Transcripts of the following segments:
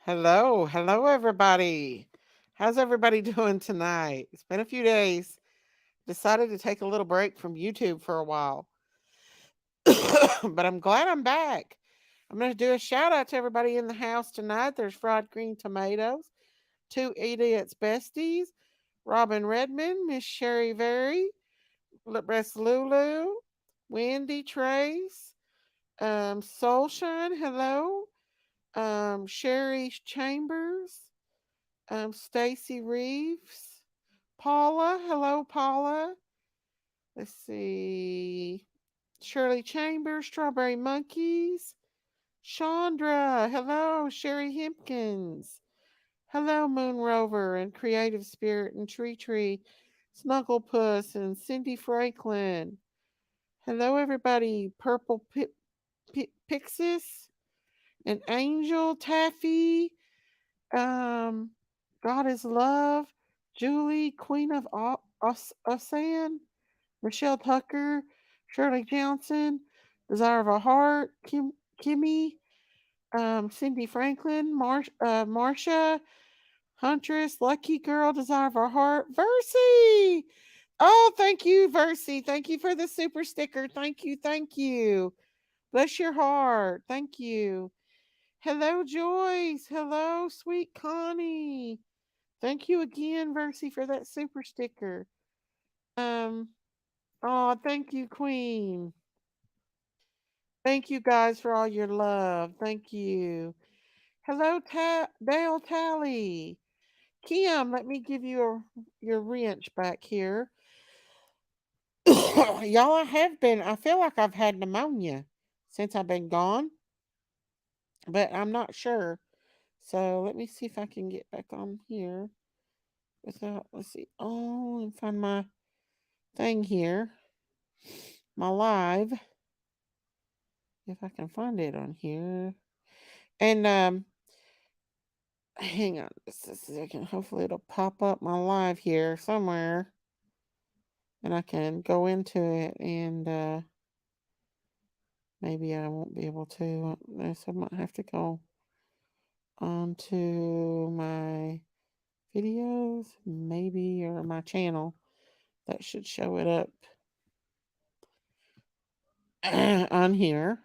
Hello, everybody. How's everybody doing tonight? It's been a few days. Decided to take a little break from YouTube for a while, but I'm glad I'm back. I'm going to do a shout out to everybody in the house tonight. There's fried green tomatoes, two idiots besties, Robin Redmond, Miss Sherry Very, Breast Lulu, Wendy Trace, Soulshine, hello, Sherry Chambers, Stacy Reeves, Paula. Hello, Paula. Let's see. Shirley Chambers, Strawberry Monkeys. Chandra. Hello, Sherry Hempkins. Hello, Moon Rover and Creative Spirit and Tree Tree. Snugglepuss and Cindy Franklin. Hello, everybody. Purple Pixis and Angel Taffy. Um, God is Love, Julie, Queen of Osan, Michelle Tucker, Shirley Johnson, Desire of a Heart, Kimmy, Cindy Franklin, Marsha, Huntress, Lucky Girl, Desire of a Heart, Versi. Oh, thank you, Versi. Thank you for the super sticker. Thank you, thank you. Bless your heart. Thank you. Hello, Joyce. Hello, sweet Connie. Thank you again, Versi, for that super sticker. Um, oh, thank you, Queen. Thank you guys for all your love. Thank you. Hello, Dale Tally. Kim, let me give you your wrench back here. Y'all, I feel like I've had pneumonia since I've been gone, but I'm not sure. So let me see if I can get back on here without, let's see. Oh, and find my thing here, my live, if I can find it on here. And hang on just a second. Hopefully it'll pop up my live here somewhere, and I can go into it. And maybe I won't be able to. So I might have to go onto my videos, maybe, or my channel. That should show it up on here.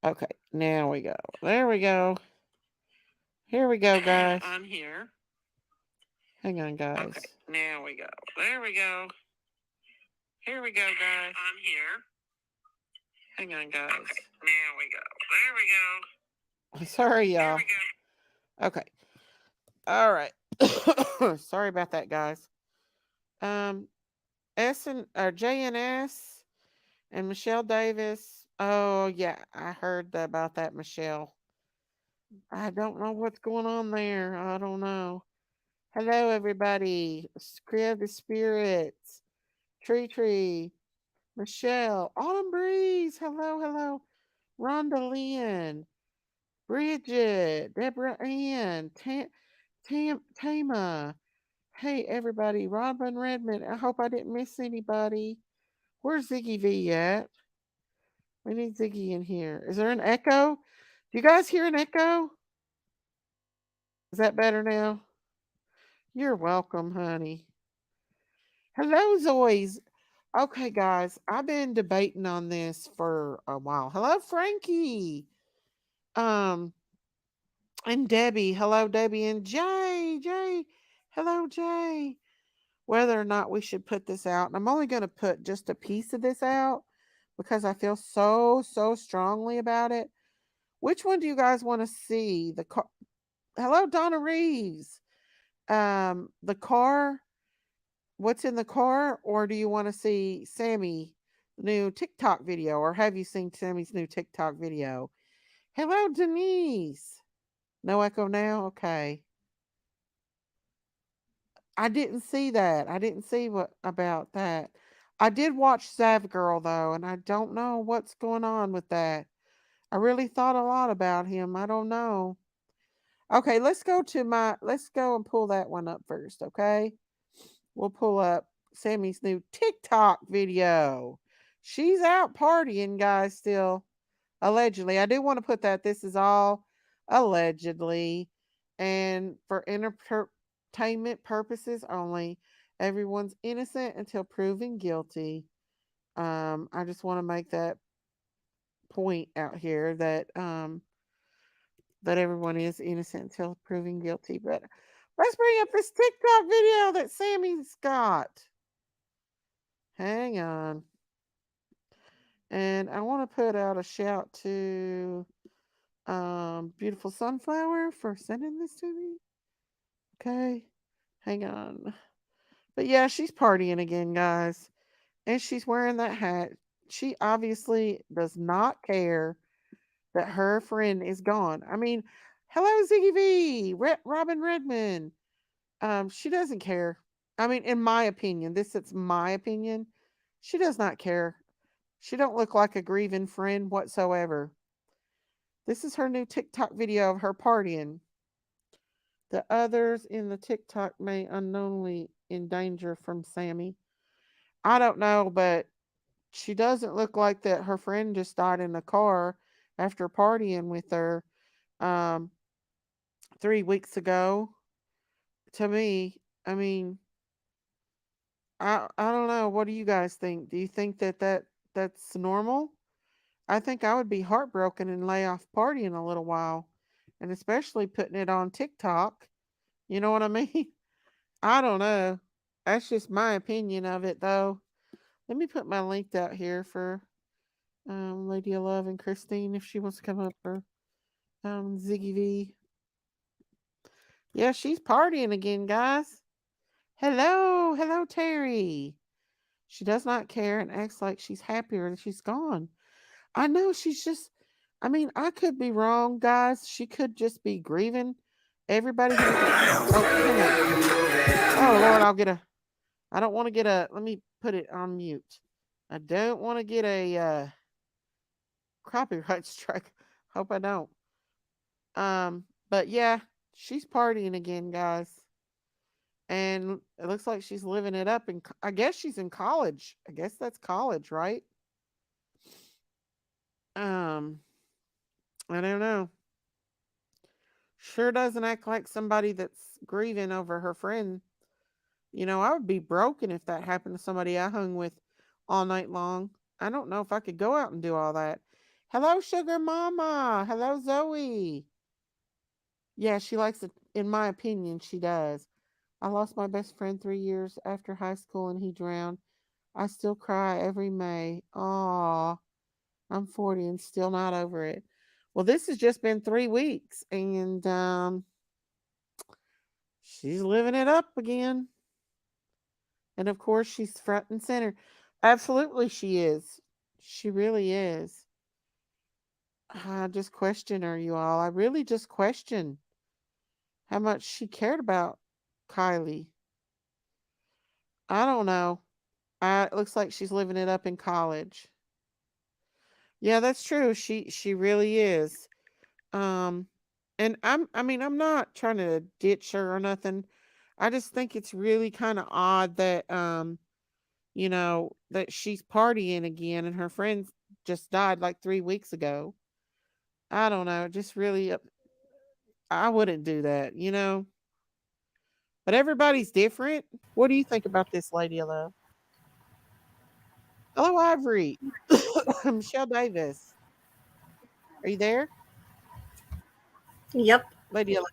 Okay, now we go. There we go. Here we go, guys. On here. Hang on, guys. Okay, now we go. There we go. Here we go, guys. On here. Hang on, guys. Okay, now we go. There we go. Sorry, y'all. Okay. All right. Sorry about that, guys. Um, S and or JNS and Michelle Davis. Oh yeah, I heard about that, Michelle. I don't know what's going on there. I don't know. Hello, everybody. Creative Spirits, Tree Tree, Michelle, Autumn Breeze. Hello, hello. Rhonda Lynn, Bridget, Deborah Ann, Tama. Hey, everybody. Robin Redmond. I hope I didn't miss anybody. Where's Ziggy V at? We need Ziggy in here. Is there an echo? Do you guys hear an echo? Is that better now? You're welcome, honey. Hello, Zoys. Okay, guys, I've been debating on this for a while. Hello, Frankie. Um, and Debbie. Hello, Debbie and Jay. Hello, Jay. Whether or not we should put this out, and I'm only going to put just a piece of this out because I feel so strongly about it. Which one do you guys want to see? The car. Hello, Donna Reeves. The car. What's in the car, or do you want to see Sammy new TikTok video, or have you seen Sammy's new TikTok video? Hello, Denise. No echo now? Okay. I didn't see that. I didn't see what about that. I did watch Sav Girl though, and I don't know what's going on with that. I really thought a lot about him. I don't know. Okay, let's go and pull that one up first, okay? We'll pull up Sammy's new TikTok video. She's out partying, guys, still. Allegedly. I do want to put that this is all allegedly, and for entertainment purposes only. Everyone's innocent until proven guilty. I just want to make that point out here that everyone is innocent until proven guilty. But let's bring up this TikTok video that Sammy's got. Hang on. And I want to put out a shout to Beautiful Sunflower for sending this to me. Okay. Hang on. But yeah, she's partying again, guys. And she's wearing that hat. She obviously does not care that her friend is gone. I mean, hello, Ziggy V, Robin Redmond. She doesn't care. I mean, in my opinion, it's my opinion. She does not care. She don't look like a grieving friend whatsoever. This is her new TikTok video of her partying. The others in the TikTok may unknowingly in danger from Sammy. I don't know, but she doesn't look like that her friend just died in a car after partying with her um 3 weeks ago. To me, I mean, I don't know. What do you guys think? Do you think that's normal? I think I would be heartbroken and lay off partying a little while, and especially putting it on TikTok. You know what I mean? I don't know. That's just my opinion of it, though. Let me put my link out here for Lady of Love and Christine if she wants to come up, or Ziggy V. Yeah, she's partying again, guys. Hello, hello, Terry. She does not care and acts like she's happier and she's gone. I know she's just, I mean, I could be wrong, guys. She could just be grieving. Everybody has a, oh, hang on. Oh, Lord, I don't want to get let me put it on mute. I don't want to get a copyright strike. Hope I don't. But yeah, she's partying again, guys. And it looks like she's living it up. And I guess she's in college. I guess that's college, right? Um, I don't know. Sure doesn't act like somebody that's grieving over her friend. You know, I would be broken if that happened to somebody I hung with all night long. I don't know if I could go out and do all that. Hello, Sugar Mama. Hello, Zoe. Yeah, she likes it. In my opinion, she does. I lost my best friend 3 years after high school and he drowned. I still cry every May. Aw, I'm 40 and still not over it. Well, this has just been 3 weeks and she's living it up again. And of course, she's front and center. Absolutely, she is. She really is. I just question her, you all. I really just question how much she cared about Kiely. I don't know. It looks like she's living it up in college. Yeah, that's true. She really is. Um, and I mean, I'm not trying to ditch her or nothing. I just think it's really kind of odd that that she's partying again and her friend just died like 3 weeks ago. I don't know. Just really, I wouldn't do that. But everybody's different. What do you think about this, Lady of Love? Hello, Ivory. Michelle Davis. Are you there? Yep. Lady of Love.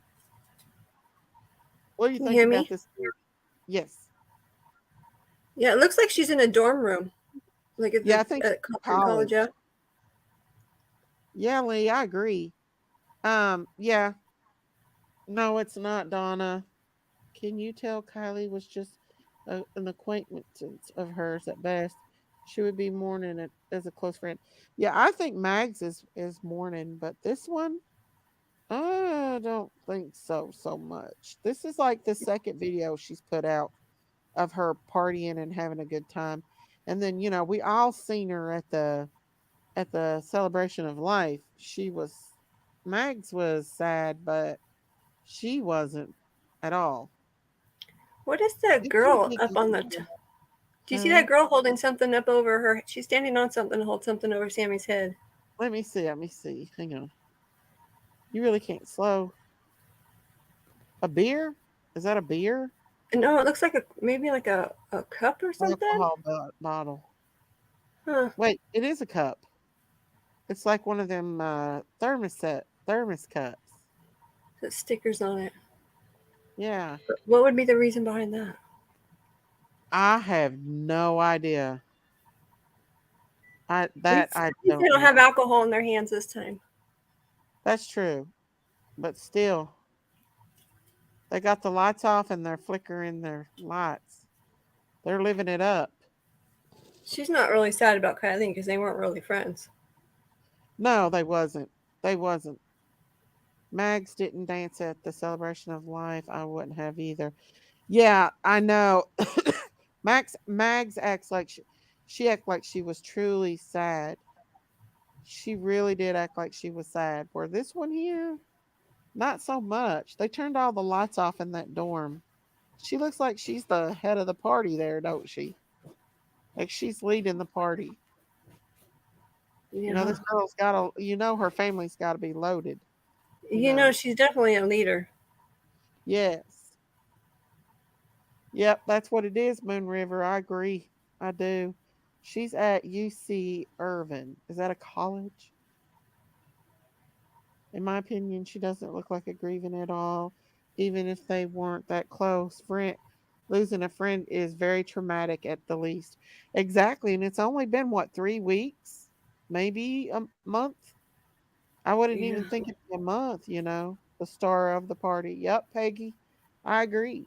What do you You think hear about me? this? Yes. Yeah, it looks like she's in a dorm room, like at Yeah, the I think she's in in college. Yeah. college. Yeah, Lee, I agree. Yeah. No, it's not, Donna. Can you tell Kylie was just an acquaintance of hers at best? She would be mourning it as a close friend. Yeah, I think Mags is mourning, but this one, I don't think so much. This is like the second video she's put out of her partying and having a good time. And then, we all seen her at the celebration of life. Mags was sad, but she wasn't at all. What is that This is a girl good up on the? video. Do you see Huh? that girl holding something up over her? She's standing on something to hold something over Sammy's head. Let me see. Let me see. Hang on. You really can't slow a beer. Is that a beer? No, it looks like maybe like a cup or something. Alcohol bottle. Huh. Wait, it is a cup. It's like one of them thermos cups. Got stickers on it. Yeah, But what would be the reason behind that? I have no idea. I At least they don't don't know. have alcohol in their hands this time. That's true, but still, they got the lights off and they're flickering their lights. They're living it up. She's not really sad about Kylie because they weren't really friends. No, they wasn't. They wasn't. Mags didn't dance at the celebration of life. I wouldn't have either. Yeah, I know. Mags acts like she acted like she was truly sad. She really did act like she was sad. Where this one here, not so much. They turned all the lights off in that dorm. She looks like she's the head of the party there, don't she? Like she's leading the party. Yeah. This girl's got to, her family's got to be loaded. You You know, know. she's definitely a leader. Yes. Yep, that's what it is, Moon River. I agree. I do. She's at UC Irvin. Is that a college? In my opinion, she doesn't look like a grieving at all, even if they weren't that close. Losing a friend is very traumatic at the least. Exactly, and it's only been what 3 weeks, maybe a month. I wouldn't Yeah. even think it'd be a month. The star of the party. Yep, Peggy, I agree.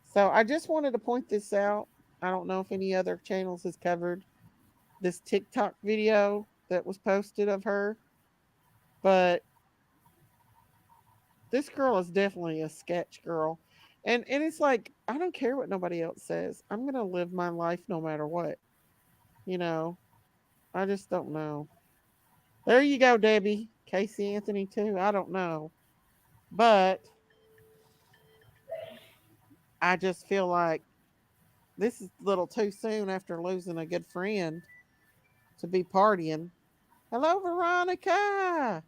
So I just wanted to point this out. I don't know if any other channels has covered this TikTok video that was posted of her, but this girl is definitely a sketch girl. And it's like I don't care what nobody else says. I'm going to live my life no matter what. You know, I just don't know. There you go, Debbie. Casey Anthony too. I don't know. But I just feel like this is a little too soon after losing a good friend to be partying. Hello, Veronica.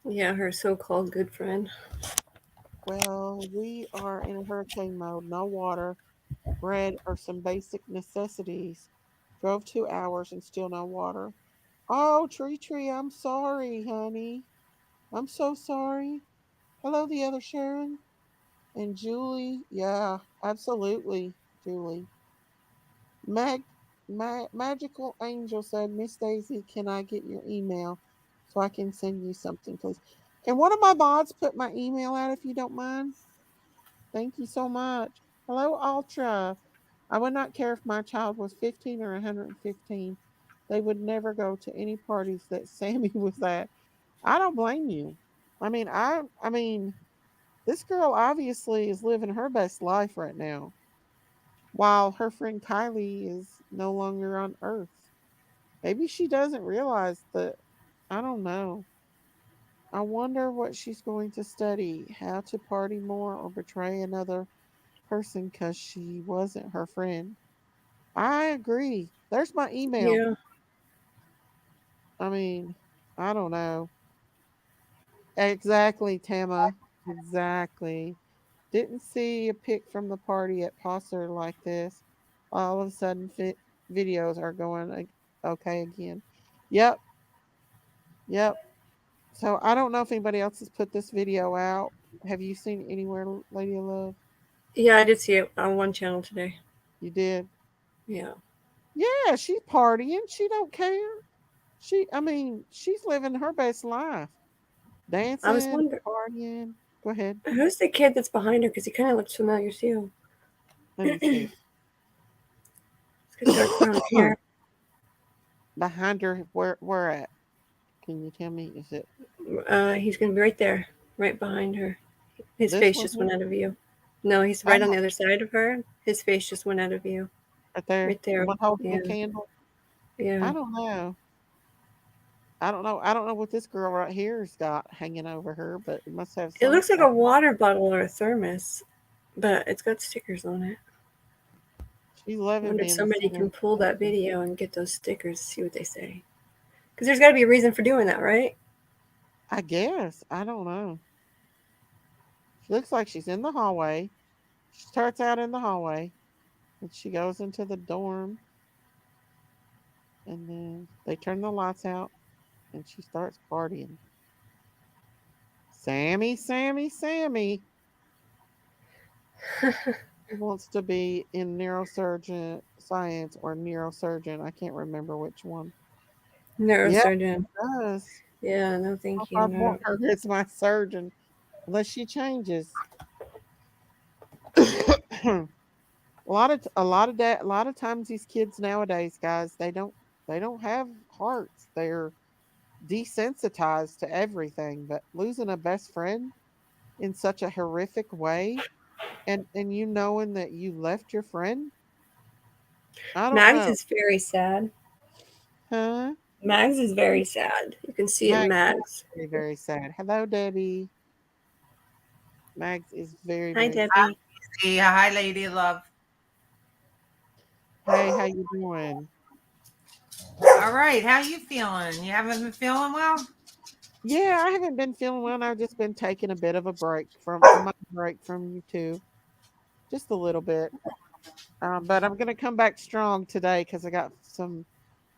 Yeah, her so-called good friend. Well, we are in a hurricane mode. No water, bread, or some basic necessities. Drove 2 hours and still no water. Oh, Tree, I'm sorry, honey. I'm so sorry. Hello, the other Sharon. And Julie. Yeah, absolutely, Julie. Magical Angel said, Miss Daisy, can I get your email so I can send you something, please? And one of my mods put my email out if you don't mind. Thank you so much. Hello, Ultra. I would not care if my child was 15 or 115. They would never go to any parties that Sammy was at. I don't blame you. I mean, this girl obviously is living her best life right now, while her friend Kylie is no longer on Earth. Maybe she doesn't realize that. I don't know. I wonder what she's going to study, how to party more or betray another person because she wasn't her friend. I agree. There's my email. Yeah. I mean, I don't know. Exactly, Tama. Exactly. Didn't see a pic from the party at Posser like this. All of a sudden, videos are going okay again. Yep, yep. So I don't know if anybody else has put this video out. Have you seen it anywhere, Lady of Love? Yeah, I did see it on one channel today. You did? Yeah. Yeah, she's partying. She don't care. She's living her best life. I was Dancing, wondering partying. Go ahead. who's the kid that's behind her because he kind of looks familiar too. Let me He's see. got dark brown hair. Behind her, where at? Can you tell me? Is it He's gonna be right there, right behind her. His this face one just here? went out of view. No, he's right on Oh, the other side of her. His face just went out of view. right there. Right The there. one holding Yeah. the candle. Yeah. I don't know. I don't know. I don't know what this girl right here's got hanging over her, but it must have It some looks like a stuff. water bottle or a thermos, but it's got stickers on it. She's I loving wonder if being the somebody center can of pull that attention. video and get those stickers, see what they say. Because there's got to be a reason for doing that, right? I guess. I don't know. She looks like she's in the hallway. She starts out in the hallway and she goes into the dorm and then they turn the lights out and she starts partying. Sammy, Sammy, Sammy. He wants to be in neurosurgeon science or neurosurgeon. I can't remember which one. Yeah, Neurosurgeon. it does. Yeah, no, I thank you. I No. want her as my surgeon unless she changes. A lot of times these kids nowadays, guys, they don't have hearts. They're desensitized to everything. But losing a best friend in such a horrific way, and you knowing that you left your friend, I don't Mags know, is very sad. huh? Mags is very sad. You can see it in Max Mags. is very very sad. Hello, Debbie. Max is very Hi, very sad. Debbie. See, hi, lady love. Hey, how you doing? All right, how you feeling? You haven't been feeling well? Yeah, I haven't been feeling well. I've just been taking a bit of a break from a mild break from YouTube, just a little bit. But I'm gonna come back strong today because I got some.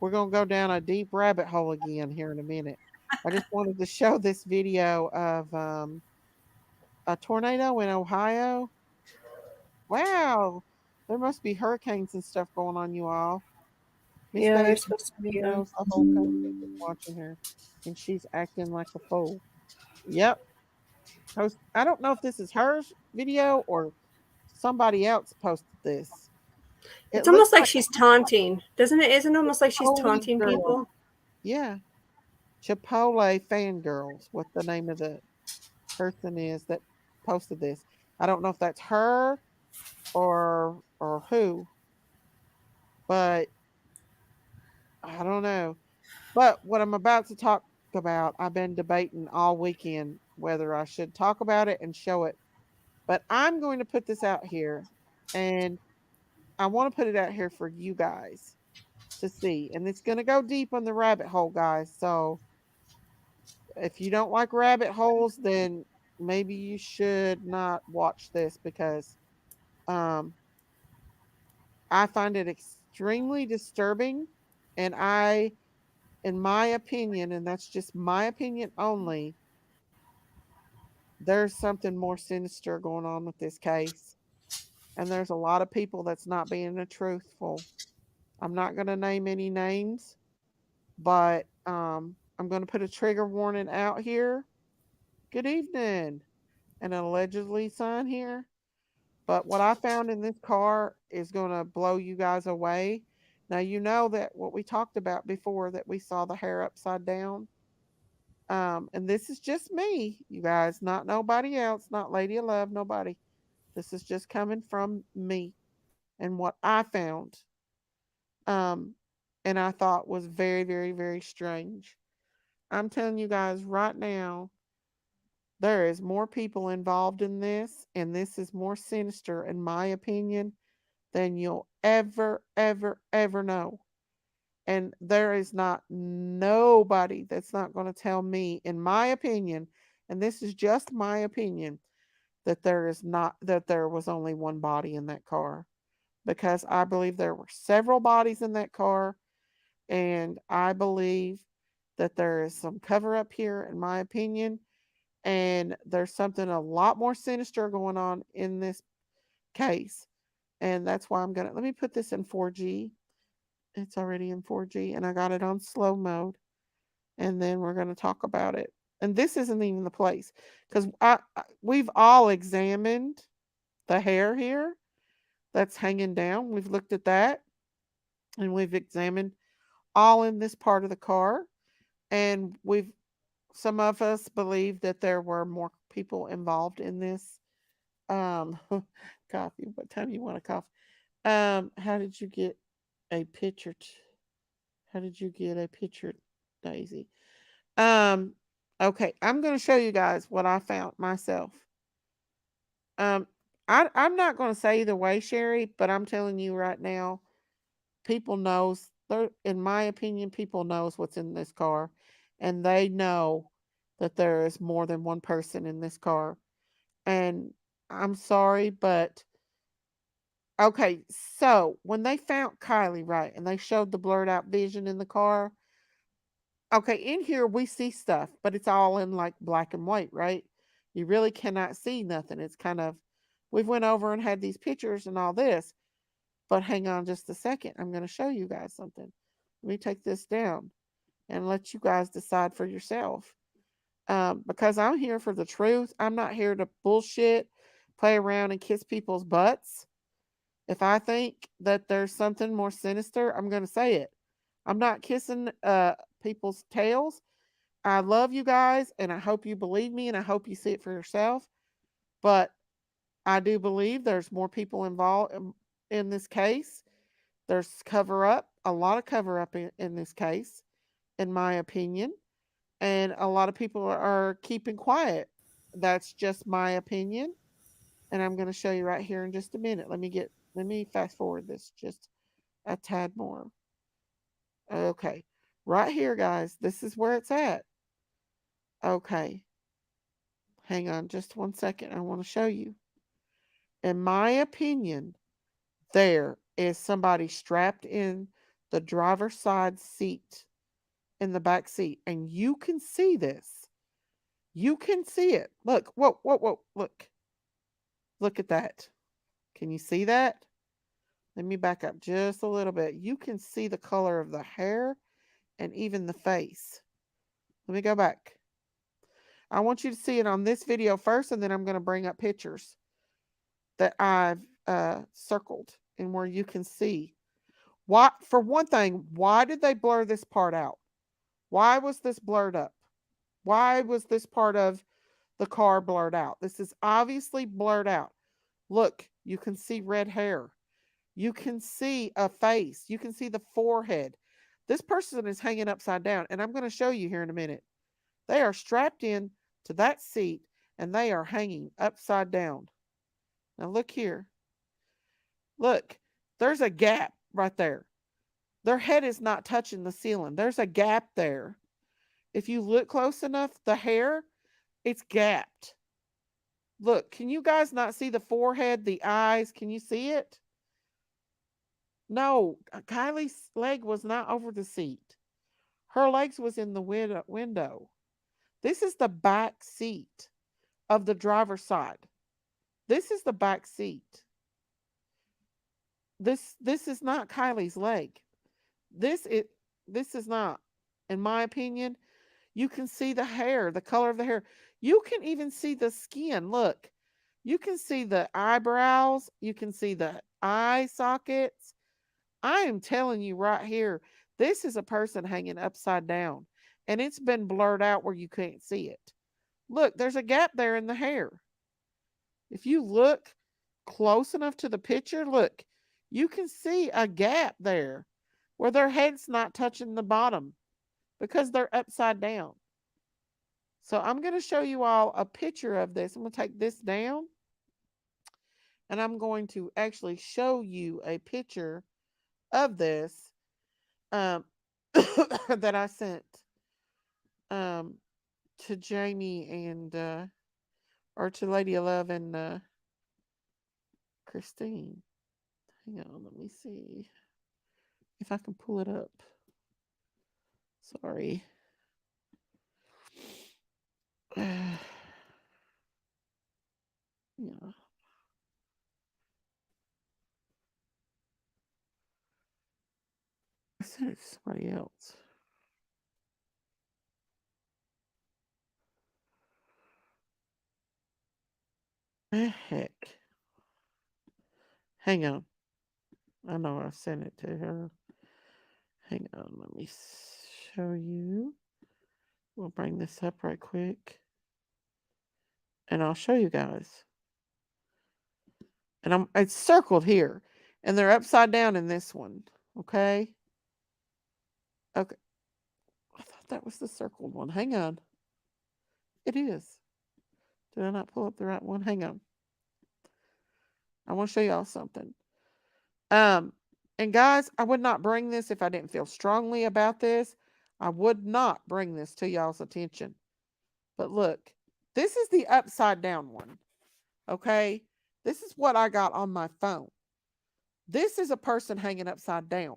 We're gonna go down a deep rabbit hole again here in a minute. I just wanted to show this video of a tornado in Ohio. Wow, there must be hurricanes and stuff going on, you all. Miss Yeah, they're Daisy supposed to be. knows the whole country is watching her, and she's acting like a fool. Yep. I don't know if this is her video or somebody else posted this. It It's looks almost like like she's taunting, doesn't it? Isn't it almost like she's Holy taunting Girl. people? Yeah. Chipotle Fangirls, what the name of the person is that posted this. I don't know if that's her or who, but I don't know. But what I'm about to talk about, I've been debating all weekend whether I should talk about it and show it. But I'm going to put this out here and I want to put it out here for you guys to see. And it's going to go deep on the rabbit hole, guys. So if you don't like rabbit holes, then maybe you should not watch this because um, I find it extremely disturbing. And in my opinion, and that's just my opinion only, there's something more sinister going on with this case. And there's a lot of people that's not being truthful. I'm not going to name any names, but I'm going to put a trigger warning out here. Good evening. And an allegedly sign here. But what I found in this car is going to blow you guys away. Now, you know that what we talked about before that we saw the hair upside down. And this is just me, you guys, not nobody else, not Lady of Love, nobody. This is just coming from me and what I found. Um, and I thought was very, very, very strange. I'm telling you guys right now, there is more people involved in this, and this is more sinister, in my opinion, than you'll ever, ever, ever know. And there is not nobody that's not going to tell me, in my opinion, and this is just my opinion, that there was only one body in that car. Because I believe there were several bodies in that car, and I believe that there is some cover up here, in my opinion, and there's something a lot more sinister going on in this case. And that's why I'm going to let me put this in 4G. It's already in 4G and I got it on slow mode. And then we're going to talk about it. And this isn't even the place because we've all examined the hair here that's hanging down. We've looked at that and we've examined all in this part of the car. And some of us believe that there were more people involved in this. Um, coffee. What time you want a coffee? How did you get a picture? How did you get a picture, Daisy? Um, okay, I'm going to show you guys what I found myself. Um, I'm not going to say either way, Sherry, but I'm telling you right now, people knows. In my opinion, people knows what's in this car, and they know that there is more than one person in this car. And I'm sorry, but okay, so when they found Kiely, right, and they showed the blurred out vision in the car, okay, in here we see stuff, but it's all in like black and white, right? You really cannot see nothing. It's kind of, we've went over and had these pictures and all this, but hang on just a second. I'm going to show you guys something. Let me take this down and let you guys decide for yourself. Because I'm here for the truth. I'm not here to bullshit, play around, and kiss people's butts. If I think that there's something more sinister, I'm going to say it. I'm not kissing people's tails. I love you guys, and I hope you believe me, and I hope you see it for yourself. But I do believe there's more people involved in this case. There's cover up, a lot of cover up in this case, in my opinion. And a lot of people are keeping quiet. That's just my opinion. And I'm going to show you right here in just a minute. Let me fast forward this just a tad more. Okay. Right here, guys. This is where it's at. Okay. Hang on just 1 second. I want to show you. In my opinion, there is somebody strapped in the driver's side seat, in the back seat. And you can see this. You can see it. Look. Whoa, whoa, whoa. Look. Look at that. Can you see that? Let me back up just a little bit. You can see the color of the hair and even the face. Let me go back. I want you to see it on this video first, and then I'm going to bring up pictures that I've circled and where you can see. Why, for one thing, why did they blur this part out? Why was this blurred up? Why was this part of the car blurred out? This is obviously blurred out. Look, you can see red hair. You can see a face. You can see the forehead. This person is hanging upside down, and I'm going to show you here in a minute. They are strapped in to that seat, and they are hanging upside down. Now look here. Look, there's a gap right there. Their head is not touching the ceiling. There's a gap there. If you look close enough, the hair, it's gapped. Look, can you guys not see the forehead, the eyes? Can you see it? No, Kylie's leg was not over the seat. Her legs was in the window. This is the back seat of the driver's side. This is the back seat. This is not Kylie's leg. This is this is not. In my opinion, you can see the hair, the color of the hair. You can even see the skin. Look. You can see the eyebrows, you can see the eye sockets. I am telling you right here, this is a person hanging upside down, and it's been blurred out where you can't see it. Look, there's a gap there in the hair. If you look close enough to the picture, look, you can see a gap there where their head's not touching the bottom because they're upside down. So I'm going to show you all a picture of this. I'm going to take this down, and I'm going to actually show you a picture of this um, that I sent um, to Jamie and or to Lady of Love and Christine. Hang on, let me see if I can pull it up. Sorry. Yeah. I sent it to somebody else. The heck. Hang on. I know I sent it to her. Hang on, let me show you. We'll bring this up right quick. And I'll show you guys. And it's circled here. And they're upside down in this one. Okay? Okay. I thought that was the circled one. Hang on. It is. Did I not pull up the right one? Hang on. I want to show y'all something. And guys, I would not bring this if I didn't feel strongly about this. I would not bring this to y'all's attention. But look, this is the upside down one. Okay. This is what I got on my phone. This is a person hanging upside down.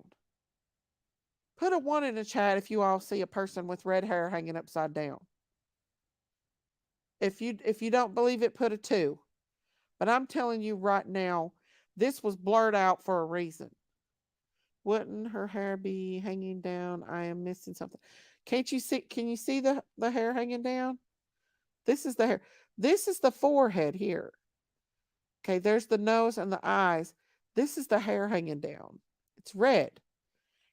Put a one in the chat if you all see a person with red hair hanging upside down. If you don't believe it, put a two. But I'm telling you right now, this was blurred out for a reason. Wouldn't her hair be hanging down? I am missing something. Can't you see? Can you see the hair hanging down? This is the hair. This is the forehead here. Okay, there's the nose and the eyes. This is the hair hanging down. It's red.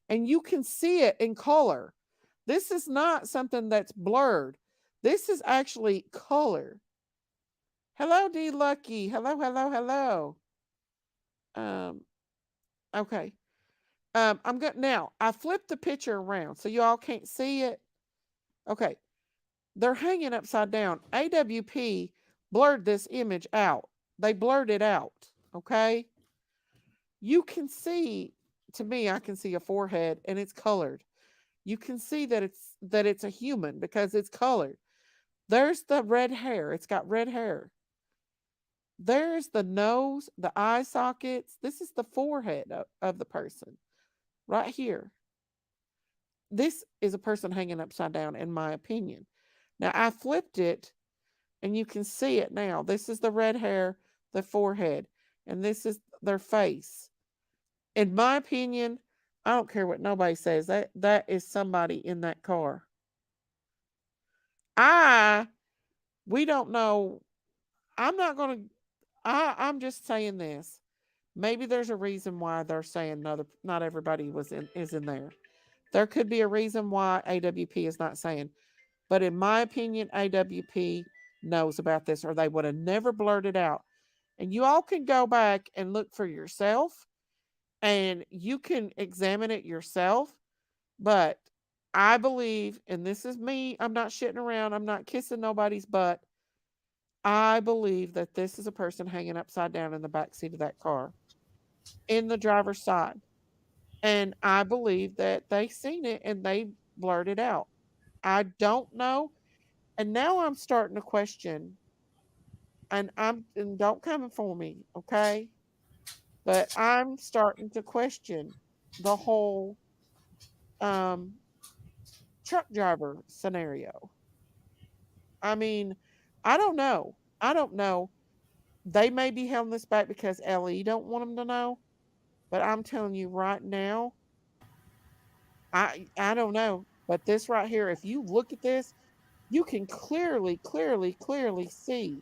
And you can see it in color. This is not something that's blurred. This is actually color. Hello, D Lucky. Hello, hello, hello. Um, okay. I'm good now. I flipped the picture around so you all can't see it. Okay. They're hanging upside down. AWP blurred this image out. They blurred it out. Okay. You can see, to me, I can see a forehead and it's colored. You can see that it's a human because it's colored. There's the red hair. It's got red hair. There's the nose, the eye sockets. This is the forehead of the person right here. This is a person hanging upside down, in my opinion. Now, I flipped it and you can see it now. This is the red hair, the forehead, and this is their face. In my opinion, I don't care what nobody says. That is somebody in that car. I we don't know. I'm not going to I'm just saying this. Maybe there's a reason why they're saying not everybody is in there. There could be a reason why AWP is not saying. But in my opinion, AWP knows about this or they would have never blurted out. And you all can go back and look for yourself and you can examine it yourself. But I believe, and this is me, I'm not shitting around, I'm not kissing nobody's butt. I believe that this is a person hanging upside down in the back seat of that car in the driver's side. And I believe that they seen it and they blurted out. I don't know. And now I'm starting to question, and don't come for me, okay? But I'm starting to question the whole um truck driver scenario. I mean, I don't know. I don't know. They may be holding this back because LE don't want them to know, but I'm telling you right now, I don't know. But this right here, if you look at this, you can clearly see.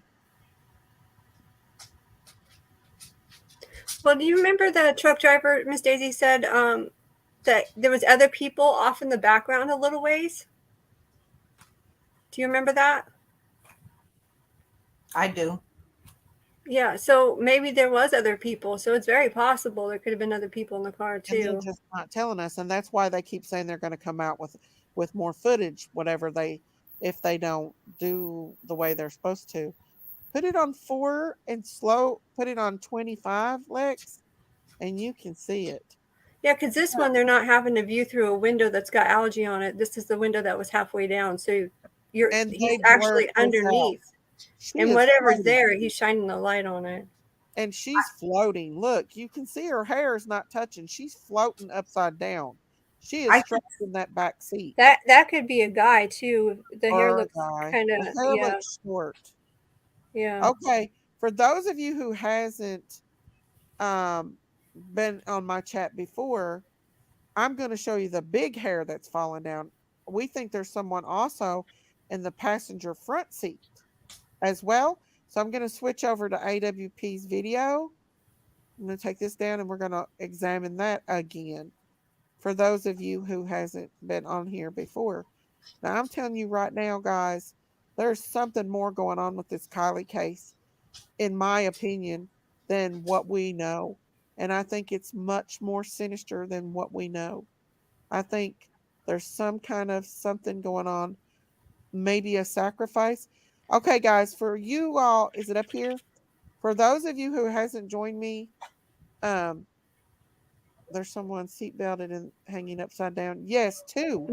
Well, do you remember the truck driver, Miss Daisy, said that there was other people off in the background a little ways? Do you remember that? I do. Yeah, so maybe there was other people. So it's very possible there could have been other people in the car And they're too. just not telling us, and that's why they keep saying they're going to come out with more footage, whatever they if they don't do the way they're supposed to. Put it on 4 and slow. Put it on 25, Lex, and you can see it. Yeah, because this one they're not having to view through a window that's got algae on it. This is the window that was halfway down, so And he's they blurred actually this out. underneath, She and is whatever's floating, there, he's shining the light on it. and she's floating. Look, you can see her hair is not touching. She's floating upside down. She is I strapped in that back seat. That could be a guy too. The hair Or a looks guy. kind The of hair looks short. yeah. Okay, for those of you who hasn't um been on my chat before, I'm going to show you the big hair that's fallen down. We think there's someone also in the passenger front seat as well. So I'm going to switch over to AWP's video. I'm going to take this down and we're going to examine that again for those of you who hasn't been on here before. Now I'm telling you right now, guys, there's something more going on with this Kylie case, in my opinion, than what we know. And I think it's much more sinister than what we know. I think there's some kind of something going on, maybe a sacrifice. Okay, guys, for you all, is it up here? For those of you who hasn't joined me, um, there's someone seatbelted and hanging upside down. Yes, two.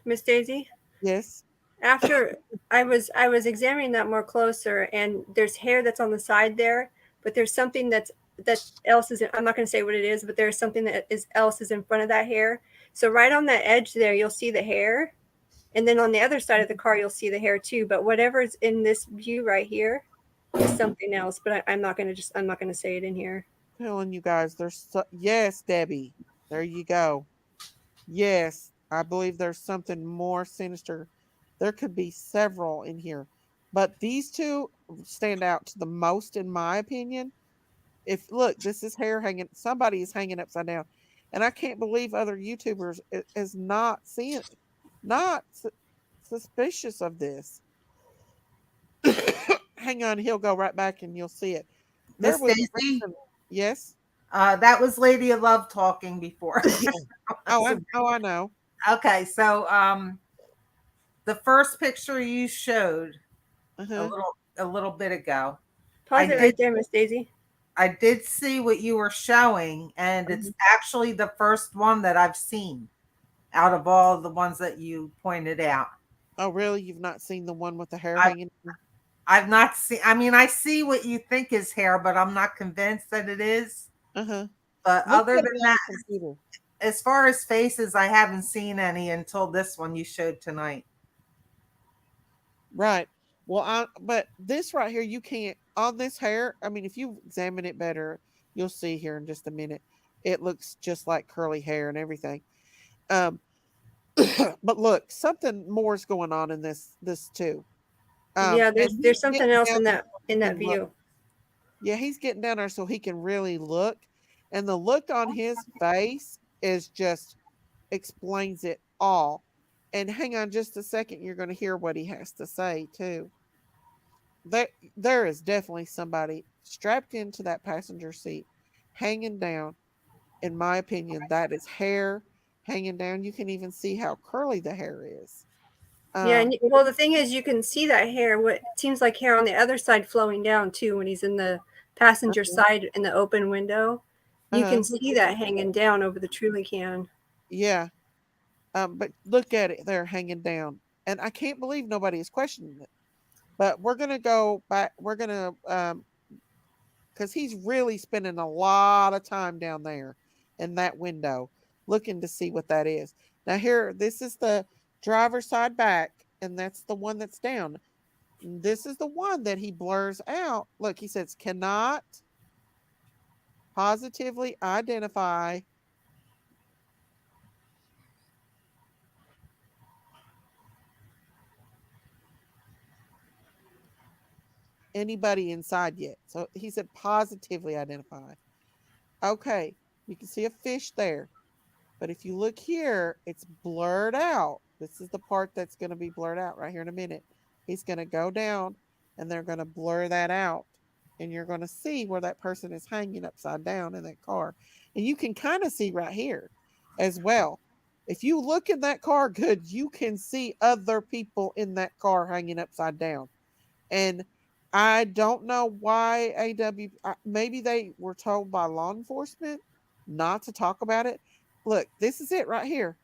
Miss Daisy. Yes. after I was examining that more closer, and there's hair that's on the side there, but there's something that else is. I'm not going to say what it is, but there's something that is else is in front of that hair. So right on that edge there, you'll see the hair, and then on the other side of the car, you'll see the hair too. But whatever's in this view right here is something else. But I'm not going to say it in here. Telling you guys, yes, Debbie. There you go. Yes, I believe there's something more sinister. There could be several in here, but these two stand out to the most, in my opinion. If look, this is hair hanging. Somebody is hanging upside down, and I can't believe other YouTubers is not seeing, not suspicious of this. Hang on, he'll go right back, and you'll see it. There Miss was Daisy, yes. that was Lady of Love talking before. Oh, I know. Okay, so the first picture you showed Uh-huh. a little bit ago, I Pause it did right there, Miss Daisy. I did see what you were showing, and it's actually the first one that I've seen out of all the ones that you pointed out. Oh, really? You've not seen the one with the hair I hanging? I've not seen. I mean, I see what you think is hair, but I'm not convinced that it is. Uh-huh. But Look other at it than on that, the computer. as far as faces, I haven't seen any until this one you showed tonight. Right. Well, but this right here, you can't on this hair. I mean, if you examine it better, you'll see here in just a minute. It looks just like curly hair and everything. Um, but look, something more is going on in this too. Yeah, And he's there's something getting else down in there that so he can look. view. Yeah, he's getting down there so he can really look, and the look on his face is just explains it all. And hang on just a second, you're going to hear what he has to say too. There is definitely somebody strapped into that passenger seat, hanging down. In my opinion, that is hair hanging down. You can even see how curly the hair is. Yeah, Um, well, the thing is, you can see that hair. What seems like hair on the other side flowing down too when he's in the passenger uh-huh, side in the open window. You uh-huh, can see that hanging down over the truly can. yeah. But look at it there hanging down, and I can't believe nobody is questioning it. But we're gonna go back. We're gonna because he's really spending a lot of time down there in that window looking to see what that is. Now, here, this is the driver's side back, and that's the one that's down. This is the one that he blurs out. Look, he says, cannot positively identify anybody inside yet. So he said, positively identify. Okay, you can see a fish there. But if you look here, it's blurred out. This is the part that's going to be blurred out right here in a minute. He's going to go down and they're going to blur that out. And you're going to see where that person is hanging upside down in that car. And you can kind of see right here as well. If you look in that car good, you can see other people in that car hanging upside down. And I don't know why maybe they were told by law enforcement not to talk about it. Look, this is it right here.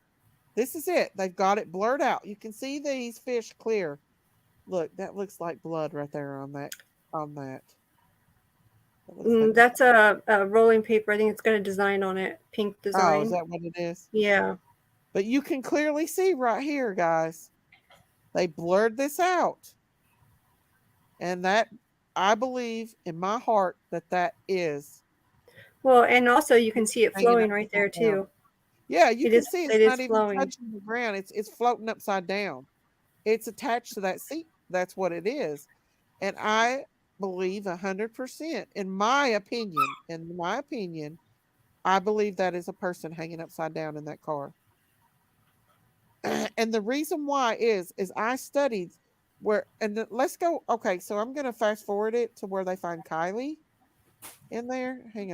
This is it. They've got it blurred out. You can see these fish clear. Look, that looks like blood right there on that. On that. That looks like That's a rolling paper. I think it's got a design on it, pink oh, is design. that what it is? Yeah. But you can clearly see right here, guys. They blurred this out. And that I believe in my heart that that is Well, and also you can see it hanging flowing right there upside down. too. Yeah, you can see it's It is not even flowing. touching the ground. It's floating upside down. It's attached to that seat. That's what it is. And I believe 100%, in my opinion, I believe that is a person hanging upside down in that car. And the reason why is I studied let's go. Okay, so I'm going to fast forward it to where they find Kiely in there. Hang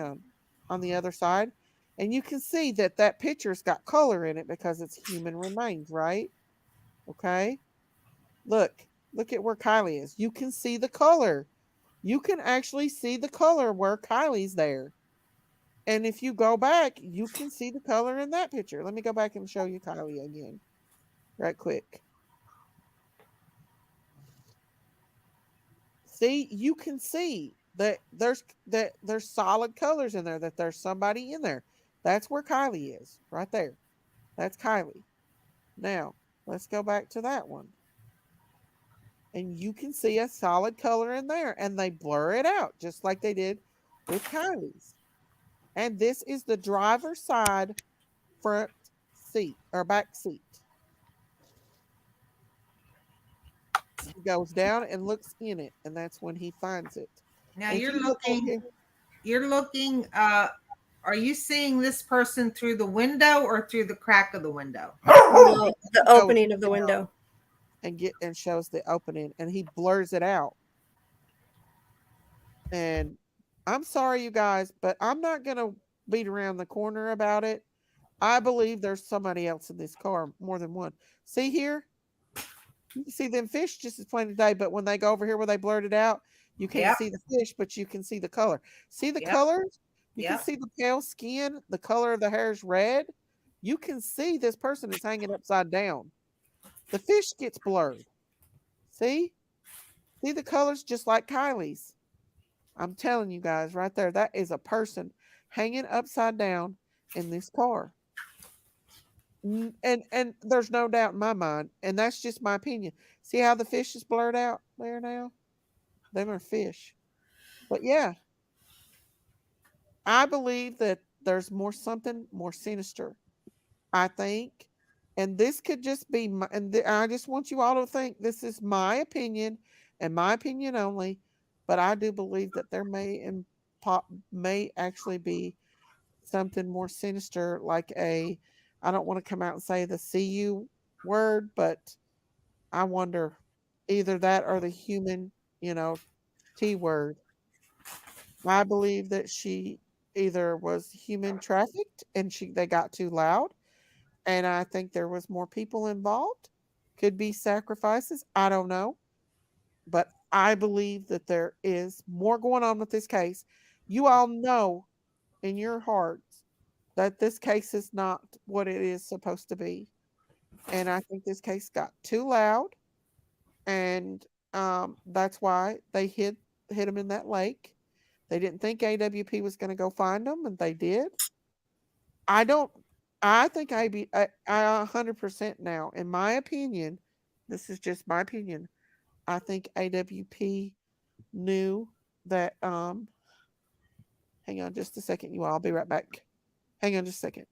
on the other side. And you can see that that picture's got color in it because it's human remains, right? Okay. Look at where Kiely is. You can see the color. You can actually see the color where Kylie's there. And if you go back, you can see the color in that picture. Let me go back and show you Kiely again, right quick. See, you can see that there's solid colors in there, that there's somebody in there. That's where Kylie is, right there. That's Kylie. Now, let's go back to that one. And you can see a solid color in there, and they blur it out just like they did with Kylie's. And this is the driver's side front seat or back seat. He goes down and looks in it, and that's when he finds it. Now And if you look over here, you're looking are you seeing this person through the window or through the crack of the window? No, the he goes opening of the down window. and shows the opening, and he blurs it out. And I'm sorry, you guys, but I'm not gonna beat around the corner about it. I believe there's somebody else in this car, more than one. See here, you can see them fish just as plain today, but when they go over here where they blurred it out, you can't Yep. see the fish, but you can see the color. See the Yep. colors? You can Yep. see the pale skin, the color of the hair is red. You can see this person is hanging upside down. The fish gets blurred. See? See the colors just like Kylie's. I'm telling you guys right there, that is a person hanging upside down in this car. And there's no doubt in my mind, and that's just my opinion. See how the fish is blurred out there now? Them are fish. But yeah, I believe that there's more something more sinister. I think, and this could just be my, I just want you all to think this is my opinion and my opinion only. But I do believe that there may actually be something more sinister, like a. I don't want to come out and say the "cu" word, but I wonder either that or the human, T word. I believe that she either was human trafficked and they got too loud, and I think there was more people involved. Could be sacrifices. I don't know, but I believe that there is more going on with this case. You all know in your hearts that this case is not what it is supposed to be, and I think this case got too loud, and that's why they hit him in that lake. They didn't think AWP was going to go find them, and they did. I don't. I think I 100% now, in my opinion. This is just my opinion. I think AWP knew that. Hang on just a second, you all. I'll be right back. Hang on just a second.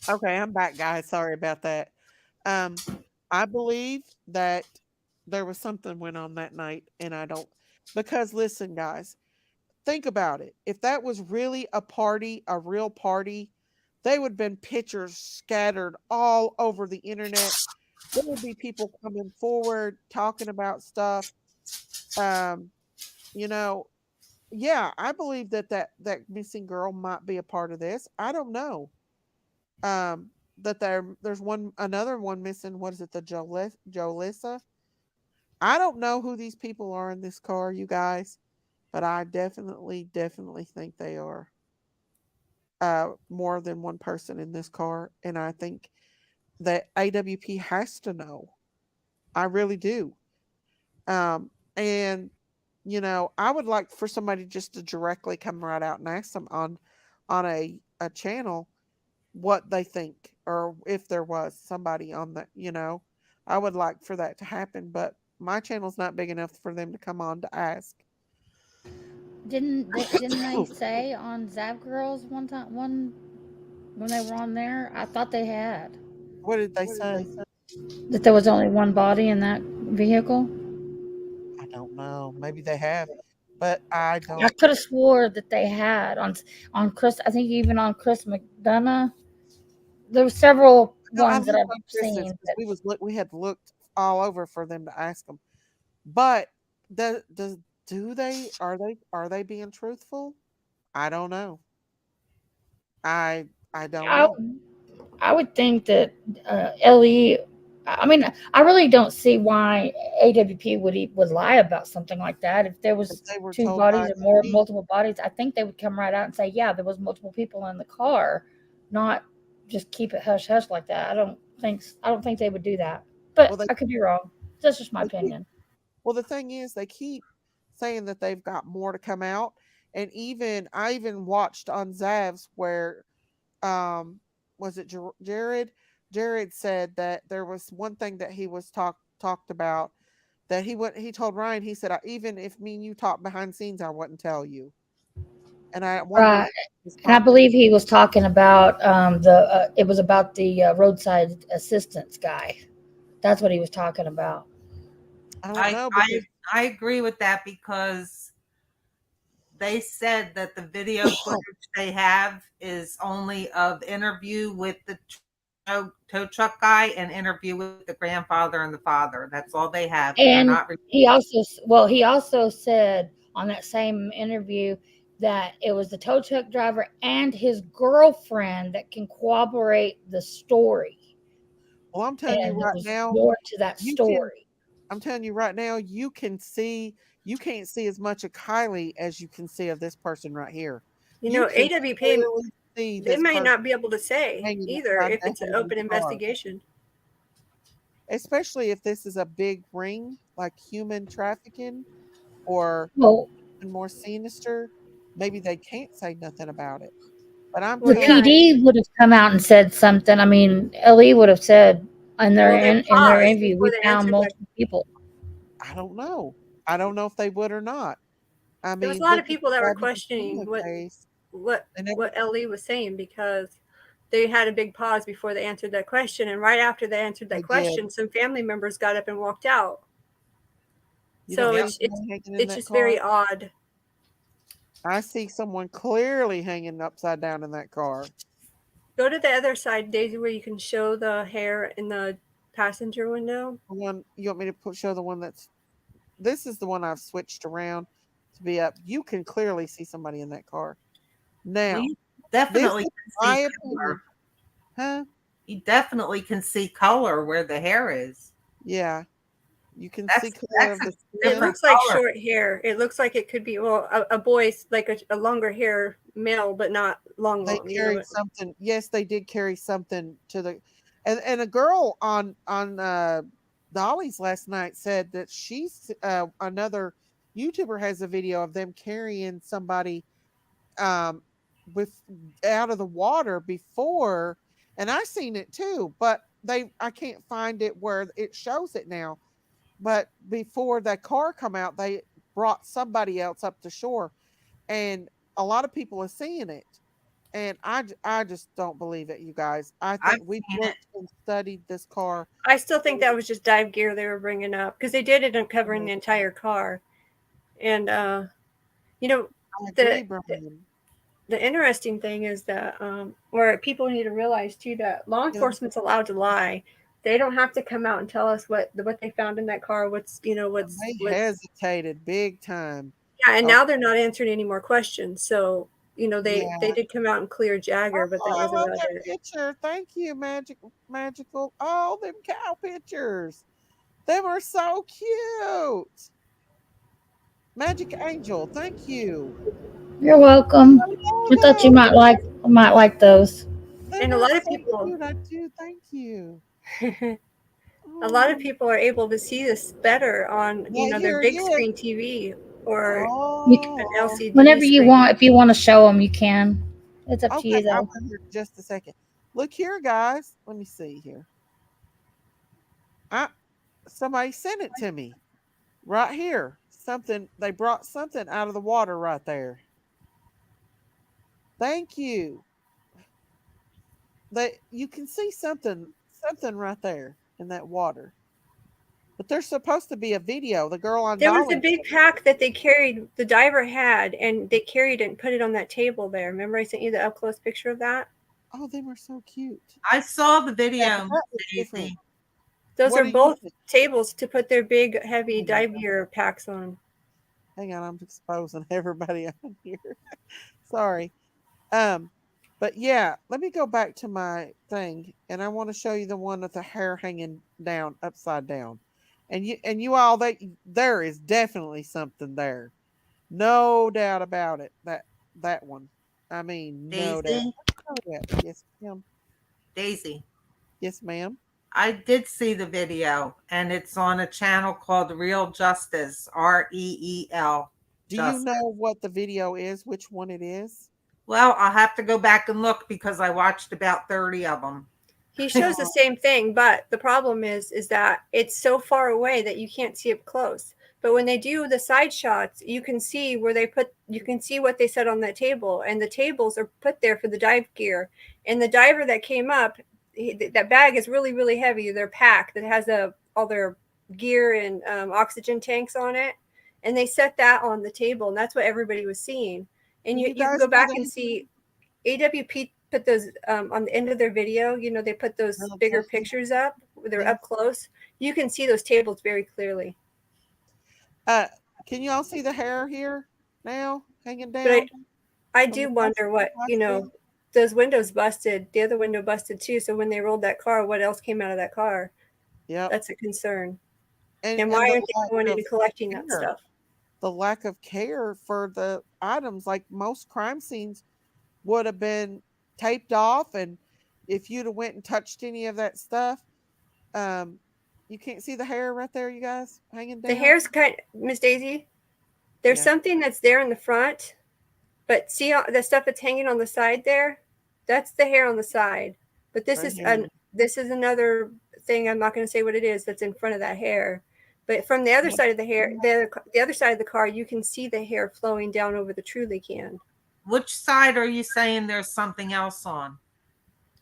Okay, I'm back, guys. Sorry about that. Um, I believe that there was something went on that night, and I don't, because listen, guys, think about it. If that was really a party, a real party, they would have been pictures scattered all over the internet. There would be people coming forward talking about stuff. Um, you know, yeah, I believe that missing girl might be a part of this. I don't know. That there's another one missing. What is it? The Jolissa. I don't know who these people are in this car, you guys, but I definitely think they are more than one person in this car, and I think that AWP has to know. I really do. And I would like for somebody just to directly come right out and ask them on a channel what they think, or if there was somebody on the, I would like for that to happen, but my channel's not big enough for them to come on to ask. Didn't they say on Zap Girls one time one when they were on there? I thought they had What did they say? that there was only one body in that vehicle. I don't know. Maybe they have, but I I don't. could have swore that they had on Chris. I think even on Chris McDonough. There were several No, I ones that looked I've on Chris's seen. because we had looked all over for them to ask them. But does do they are they being truthful? I don't know. I I don't I know. I would think that LE. I mean, I really don't see why AWP would lie about something like that. If there If was they were two told by bodies or more me, multiple bodies, I think they would come right out and say, yeah, there was multiple people in the car, not just keep it hush hush like that. I don't think they would do that. well, But I could be wrong. That's just my they keep, opinion. well, the thing is, they keep saying that they've got more to come out, and even I even watched on Zav's where um was it Jared? Jared said that there was one thing that he was talked about that he told Ryan, he said, even if me and you talk behind scenes, I wouldn't tell you. And I wonder if Right. he's And I talking. believe he was talking about it was about the roadside assistance guy. That's what he was talking about. I don't I know I because I agree with that because they said that the video footage they have is only of interview with the tow truck guy and interview with the grandfather and the father. That's all they have. They're And not. he also said on that same interview that it was the tow truck driver and his girlfriend that can corroborate the story, well, I'm telling you and there right was now, more to that you can. story. I'm telling you right now, you can't see as much of Kylie as you can see of this person right here. You You know, can AWP, clearly see they this might person not be able to say hanging either upside if down it's an in open the car, investigation. especially if this is a big ring like human trafficking or Well, something more sinister. Maybe they can't say nothing about it. But I'm Well, the telling yeah. you, PD would have come out and said something. I mean, LE would have said Well, they in their paused interview, before we they found answered that. multiple people. I don't know. I don't know if they would or not. I There was a mean, lot look of at people the that were Gabby questioning Petito case. what They never, what LE was saying because they had a big pause before they answered that question, and right after they answered that they did. question, some family members got up and walked out. You don't So Yep. see it's it's someone hanging in it's that just very car? odd. I see someone clearly hanging upside down in that car. Go to the other side, Daisy, where you can show the hair in the passenger window. The one you want me to show the one that's this is the one I've switched around to be up. You can clearly see somebody in that car. Well, Now, you this definitely is can my see opinion. color. Huh? You definitely can see color where the hair is. Yeah. You can see That's color of a the It skin. different looks like color. short hair. It looks like it could be well a boy's like a longer hair male, but not long They long. You know, carried something. Yes, they did carry something to the and a girl on Dolly's last night said that she's another YouTuber has a video of them carrying somebody um with out of the water before, and I seen it too, but I can't find it where it shows it now. But before that car come out, they brought somebody else up to shore, and a lot of people are seeing it. And I just don't believe it, you guys. I I've think we've seen it. looked and studied this car. I still think that was just dive gear they were bringing up because they did it uncovering the entire car. And you know, I agree, the Brian. the interesting thing is that where people need to realize too that law You know, enforcement's allowed to lie. They don't have to come out and tell us what they found in that car. What's you know they what's hesitated big time. yeah. And Oh, now they're not answering any more questions. So you know they yeah. did come out and clear Jagger, but that Oh, I was love about that it. picture. Thank you, magical. Oh, them cow pictures. Them are so cute. Magic Angel, thank you. You're welcome. I I thought you love might like those. them. Them And a are lot of so people, cute. I do. Thank you. a lot of Oh, people are able to see this better on yeah, their here it big is. screen TV or You, an Oh, LCD whenever you screen. want, if you want to show them, you can. It's up to okay. you I'll though. put here just a second. Look here, guys. Let me see here. I somebody sent it to me right here. Something they brought something out of the water right there. Thank you. They you can see something right there in that water. But there's supposed to be a video. The girl on There was a Dolly. big pack that they carried, the diver had, and they carried it and put it on that table there. Remember, I sent you the up close picture of that? Oh, they were so cute. I saw the Yeah, but video, that was different. Daisy. Those What are do you both think? tables to put their big, heavy Oh my dive God. gear packs on. Hang on, I'm exposing everybody on here. Sorry. Um, But yeah, let me go back to my thing, and I want to show you the one with the hair hanging down upside down. And you all, that there is definitely something there. No doubt about it. That one. I mean, no doubt. Daisy, Oh, yeah. Yes, ma'am. Daisy. Yes, ma'am. I did see the video, and it's on a channel called Real Justice, REEL Do you Justice. know what the video is? Which one it is? Well, I'll have to go back and look because I watched about 30 of them. He shows the same thing, but the problem is that it's so far away that you can't see up close. But when they do the side shots, you can see where they put, you can see what they set on that table, and the tables are put there for the dive gear. And the diver that came up, that bag is really, really heavy. Their pack that has all their gear and oxygen tanks on it, and they set that on the table, and that's what everybody was seeing. And Do you you can guys go see back the and see AWP put those on the end of their video. You know, they put those Real bigger Justice pictures up. They're thing? up close. You can see those tables very clearly. Uh, can you all see the hair here now hanging But down I from do the wonder what, you know, plastic? those windows busted. The other window busted too. So when they rolled that car, what else came out of that car? Yep. That's a concern. And And why and the aren't they lack going of into collecting that care, stuff? the lack of care for the items. Like most crime scenes would have been taped off, and if you'd have went and touched any of that stuff, um, you can't see the hair right there, you guys, hanging The down. hair's kind, Miss Daisy. There's Yeah, something that's there in the front, but see the stuff that's hanging on the side there? That's the hair on the side. But right here. this is another thing. I'm not going to say what it is that's in front of that hair. But from the other Yep. side of the hair, the other side of the car, you can see the hair flowing down over the Truly can. Which side are you saying there's something else on?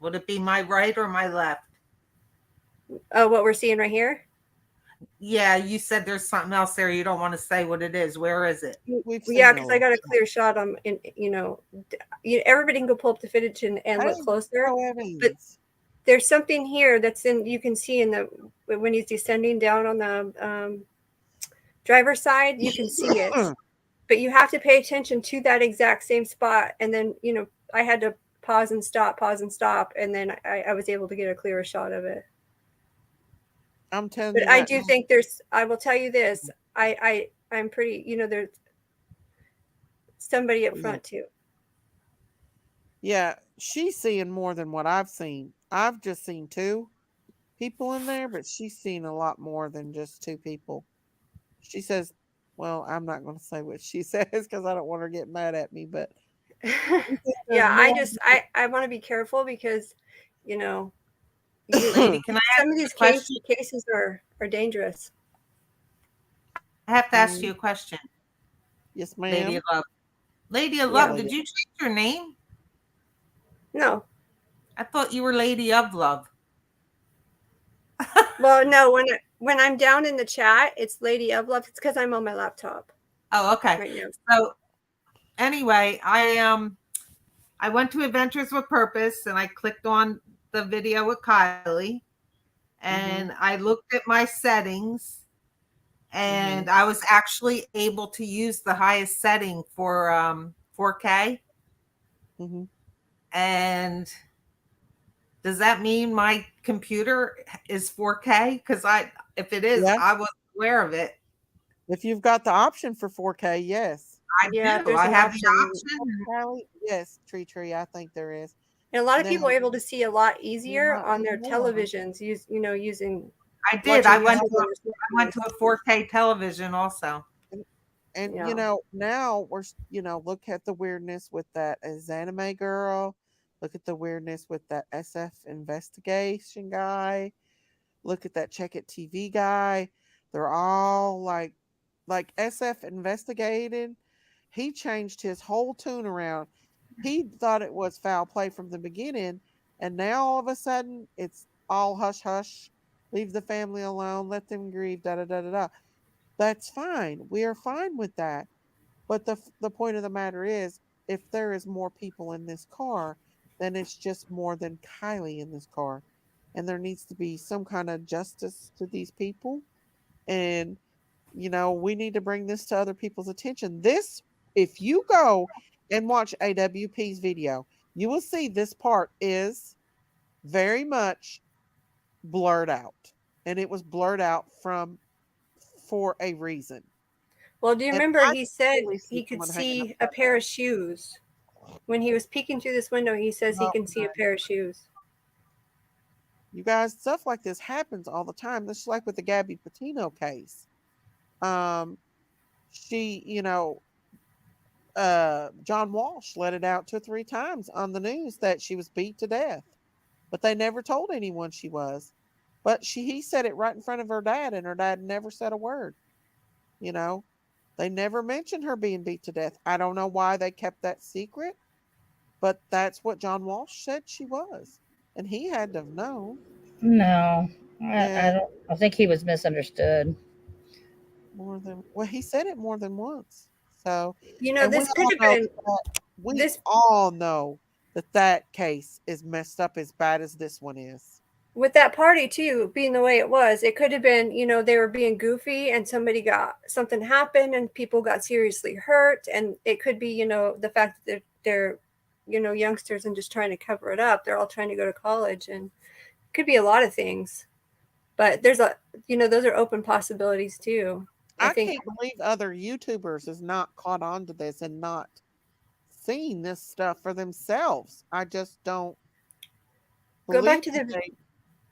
Would it be my right or my left? Oh, what we're seeing right here? Yeah, you said there's something else there. You don't want to say what it is. Where is it? We've Yeah, seen because a I lot. got a clear shot on, you know, everybody can go pull up the footage and look Hey, closer. oh But Evans. there's something here that's in, you can see in the, when he's descending down on the driver's side, you can see it. But you have to pay attention to that exact same spot. And then, you know, I had to pause and stop. And then I was able to get a clearer shot of it. I'm telling But you I right do now. think there's, I will tell you this, I'm pretty, you know, there's somebody up Yeah, front too. yeah, she's seeing more than what I've seen. I've just seen two people in there, but she's seen a lot more than just two people. She says, well, I'm not going to say what she says because I don't want her to get mad at me, but she says there's Yeah, more. I want to be careful because, you know, Lady, can I ask some of you these a question? cases are dangerous. I have to ask Mm, you a question, yes, Lady of ma'am. Love. Lady of Yeah, Yeah. Love, lady. did you change your name? No. I thought you were Lady of Love. Well, no, when I'm down in the chat, it's Lady of Love. It's because I'm on my laptop Oh, okay. right now. So anyway, I went to Adventures with Purpose and I clicked on the video with Kylie Mm-hmm. and I looked at my settings Mm-hmm. and I was actually able to use the highest setting for 4K. Mm-hmm. And does that mean my computer is 4K? Because if it is, Yeah. I wasn't aware of it. If you've got the option for 4K, yes. I Yeah, do. there's I an have the option. option. Kylie, yes, Tree, I think there is. And a lot of Now, people are able to see a lot there easier might on be their more. televisions, using I did. watching I Yeah, went YouTube to on a, their I went to a 4K television also. and Yeah. now look at the weirdness with that as anime girl. Look at the weirdness with that SF investigation guy. Look at that Check It TV guy. They're all like SF investigated. He changed his whole tune around. He thought it was foul play from the beginning, and now all of a sudden it's all hush hush. Leave the family alone. Let them grieve. Da da da da da. That's fine. We are fine with that. But the point of the matter is, if there is more people in this car, then it's just more than Kylie in this car, and there needs to be some kind of justice to these people. And we need to bring this to other people's attention. This, if you go and watch AWP's video, you will see this part is very much blurred out. And it was blurred out for a reason. Well, do you And remember I he can said clearly see he could someone hanging see a upside pair down. of shoes? When he was peeking through this window, he says he Oh, can see a pair of shoes. you guys, stuff like this happens all the time. This is like with the Gabby Patino case. Um, she, John Walsh let it out 2 or 3 times on the news that she was beat to death, but they never told anyone she was. But he said it right in front of her dad, and her dad never said a word. You know, they never mentioned her being beat to death. I don't know why they kept that secret, but that's what John Walsh said she was, and he had to have known. No, I And don't. I think he was misunderstood. he said it more than once. So, You know, and we this could all have know been we this all know that case is messed up as bad as this one is. with that party too being the way it was. It could have been, they were being goofy and something happened and people got seriously hurt, and it could be, the fact that they're youngsters and just trying to cover it up. They're all trying to go to college, and it could be a lot of things. But there's those are open possibilities too. I I think can't believe other YouTubers is not caught on to this and not seeing this stuff for themselves. I just don't go back believe to that they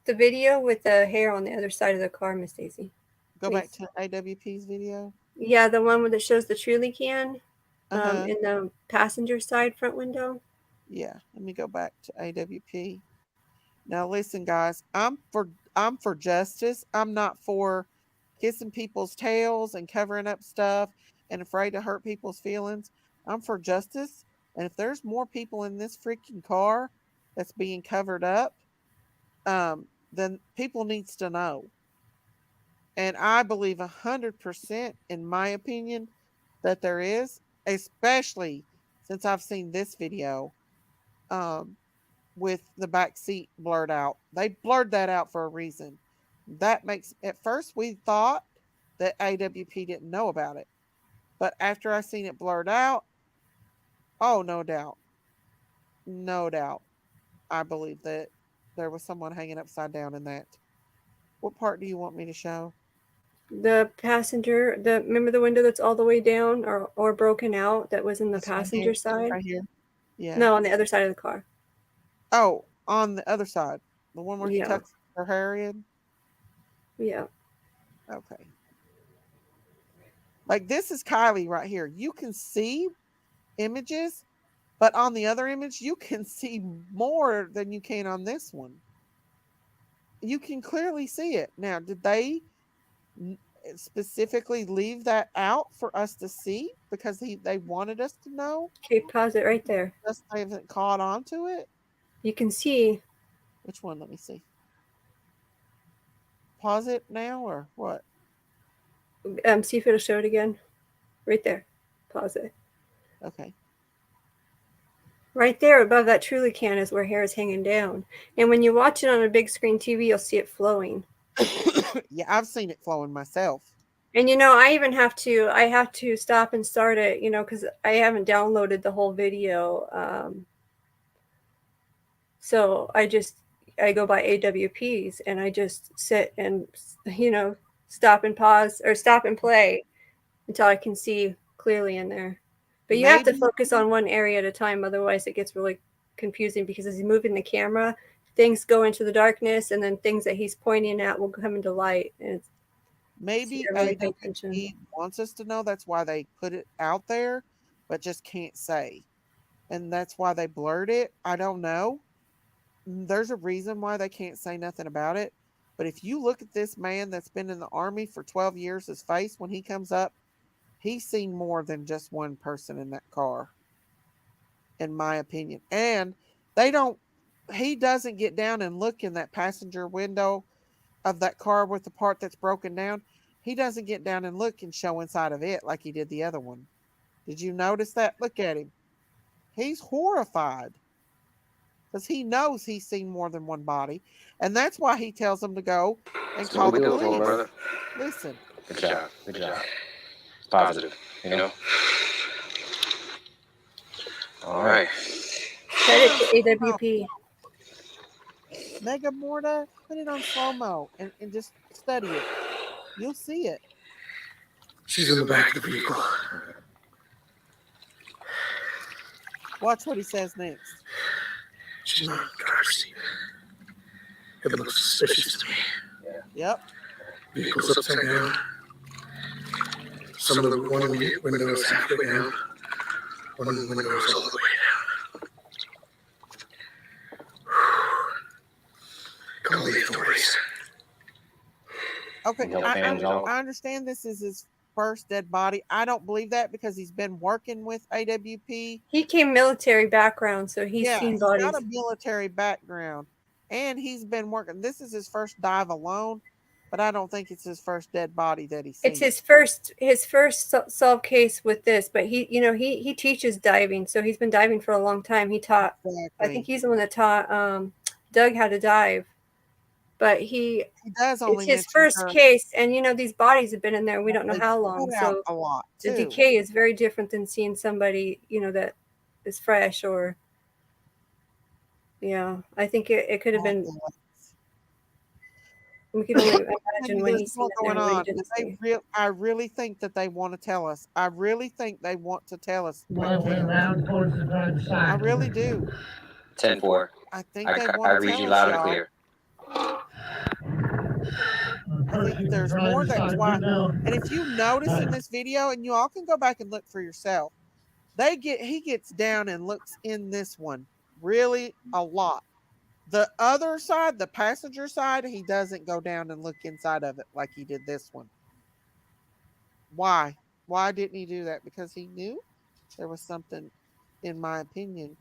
the video with the hair on the other side of the car, Miss Daisy, go back please. to AWP's video. Yeah, the one that shows the Truly can Uh-huh. in the passenger side front window. Yeah, let me go back to AWP. Now listen guys, I'm for justice. I'm not for kissing people's tails and covering up stuff and afraid to hurt people's feelings. I'm for justice. And if there's more people in this freaking car that's being covered up, then people needs to know. And I believe 100%, in my opinion, that there is, especially since I've seen this video. Um, with the back seat blurred out. They blurred that out for a reason. That makes, at first we thought that AWP didn't know about it. But after I seen it blurred out, oh, no doubt. No doubt. I believe that there was someone hanging upside down in that. What part do you want me to show? The passenger, remember the window that's all the way down or broken out that was in the This one here. passenger side? Right here. Yeah. No, on the other side of the car. Oh, on the other side. The one where he Yeah, tucks her hair in. yeah. Okay. Like this is Kiely right here. You can see images, but on the other image, you can see more than you can on this one. You can clearly see it. Now, did they specifically leave that out for us to see because they wanted us to know? Okay, pause it right there. Just they haven't caught on to it. You can see. Which one? Let me see. Pause it now or what? See if it'll show it again. Right there. Pause it. Okay. Right there above that Truly can is where hair is hanging down. And when you watch it on a big screen TV, you'll see it flowing. Yeah, I've seen it flowing myself. And I even have to stop and start it, because I haven't downloaded the whole video. So I go by AWPs and I just sit and stop and pause or stop and play until I can see clearly in there. But you have to Maybe focus on one area at a time, otherwise it gets really confusing because as he's moving the camera, things go into the darkness and then things that he's pointing at will come into light. And maybe really pay attention. AWP wants us to know. That's why they put it out there, but just can't say. And that's why they blurred it. I don't know. There's a reason why they can't say nothing about it. But if you look at this man that's been in the army for 12 years, his face when he comes up, he's seen more than just one person in that car, in my opinion. And he doesn't get down and look in that passenger window of that car with the part that's broken down. He doesn't get down and look and show inside of it like he did the other one. Did you notice that? Look at him. He's horrified because he knows he's seen more than one body. And that's why he tells them to go and call the police. Brother. Listen. Good job. Good job. It's positive, you know? All right. Credit to AWP. Mega Morta, put it on slow mo and just study it. You'll see it. She's in the back of the vehicle. Watch what he says next. She's not in the driver's seat. It looks suspicious to me. Yep. Vehicle's upside down. Some of the one window is halfway down. One window is all the way down. Call the authorities. Okay, No fans out. I understand this is his first dead body. I don't believe that because he's been working with AWP. He came military background, so he's Yeah, seen he's bodies. got a military background, and he's been working. This is his first dive alone, but I don't think it's his first dead body that he's seen. It's his first solved case with this, but he teaches diving, so he's been diving for a long time. He taught. Exactly. I think he's the one that taught Doug how to dive. But he does only it's his mention first her. case, and these bodies have been in there. We don't know They how cut long. out So a lot the too. decay is very different than seeing somebody that is fresh or. Yeah, I think it could have been. We can only imagine when he's seen it going there, what he on. didn't see. I really think that they want to tell us. I really think they want to tell us. Well, went around towards the driver's side. I really do. 10-4. I think they I want to read tell you us, loud and y'all. clear. I think there's more. That's why. And if you notice in this video, and you all can go back and look for yourself, he gets down and looks in this one really a lot. The other side, the passenger side, he doesn't go down and look inside of it like he did this one. Why? Why didn't he do that? Because he knew there was something, in my opinion.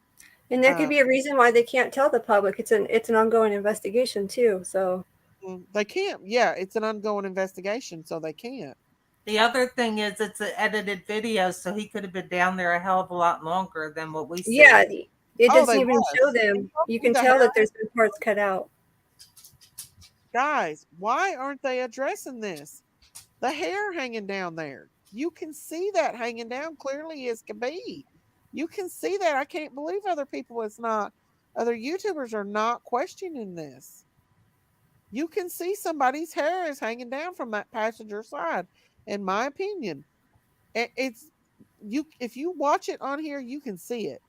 And there could be a reason why they can't tell the public. It's an ongoing investigation too. So they can't. Yeah, it's an ongoing investigation, so they can't. The other thing is it's an edited video, so he could have been down there a hell of a lot longer than what we see. Yeah, it doesn't even show them. You can tell that there's been parts cut out. Guys, why aren't they addressing this? The hair hanging down there. You can see that hanging down clearly as can be. You can see that. I can't believe other YouTubers are not questioning this. You can see somebody's hair is hanging down from that passenger side. In my opinion, if you watch it on here, you can see it.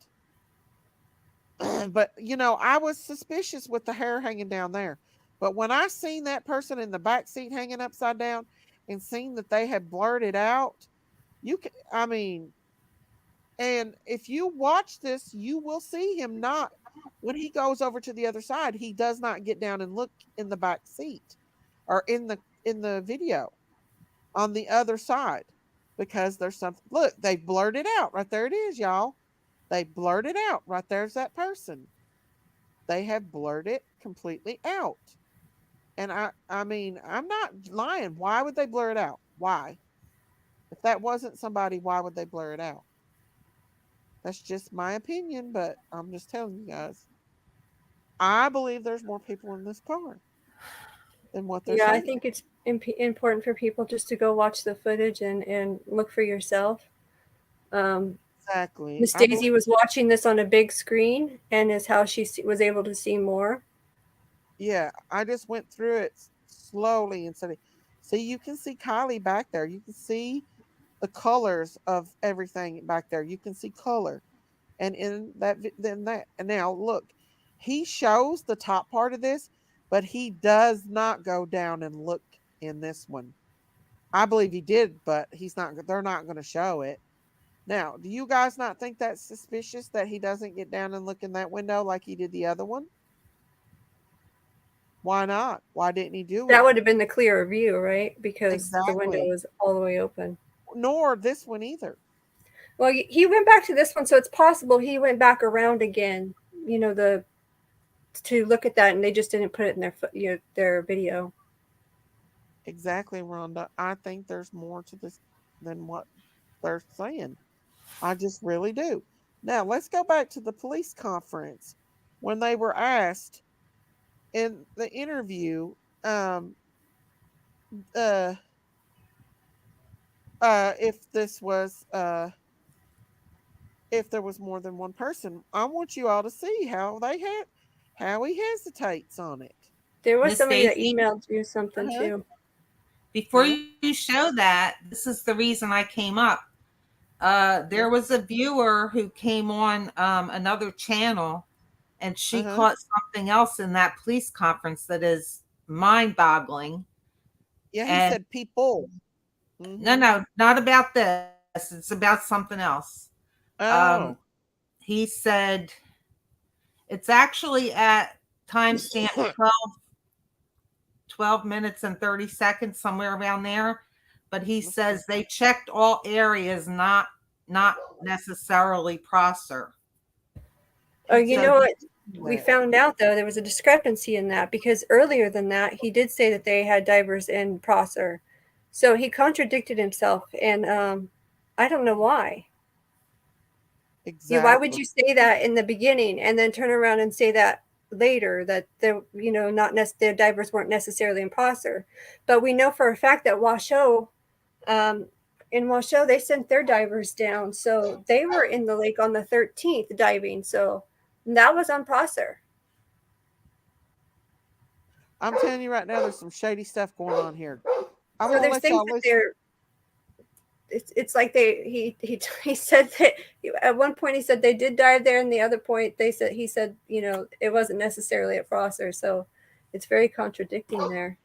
But I was suspicious with the hair hanging down there. But when I seen that person in the back seat hanging upside down and seen that they had blurred it out, and if you watch this, you will see him not, when he goes over to the other side, he does not get down and look in the back seat or in the video on the other side, because there's something. Look, they blurred it out. Right there it is, y'all. They blurred it out. Right there's that person. They have blurred it completely out. And I'm not lying. Why would they blur it out? Why? If that wasn't somebody, why would they blur it out? That's just my opinion, but I'm just telling you guys. I believe there's more people in this car than what they're saying. I think it's important for people just to go watch the footage and look for yourself. Exactly. Miss Daisy was watching this on a big screen, and is how she was able to see more. Yeah, I just went through it slowly and steady. See, you can see Kiely back there. You can see the colors of everything back there. You can see color. And in that, and now look, he shows the top part of this, but he does not go down and look in this one. I believe he did, but they're not going to show it. Now, do you guys not think that's suspicious that he doesn't get down and look in that window like he did the other one? Why not? Why didn't he do it? That would have been the clearer view, right? Because the window Exactly. was all the way open. Nor this one either. Well, he went back to this one, so it's possible he went back around again, to look at that, and they just didn't put it in their video. Exactly, Rhonda. I think there's more to this than what they're saying. I just really do. Now, let's go back to the police conference when they were asked in the interview if this was if there was more than one person. I want you all to see how he hesitates on it. There was Miss somebody that Stacy, emailed you something Uh-huh. too. before Yeah. you show that, this is the reason I came up. There was a viewer who came on another channel, and she Uh-huh. caught something else in that police conference that is mind-boggling. Yeah, he And said people. no, Mm-hmm. no, not about this. It's about something else. Um, Oh. he said it's actually at timestamp 12 minutes and 30 seconds, somewhere around there. But he says they checked all areas, not necessarily Prosser. Oh, He you did know what? We that. found out though there was a discrepancy in that because earlier than that he did say that they had divers in Prosser, so he himself, and I don't know why. Why would Exactly. you say that in the beginning and then turn around and say that later that they're not their divers weren't necessarily in Prosser, but we know for a fact that Washoe, um, in Washoe they sent their divers down, so they were in the lake on the 13th diving, so that was on Prosser. I'm telling you right now, there's some shady stuff going on here. I So want to there's let things y'all that listen. it's like he said that at one point he said they did dive there, and the other point he said it wasn't necessarily at Prosser, so it's very contradicting there.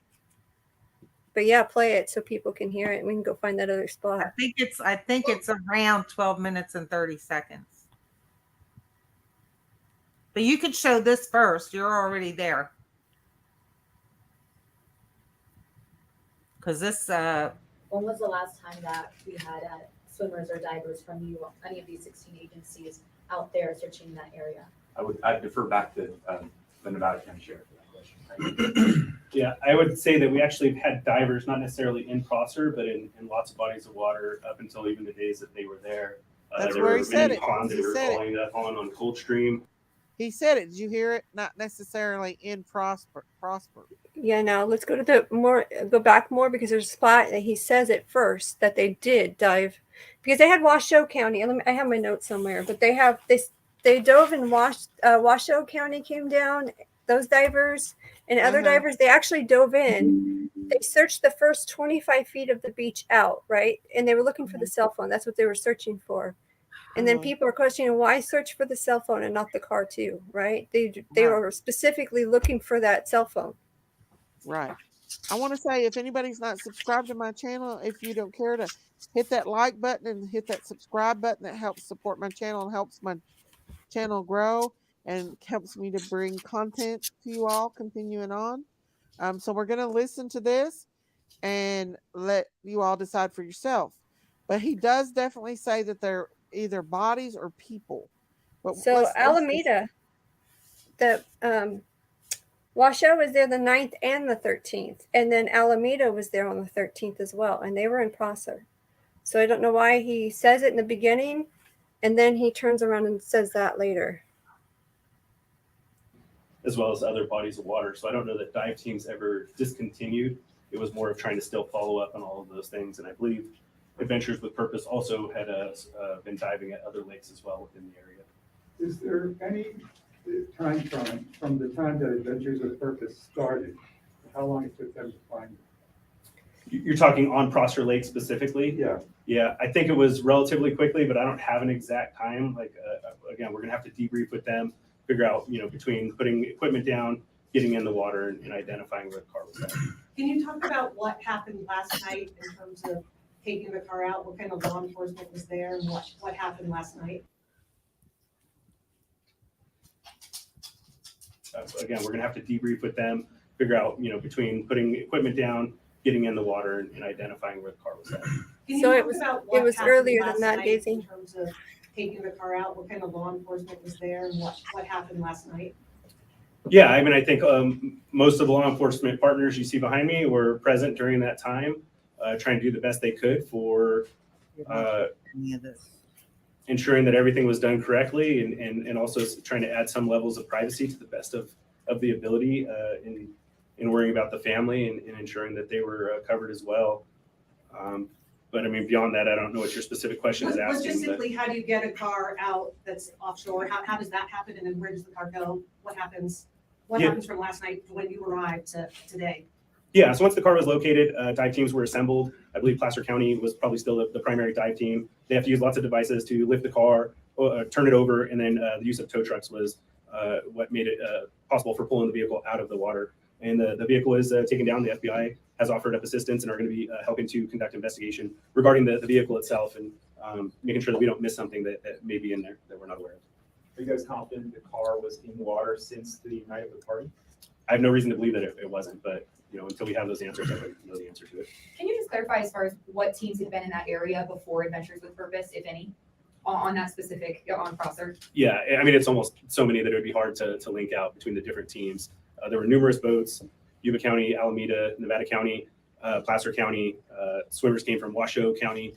But yeah, play it so people can hear it and we can go find that other spot. I think it's around 12 minutes and 30 seconds. But you could show this first. You're already there. Because this When was the last time that we had swimmers or divers from any of these 16 agencies out there searching that area? I'd defer back to the Nevada County Sheriff for that question. Yeah, I would say that we actually have had divers, not necessarily in Prosser, but in lots of bodies of water up until even the days that they were there. That's there where were he said many it. ponds that He we were said it. following up on Coldstream. He said it. Did you hear it? Not necessarily in Prosper. Yeah, now let's go to go back more, because there's a spot that he says at first that they did dive, because they had Washoe County. I have my notes somewhere, but they dove in Washoe County came down, those divers and other divers, they actually dove in. They searched the first 25 feet of the beach out, right? And they were looking for the cell phone. That's what they were searching for. And then people are questioning, why search for the cell phone and not the car too, right? They were specifically looking for that cell phone. Right. I want to say, if anybody's not subscribed to my channel, if you don't care to hit that like button and hit that subscribe button, that helps support my channel and helps my channel grow and helps me to bring content to you all continuing on. So we're going to listen to this and let you all decide for yourself. But he does definitely say that they're either bodies or people. But so Alameda, the Washoe was there the 9th and the 13th, and then Alameda was there on the 13th as well, and they were in Prosser. So I don't know why he says it in the beginning and then he turns around and says that later. As well as other bodies of water. So I don't know that dive teams ever discontinued. It was more of trying to still follow up on all of those things. And I believe Adventures with Purpose also had been diving at other lakes as well within the area. Is there any time from the time that Adventures with Purpose started, how long it took them to find it? You're talking on Prosser Lake specifically? Yeah. Yeah, I think it was relatively quickly, but I don't have an exact time. Like, again, we're gonna have to debrief with them, figure out, between putting equipment down, getting in the water, and identifying where the car was at. Can you talk about what happened last night in terms of taking the car out? What kind of law enforcement was there, and what happened last night? Again, we're gonna have to debrief with them, figure out, between putting equipment down, getting in the water, and identifying where the car was at. So it was earlier than that, Daisy. In terms of taking the car out, what kind of law enforcement was there, and what happened last night? Yeah, I mean, I think most of the law enforcement partners you see behind me were present during that time, trying to do the best they could for ensuring that everything was done correctly, and also trying to add some levels of privacy to the best of the ability in worrying about the family and ensuring that they were covered as well. But I mean, beyond that, I don't know what your specific question is asking. But Logistically, how do you get a car out that's offshore? How does that happen? And then where does the car go? What happens? What Yeah. happens from last night to when you arrived to today? Yeah, so once the car was located, dive teams were assembled. I believe Placer County was probably still the primary dive team. They have to use lots of devices to lift the car, turn it over, and then the use of tow trucks was what made it possible for pulling the vehicle out of the water. And the vehicle is taken down. The FBI has offered up assistance and are going to be helping to conduct investigation regarding the vehicle itself and making sure that we don't miss something that may be in there that we're not aware of. Are you guys confident the car was in water since the night of the party? I have no reason to believe that it wasn't, but until we have those answers, I don't know the answer to it. Can you just clarify as far as what teams had been in that area before Adventures with Purpose, if any, on that specific, on Prosser? Yeah, I mean, it's almost so many that it would be hard to link out between the different teams. There were numerous boats, Yuba County, Alameda, Nevada County, Placer County. Swimmers came from Washoe County.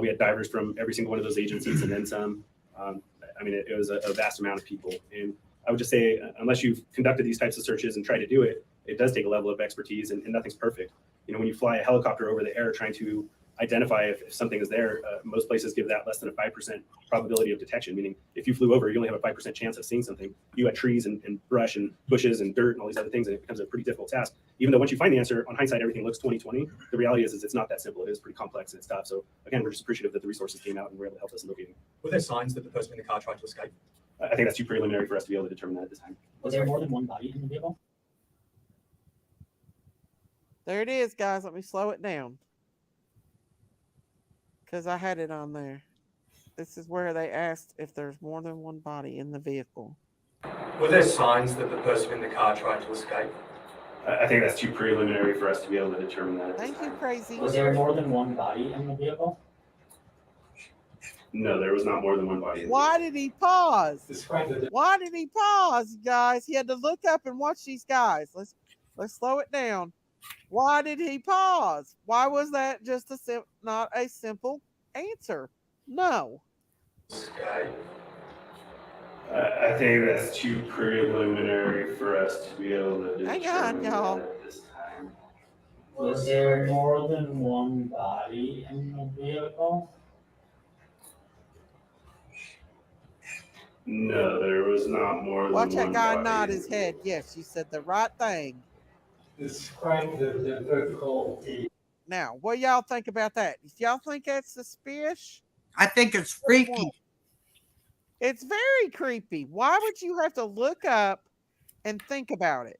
We had divers from every single one of those agencies and then some. I mean, it was a vast amount of people. And I would just say, unless you've conducted these types of searches and tried to do it, it does take a level of expertise, and nothing's perfect. When you fly a helicopter over the air trying to identify if something is there, most places give that less than a 5% probability of detection, meaning if you flew over, you only have a 5% chance of seeing something. You had trees and brush and bushes and dirt and all these other things, and it becomes a pretty difficult task. Even though once you find the answer, on hindsight, everything looks 20/20. The reality is it's not that simple. It is pretty complex and it's tough. So again, we're just appreciative that the resources came out and were able to help us in locating. Were there signs that the person in the car tried to escape? I think that's too preliminary for us to be able to determine that at this time. Was there more than one body in the vehicle? There it is, guys. Let me slow it down, because I had it on there. This is where they asked if there's more than one body in the vehicle. Were there signs that the person in the car tried to escape? I think that's too preliminary for us to be able to determine that. Thank you, Crazy. Was there more than one body in the vehicle? No, there was not more than one body. Why did he pause? Describe the Why did he pause, guys? He had to look up and watch these guys. Let's slow it down. Why did he pause? Why was that just not a simple answer? No. I think that's too preliminary for us to be able to determine Hang on, y'all. that at this time. Was there more than one body in the vehicle? No, there was not more than Watch that one guy body. nod his head. Yes, you said the right thing. Describe the difficulty. Now, what y'all think about that? If y'all think that's suspicious, I think it's freaky. it's very creepy. Why would you have to look up and think about it?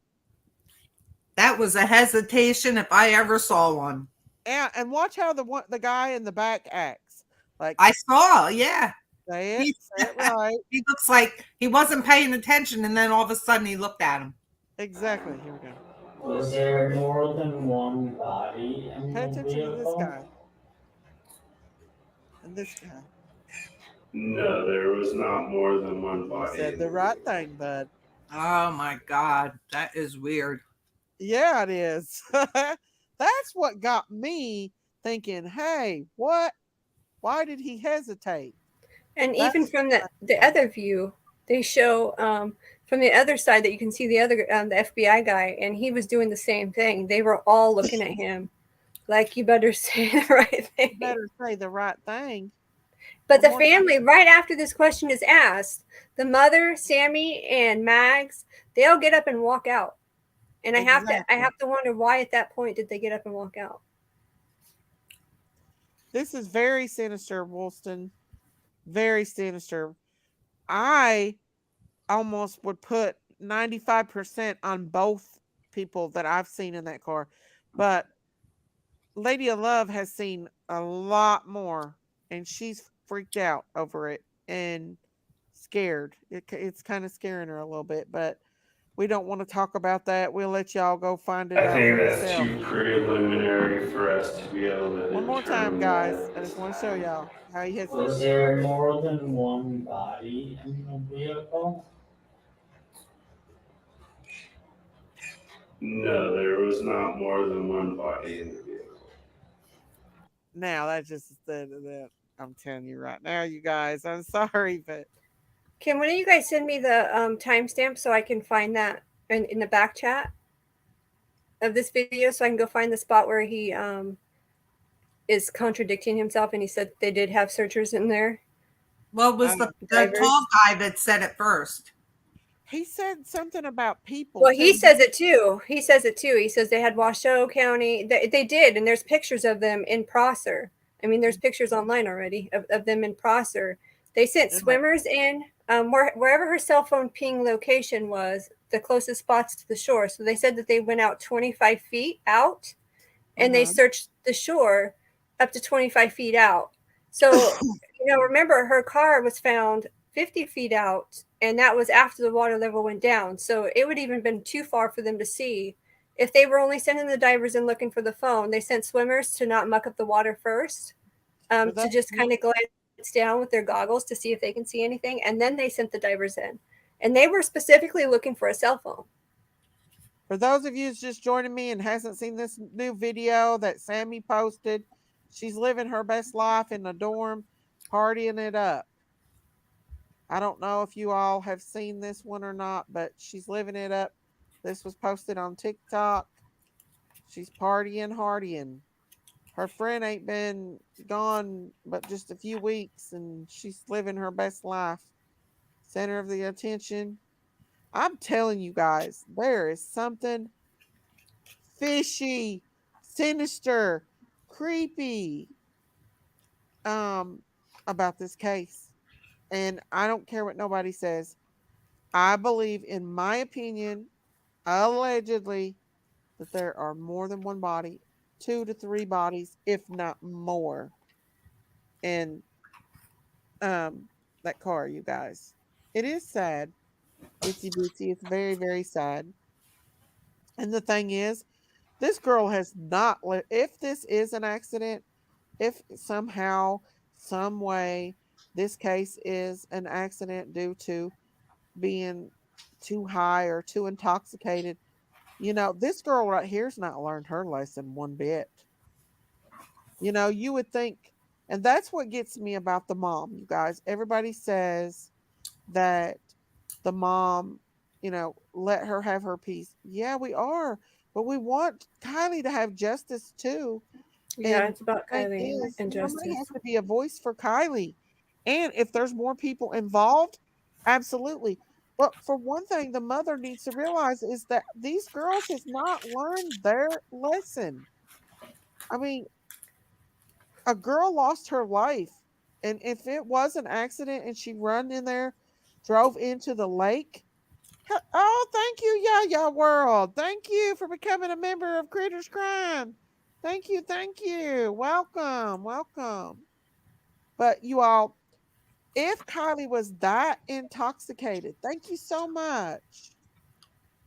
That was a hesitation if I ever saw one. And watch how the guy in the back acts. Like I saw, yeah. say it right. He looks like he wasn't paying attention, and then all of a sudden he looked at him. Exactly. Here we go. Was there more than one body in Pay the attention to this vehicle? guy. And this guy. No, there was not more than one You body. said the right thing, bud. Oh my God, that is weird. Yeah, it is. That's what got me thinking, hey, what? Why did he hesitate? And That's even from the other view, they show from the other side that you can see the other the FBI guy, and he was doing the same thing. They were all looking at him like, you better say the right thing. You better say the right thing. But the One more time. family, right after this question is asked, the mother, Sammy, and Mags, they all get up and walk out. And I have to wonder why at that point did they get up and walk out? This is very sinister, Woolston. Very sinister. I almost would put 95% on both people that I've seen in that car. But Lady of Love has seen a lot more, and she's freaked out over it and scared. It's kind of scaring her a little bit, but we don't want to talk about that. We'll let y'all go find it out I think for that's yourself. too preliminary for us to be able to. One more time, determine guys. that I at just this want to time. show y'all how he has. Was there more than one body in the vehicle? No, there was not more than one body in the vehicle. Now that's just that I'm telling you right now, you guys. I'm sorry, but Can one of you guys send me the timestamp so I can find that in the back chat of this video, so I can go find the spot where he is contradicting himself, and he said they did have searchers in there. Well, it was the Divers. tall guy that said it first. He said something about people. Well, he too. says it too. He says it too. He says they had Washoe County. They did, and there's pictures of them in Prosser. I mean, there's pictures online already of them in Prosser. They sent swimmers in wherever her cell phone ping location was, the closest spots to the shore. So they said that they went out 25 feet out, and they searched the shore up to 25 feet out. So, remember, her car was found 50 feet out, and that was after the water level went down. So it would even been too far for them to see. If they were only sending the divers in looking for the phone, they sent swimmers to not muck up the water first, to just kind of glance down with their goggles to see if they can see anything. And then they sent the divers in. And they were specifically looking for a cell phone. For those of you who's just joining me and hasn't seen this new video that Sami posted, she's living her best life in the dorm, partying it up. I don't know if you all have seen this one or not, but she's living it up. This was posted on TikTok. She's partying, hardying. Her friend ain't been gone but just a few weeks, and she's living her best life. Center of the attention. I'm telling you guys, there is something fishy, sinister, creepy about this case. And I don't care what nobody says. I believe, in my opinion, allegedly, that there are more than one body, 2 to 3 bodies, if not more, in that car, you guys. It is sad. Itsy bitsy. It's very, very sad. And the thing is, this girl has not if this is an accident, if somehow, some way, this case is an accident due to being too high or too intoxicated, this girl right here's not learned her lesson one bit. You would think, and that's what gets me about the mom, you guys. Everybody says that the mom, let her have her peace. Yeah, we are, but we want Kiely to have justice too. Yeah, And it's about the thing Kiely is, and somebody justice. has to be a voice for Kiely. And if there's more people involved, absolutely. But for one thing, the mother needs to realize is that these girls has not learned their lesson. I mean, a girl lost her life. And if it was an accident and she run in there, drove into the lake. Oh, thank you, Yaya World. Thank you for becoming a member of Critters Crime. Thank you, thank you. Welcome, welcome. But you all, if Kiely was that intoxicated, thank you so much.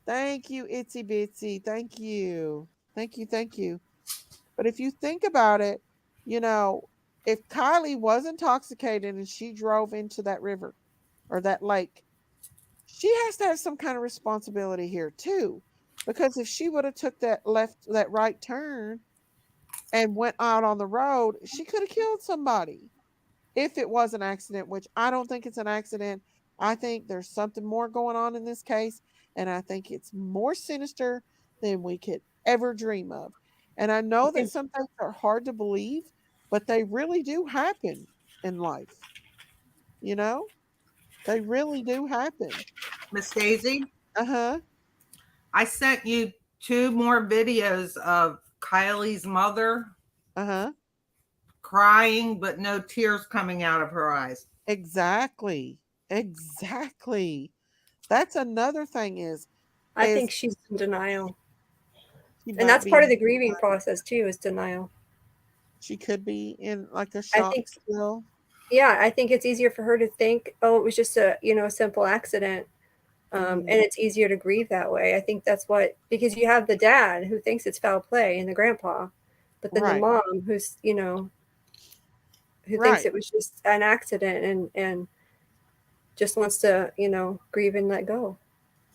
Thank you, Itsy Bitsy. Thank you. Thank you, thank you. But if you think about it, if Kiely was intoxicated and she drove into that river or that lake, she has to have some kind of responsibility here too. Because if she would have took that right turn and went out on the road, she could have killed somebody. If it was an accident, which I don't think it's an accident. I think there's something more going on in this case, and I think it's more sinister than we could ever dream of. And I know that some things are hard to believe, but they really do happen in life. They really do happen. Miss Daisy, Uh-huh. I sent you 2 more videos of Kylie's mother Uh-huh. crying, but no tears coming out of her eyes. Exactly. Exactly. That's another thing is I think she's in denial. she And might that's be part of the grieving process too, is denial. she could be in like a I shock think, still. yeah, I think it's easier for her to think, oh, it was just a simple accident, and it's easier to grieve that way. I think that's because you have the dad who thinks it's foul play and the grandpa, but then the Right. mom who's who thinks Right. it was just an accident and just wants to grieve and let go.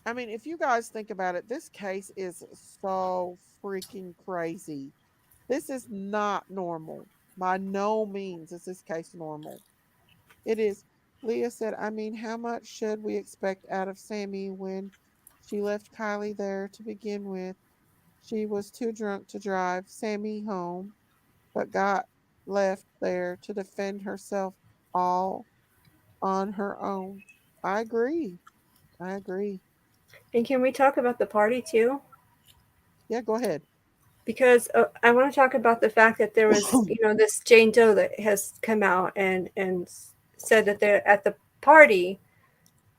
I mean, if you guys think about it, this case is so freaking crazy. This is not normal. By no means is this case normal. It is. Leah said, I mean, how much should we expect out of Sami when she left Kiely there to begin with? She was too drunk to drive Sami home, but got left there to defend herself all on her own. I agree. I agree. And can we talk about the party too? Yeah, go ahead. Because I want to talk about the fact that there was, this Jane Doe that has come out and said that they're at the party.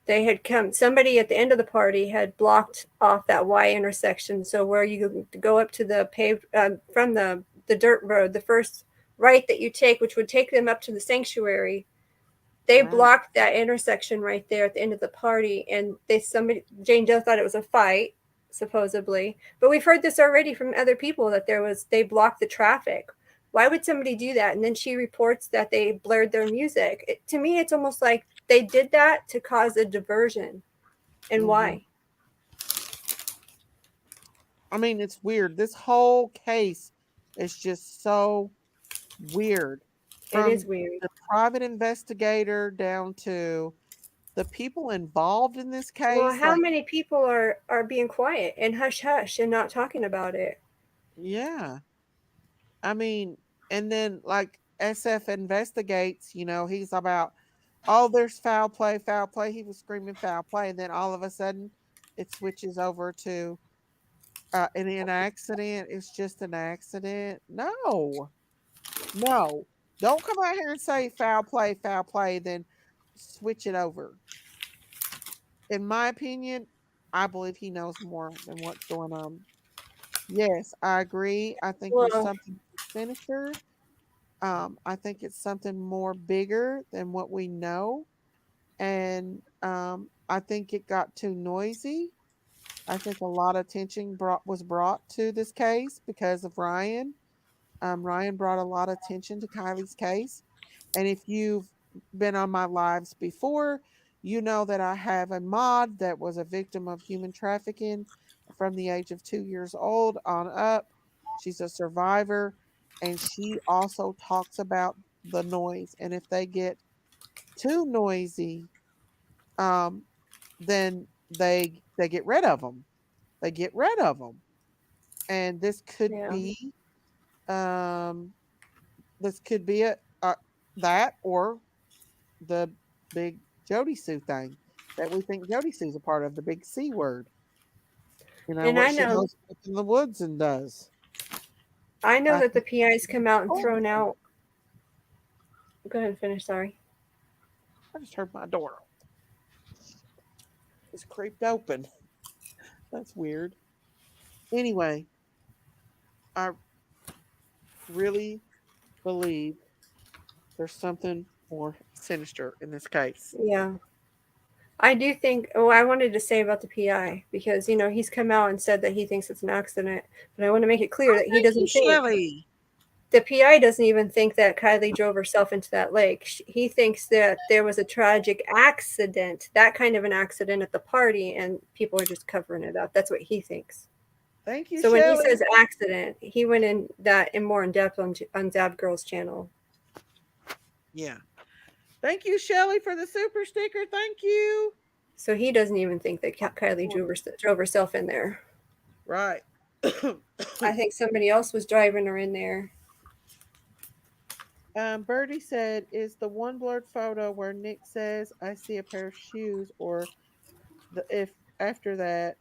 They had come. Somebody at the end of the party had blocked off that Y intersection, so where you go up to the paved from the dirt road, the first right that you take, which would take them up to the sanctuary. They Right. blocked that intersection right there at the end of the party, and Jane Doe thought it was a fight, supposedly. But we've heard this already from other people that they blocked the traffic. Why would somebody do that? And then she reports that they blared their music. To me, it's almost like they did that to cause a diversion. And why? I mean, it's weird. This whole case is just so weird. It is From weird. the private investigator down to the people involved in this Well, case. how Like, many people are being quiet and hush hush and not talking about it? yeah. I mean, and then like SF investigates, he's about, oh, there's foul play, foul play. He was screaming foul play. And then all of a sudden it switches over to an accident. It's just an accident. No, no. Don't come out here and say foul play, then switch it over. In my opinion, I believe he knows more than what's going on. Yes, I agree. I think there's Well, something sinister. I think it's something more bigger than what we know. And I think it got too noisy. I think a lot of attention was brought to this case because of Ryan. Ryan brought a lot of attention to Kylie's case. And if you've been on my lives before, you know that I have a mod that was a victim of human trafficking from the age of 2 years old on up. She's a survivor. And she also talks about the noise. And if they get too noisy, um, then they get rid of them. They get rid of them. And yeah. Um, this could be that or the big Jody Sue thing that we think Jody Sue's a part of, the big C word. And What she goes up in the woods and does. I know I that the think PI's come out and oh, thrown out. Go ahead and finish. Sorry. I just heard my door. It's creeped open. That's weird. Anyway, I really believe there's something more sinister in this case. Yeah. I do think. Oh, I wanted to say about the PI because he's come out and said that he thinks it's an accident, but I want to make it clear that he Thank you, doesn't think. Shelley. The PI doesn't even think that Kiely drove herself into that lake. He thinks that there was a tragic accident, that kind of an accident at the party, and people are just covering it up. That's what he thinks. Thank you, So when he Shelley. says accident, he went in more in depth on Zab Girl's channel. Yeah. Thank you, Shelley, for the super sticker. Thank you. So he doesn't even think that Kiely drove herself in there. Right. I think somebody else was driving her in there. Birdie said, is the one blurred photo where Nick says, I see a pair of shoes, or if after that,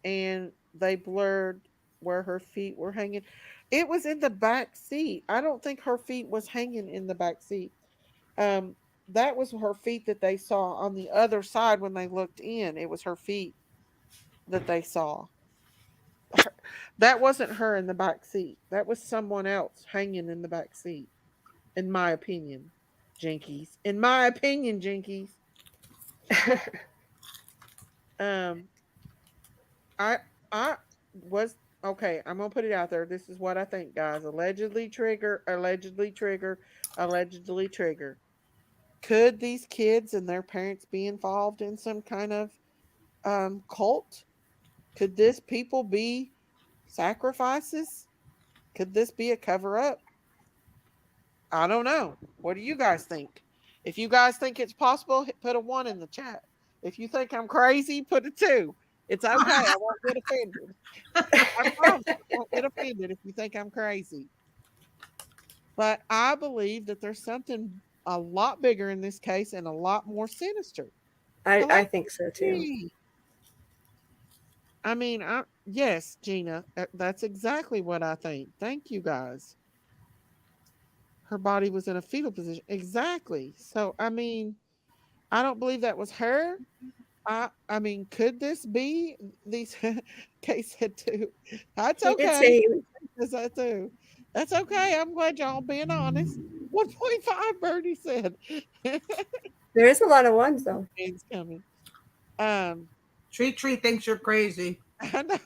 and they blurred where her feet were hanging. It was in the back seat. I don't think her feet was hanging in the back seat. That was her feet that they saw on the other side when they looked in. It was her feet that they saw. That wasn't her in the back seat. That was someone else hanging in the back seat, in my opinion, Jinkies. In my opinion, Jinkies. um, I I was okay. I'm gonna put it out there. This is what I think, guys. Allegedly trigger. Allegedly trigger. Allegedly trigger. Could these kids and their parents be involved in some kind of cult? Could this people be sacrifices? Could this be a cover up? I don't know. What do you guys think? If you guys think it's possible, put a 1 in the chat. If you think I'm crazy, put a 2. It's okay. I won't get offended. I promise I won't get offended if you think I'm crazy. But I believe that there's something a lot bigger in this case and a lot more sinister. Hello? I think so too. I mean, yes, Gina, that's exactly what I think. Thank you guys. Her body was in a fetal position. Exactly. So, I mean, I don't believe that was her. I mean, could this be these case said too? That's He did okay. say Says that too. That's okay. I'm glad y'all being honest. 1.5 Bernie said. there is a lot of ones though. It's coming. Um, Treat thinks you're crazy. I know.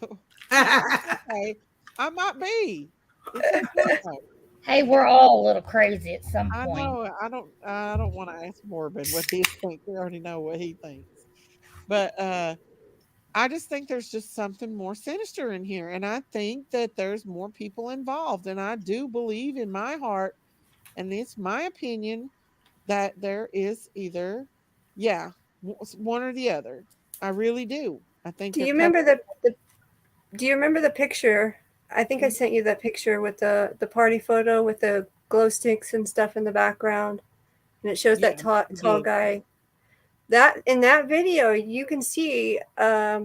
Okay. I might be. It's okay though. Hey, we're all a little crazy at some I point. know. I don't want to ask Morbid what he thinks. We already know what he thinks. But I just think there's just something more sinister in here. And I think that there's more people involved. And I do believe in my heart, and it's my opinion, that there is either, yeah, one or the other. I really do. I think Do they're you remember covering. do you remember the picture? I think I sent you that picture with the party photo with the glow sticks and stuff in the background. And it shows Yeah, that tall I did. guy. That in that video you can see I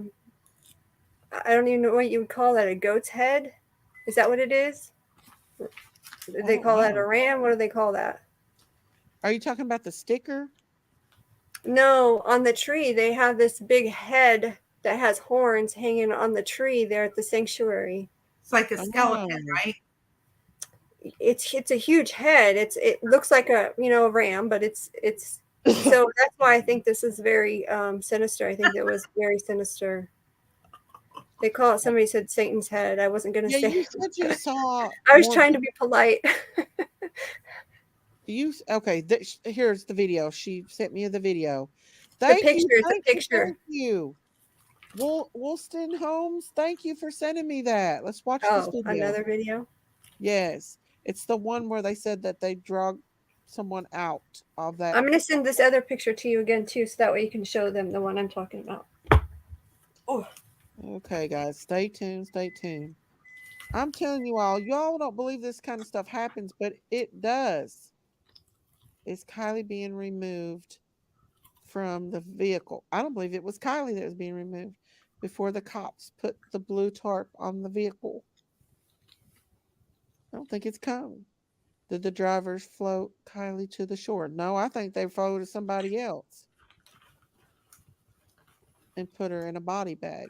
don't even know what you would call that, a goat's head? Is that what it is? I They don't call that a know. ram? What do they call that? Are you talking about the sticker? No, on the tree they have this big head that has horns hanging on the tree there at the sanctuary. It's like a skeleton, Oh. right? It's a huge head. It looks like a a ram, but it's so that's why I think this is very sinister. I think it was very sinister. They call it. Somebody said Satan's head. I wasn't gonna Yeah, say. you said you saw I was more. trying to be polite. Okay? Here's the video. She sent me the video. The Thank picture. you, It's a thank you, picture. thank you. Woolston Holmes, thank you for sending me that. Let's watch this Oh, video. another video. Yes, it's the one where they said that they drug someone out of that. I'm gonna send this other picture to you again too, so that way you can show them the one I'm talking about. Oh. Okay, guys, stay tuned. Stay tuned. I'm telling you all, y'all don't believe this kind of stuff happens, but it does. Is Kylie being removed from the vehicle? I don't believe it was Kylie that was being removed before the cops put the blue tarp on the vehicle. I don't think it's Kylie. Did the drivers float Kylie to the shore? No, I think they floated somebody else and put her in a body bag.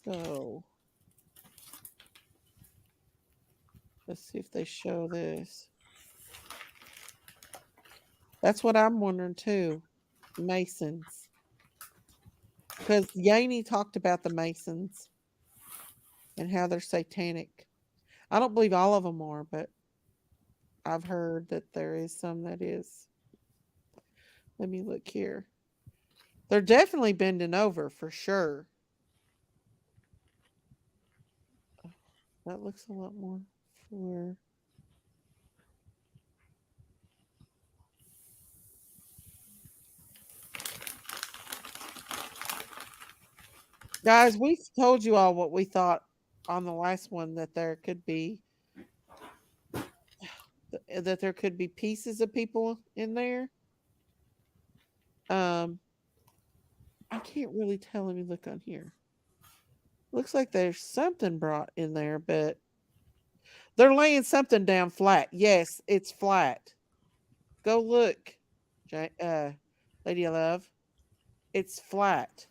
So let's see if they show this. That's what I'm wondering too. Masons. Because Yaney talked about the Masons and how they're satanic. I don't believe all of them are, but I've heard that there is some that is. Let me look here. They're definitely bending over for sure. That looks a lot more for. Guys, we've told you all what we thought on the last one, that there could be pieces of people in there. I can't really tell. Let me look on here. Looks like there's something brought in there, but they're laying something down flat. Yes, it's flat. Go look, Lady of Love. It's flat.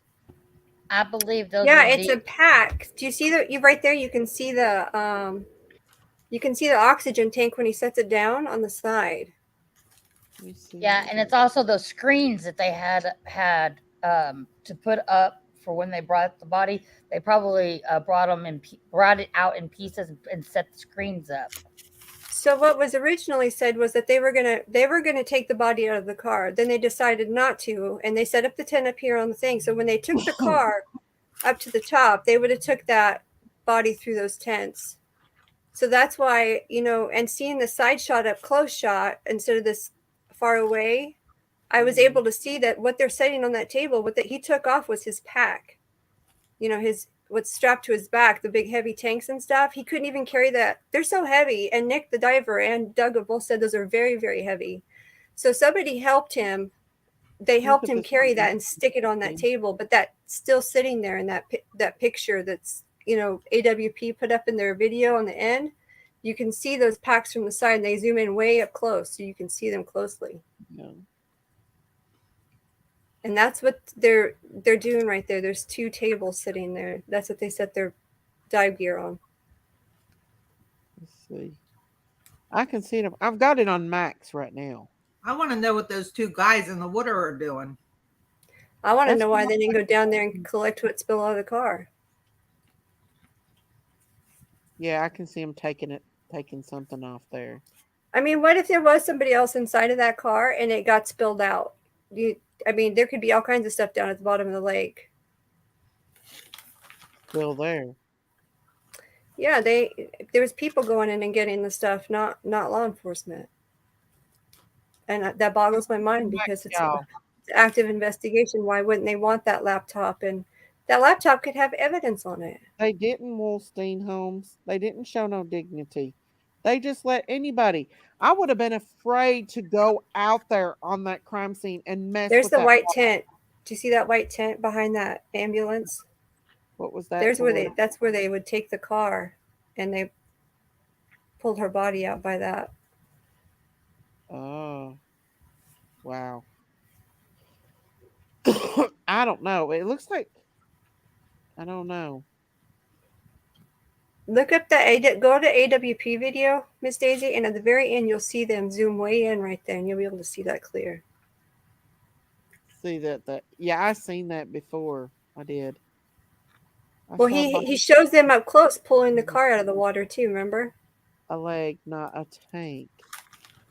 I believe those Yeah, would it's be. a pack. Do you see you right there? You can see the oxygen tank when he sets it down on the side. Let me see. Yeah, and it's also those screens that they had to put up for when they brought the body. They probably brought it out in pieces and set the screens up. So what was originally said was that they were gonna take the body out of the car. Then they decided not to, and they set up the tent up here on the thing. So when they took the car up to the top, they would have took that body through those tents. So that's why, and seeing the side shot up close shot instead of this far away, I was able to see that what they're setting on that table, what that he took off was his pack. You know, his what's strapped to his back, the big heavy tanks and stuff. He couldn't even carry that. They're so heavy. And Nick, the diver, and Doug have both said those are very, very heavy. So somebody helped him. They helped him carry that and stick it on that table. But that's still sitting there in that picture that's, you know, AWP put up in their video on the end. You can see those packs from the side, and they zoom in way up close so you can see them closely. Yeah. And that's what they're doing right there. There's 2 tables sitting there. That's what they set their dive gear on. Let's see. I can see them. I've got it on max right now. I want to know what those 2 guys in the water are doing. I want to know why they didn't go down there and collect what spilled out of the car. Yeah, I can see them taking something off there. I mean, what if there was somebody else inside of that car and it got spilled out? I mean, there could be all kinds of stuff down at the bottom of the lake. Still there. Yeah, there was people going in and getting the stuff, not law enforcement. And that boggles my mind because it's an active investigation. Why wouldn't they want that laptop? And that laptop could have evidence on it. They didn't Wolstein Holmes. They didn't show no dignity. They just let anybody. I would have been afraid to go out there on that crime scene and mess There's with the that white tent. Do you see that white tent behind that ambulance? What was that? That's where they would take the car, and they pulled her body out by that. Oh. Wow. I don't know. It looks like I don't know. Look up go to AWP video, Miss Daisy, and at the very end you'll see them zoom way in right there, and you'll be able to see that clear. See that yeah, I seen that before. I did. Well, he shows them up close pulling the car out of the water too, remember? A leg, not a tank.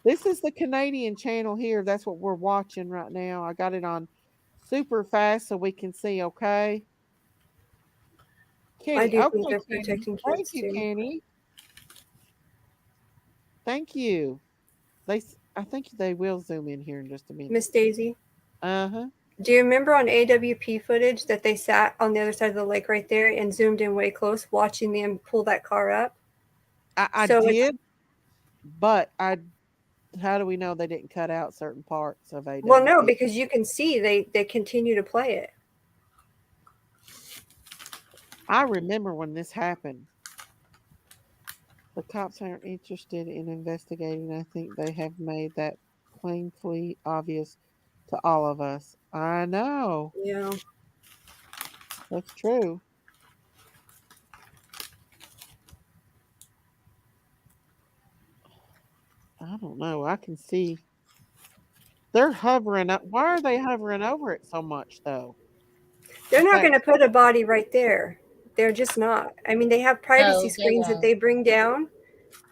This is the Canadian channel here. That's what we're watching right now. I got it on super fast so we can see, okay? Kenny, I do okay, think they're Kenny. protecting kids Thank you, too. Kenny. Thank you. I think they will zoom in here in just a minute. Miss Daisy? Uh-huh. Do you remember on AWP footage that they sat on the other side of the lake right there and zoomed in way close watching them pull that car up? I did, but how do we know they didn't cut out certain parts of AWP? Well, no, because you can see they continue to play it. I remember when this happened. The cops aren't interested in investigating. I think they have made that plainly obvious to all of us. I know. Yeah. That's true. I don't know. I can see they're hovering up. Why are they hovering over it so much, though? They're not going to put a body right there. They're just not. I mean, they have privacy screens that they bring down.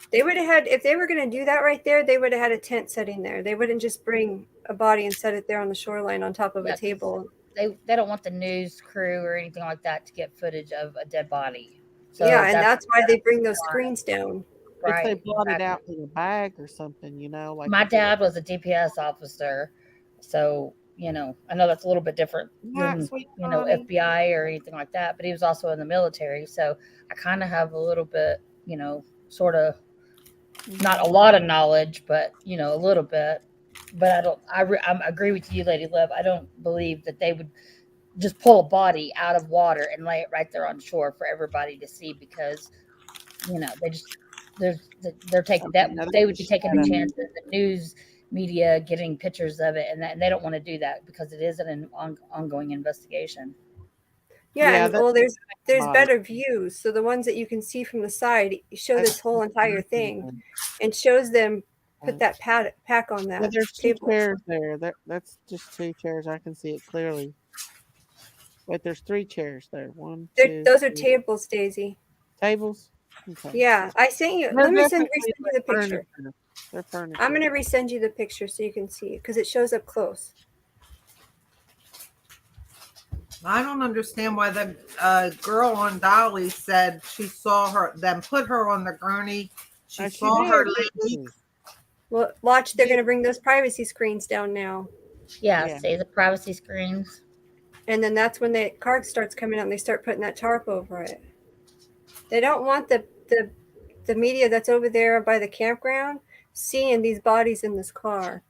They would have had, if they were going to do that right there, they would have had a tent setting there. They wouldn't just bring a body and set it there on the shoreline on top of a table. They don't want the news crew or anything like that to get footage of a dead body. So yeah, and that's why they bring those screens down. If they brought it out in a bag or something, you know, like my dad was a DPS officer, so you know, I know that's a little bit different than FBI or anything like that, but he was also in the military, so I kind of have a little bit, you know, sort of not a lot of knowledge, but you know, a little bit. But I agree with you, Lady Love. I don't believe that they would just pull a body out of water and lay it right there on shore for everybody to see, because you know they're taking that they would be taking the chance of the news media getting pictures of it, and they don't want to do that because it is an ongoing investigation. Yeah, and well, there's better views. So the ones that you can see from the side show this whole entire thing, and shows them put that pack on that. Yeah, there's table. 2 chairs there. That's just 2 chairs. I can see it clearly. Wait, there's 3 chairs there. 1, 2. Those are tables, Daisy. Tables. Okay. Yeah, I sent you. Let me resend you the picture. They're furniture. I'm gonna resend you the picture so you can see it because it shows up close. I don't understand why the girl on Dolly said she saw them put her on the gurney. She saw her leave. Well, watch, they're going to bring those privacy screens down now. Yeah, see the privacy screens. And then that's when the car starts coming out and they start putting that tarp over it. They don't want the media that's over there by the campground seeing these bodies in this car.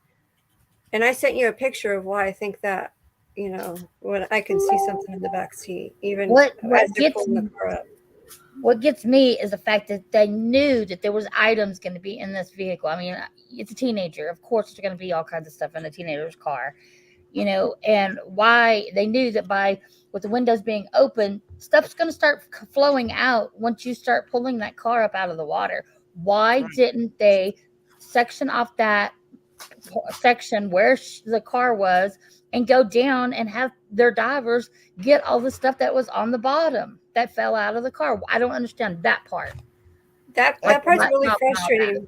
And I sent you a picture of why I think that, when I can see something in the back seat, even What as they're pulling the car up. What gets me is the fact that they knew that there was items going to be in this vehicle. I mean, it's a teenager. Of course, there's going to be all kinds of stuff in a teenager's car, and why they knew that with the windows being open, stuff's going to start flowing out once you start pulling that car up out of the water. Why didn't they section off that section where the car was and go down and have their divers get all the stuff that was on the bottom that fell out of the car? I don't understand that part. That part's really frustrating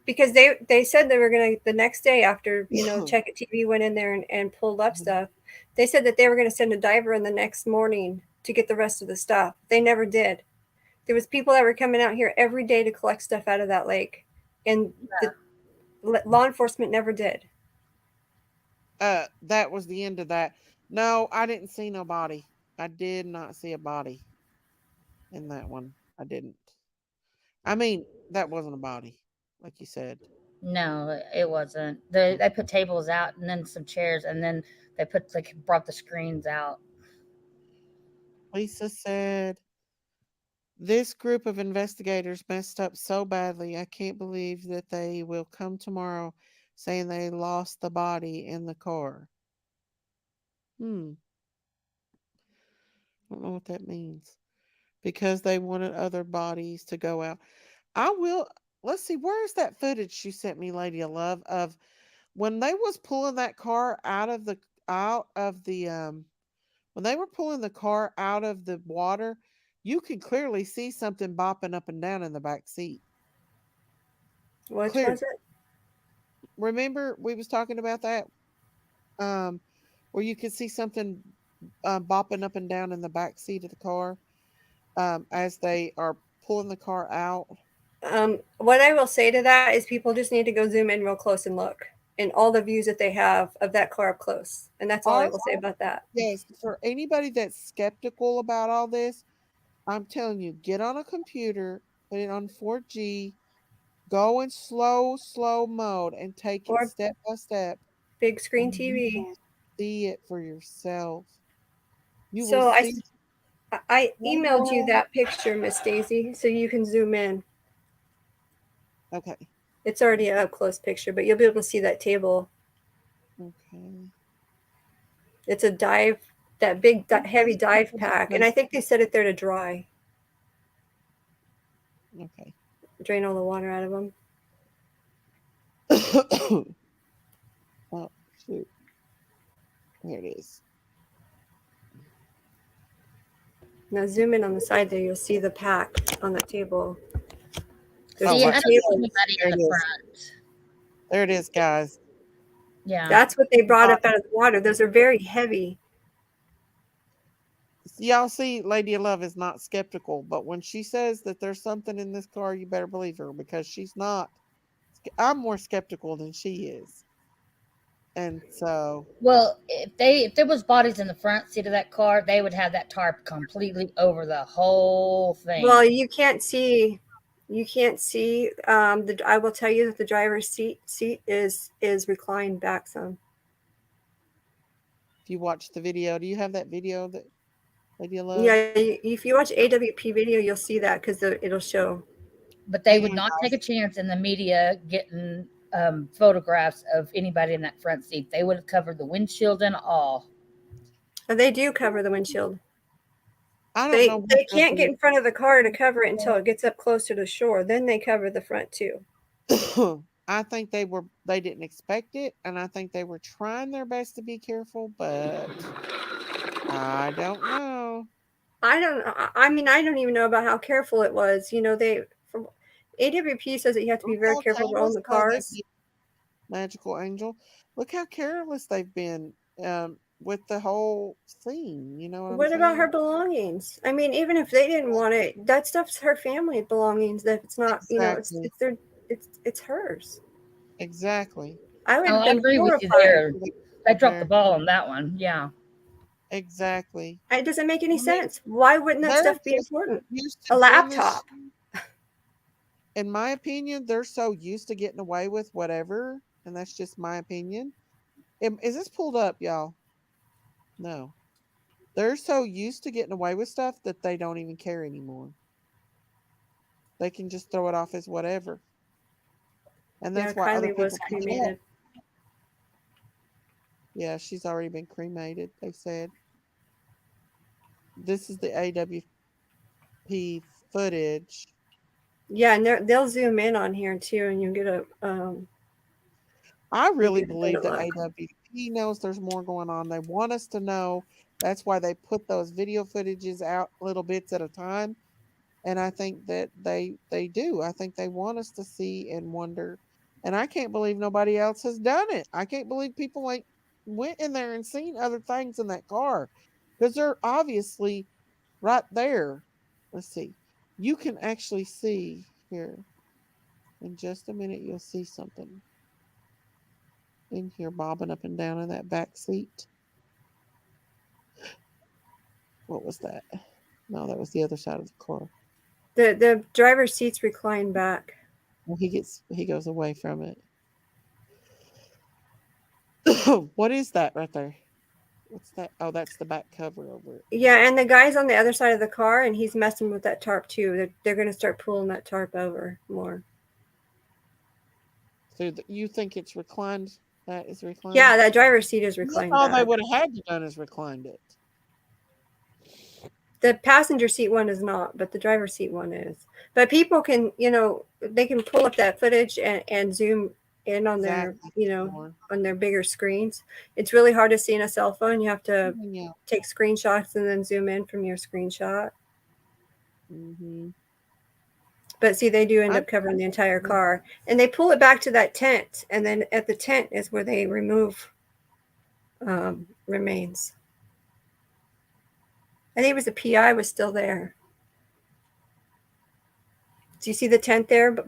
because they said they were going to, the next day after, Check It TV went in there and pulled up stuff, they said that they were going to send a diver in the next morning to get the rest of the stuff. They never did. There was people that were coming out here every day to collect stuff out of that lake, and the law enforcement never did. That was the end of that. No, I didn't see no body. I did not see a body in that one. I didn't. I mean, that wasn't a body, like you said. No, it wasn't. They put tables out and then some chairs, and then they brought the screens out. Lisa said, "This group of investigators messed up so badly. I can't believe that they will come tomorrow saying they lost the body in the car." I don't know what that means. Because they wanted other bodies to go out. Let's see, where's that footage you sent me, Lady of Love, of when they was pulling that car when they were pulling the car out of the water, you could clearly see something bopping up and down in the back seat. Which was it? Remember we was talking about that? Where you could see something bopping up and down in the back seat of the car as they are pulling the car out. What I will say to that is people just need to go zoom in real close and look and all the views that they have of that car up close. And that's all I will say about that. Yes, for anybody that's skeptical about all this, I'm telling you, get on a computer, put it on 4G, go in slow mode and take it step by step. Big screen TV. See it for yourself. You so will see. I emailed you that picture, Miss Daisy, so you can zoom in. Okay. It's already an up close picture, but you'll be able to see that table. Okay. It's a dive, that big heavy dive pack, and I think they set it there to dry. Okay. Drain all the water out of them. Oh, shoot. There it is. Now zoom in on the side there. You'll see the pack on the table. There's I don't see anybody in the front. There it is, guys. Yeah. That's what they brought up out of the water. Those are very heavy. Y'all see, Lady of Love is not skeptical, but when she says that there's something in this car, you better believe her because she's not. I'm more skeptical than she is. And so, well, if there was bodies in the front seat of that car, they would have that tarp completely over the whole thing. Well, you can't see. I will tell you that the driver's seat is reclined back some. If you watch the video, do you have that video that Lady of Love? Yeah, if you watch AWP video, you'll see that because it'll show. But they would not take a chance in the media getting photographs of anybody in that front seat. They would have covered the windshield and all. They do cover the windshield. I don't know. They can't get in front of the car to cover it until it gets up closer to shore. Then they cover the front too. I think they didn't expect it, and I think they were trying their best to be careful, but I don't know. I mean, I don't even know about how careful it was. From AWP says that you have to be very careful around the cars. Magical Angel, look how careless they've been with the whole scene. You know what about her belongings? I mean, even if they didn't want it, that stuff's her family belongings. That it's not, it's hers. Exactly. I would agree with you there. They right dropped the there. ball on that one. Yeah. Exactly. It doesn't make any I mean, sense. Why wouldn't that they're stuff be just important? used A to doing this. laptop. In my opinion, they're so used to getting away with whatever, and that's just my opinion. Is this pulled up, y'all? No. They're so used to getting away with stuff that they don't even care anymore. They can just throw it off as whatever. And Yeah, that's why other Kiely was people can do it. cremated. Yeah, she's already been cremated, they said. This is the AWP footage. Yeah, and they'll zoom in on here too, and you get a I really get a believe better that look. AWP knows there's more going on. They want us to know. That's why they put those video footages out little bits at a time. And I think that they do. I think they want us to see and wonder. And I can't believe nobody else has done it. I can't believe people ain't went in there and seen other things in that car. Because they're obviously right there. Let's see. You can actually see here. In just a minute, you'll see something in here bobbing up and down in that back seat. What was that? No, that was the other side of the car. The driver's seats recline back. Well, he goes away from it. What is that right there? What's that? Oh, that's the back cover over it. Yeah, and the guy's on the other side of the car, and he's messing with that tarp too. They're going to start pulling that tarp over more. So you think it's reclined? That is reclined? Yeah, that driver's seat is That's reclined all they back. would have had to done is reclined it. The passenger seat one is not, but the driver's seat one is. But people can, they can pull up that footage and zoom in on their, on their bigger screens. It's really hard to see in a cell phone. You have to take screenshots and then zoom in from your screenshot. Mm-hmm. But see, they do end up covering the entire car. And they pull it back to that tent. And then at the tent is where they remove remains. I think it was the PI was still there. Do you see the tent there? But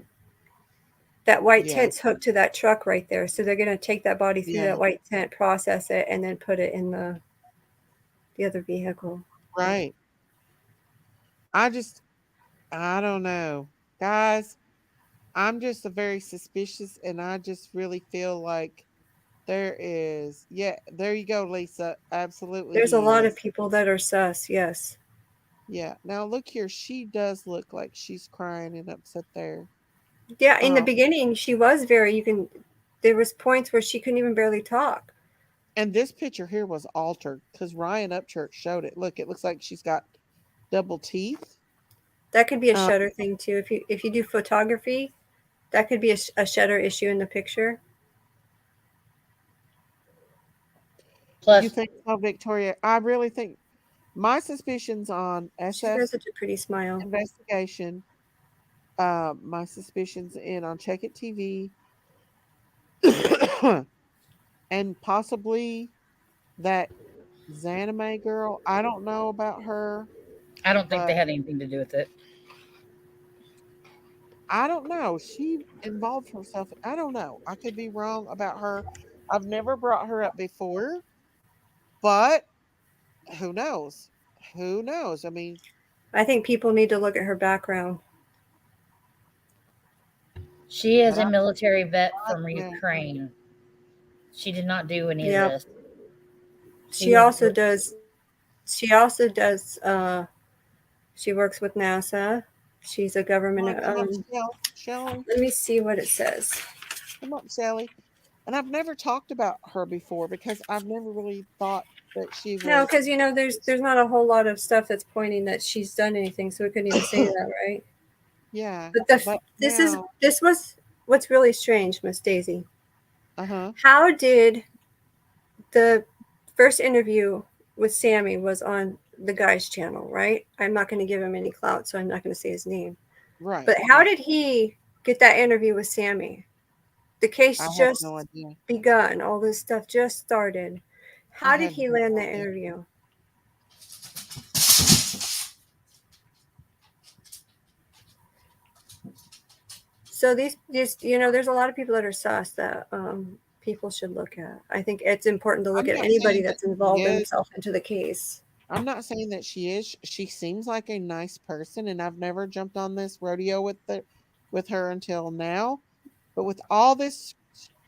that white tent's hooked to that truck right there. So they're going to take that body through that white tent, process it, and then put it in the other vehicle. Right. I don't know. Guys, I'm just a very suspicious, and I just really feel like there you go, Lisa. Absolutely. There's a lot of people that are sus, yes. Yeah. Now look here. She does look like she's crying and upset there. Yeah, in the beginning, she was there was points where she couldn't even barely talk. And this picture here was altered because Ryan Upchurch showed it. Look, it looks like she's got double teeth. That could be a shutter thing too. If you do photography, that could be a shutter issue in the picture. Plus, you think so, Victoria? I really think my suspicions on SF she has such a pretty smile investigation. My suspicions on Check It TV, and possibly that Zanime girl. I don't know about her. I don't think they had anything to do with it. I don't know. She involved herself. I don't know. I could be wrong about her. I've never brought her up before, but who knows? Who knows? I mean, I think people need to look at her background. She is a military vet from Ukraine. She did not do any of this. She also does. She works with NASA. She's a government. Shelley. Let me see what it says. Come up, Sally. And I've never talked about her before because I've never really thought that she was. No, because there's not a whole lot of stuff that's pointing that she's done anything, so we couldn't even say that, right? Yeah. But this was what's really strange, Miss Daisy. How did the first interview with Sami was on the guy's channel, right? I'm not going to give him any clout, so I'm not going to say his name. Right. But how did he get that interview with Sami? The case just begun. All this stuff just started. How did he land that interview? So these there's a lot of people that are sus that people should look at. I think it's important to look I'm at not anybody saying that that's she involved is. themselves into the case. I'm not saying that she is. She seems like a nice person, and I've never jumped on this rodeo with her until now. But with all this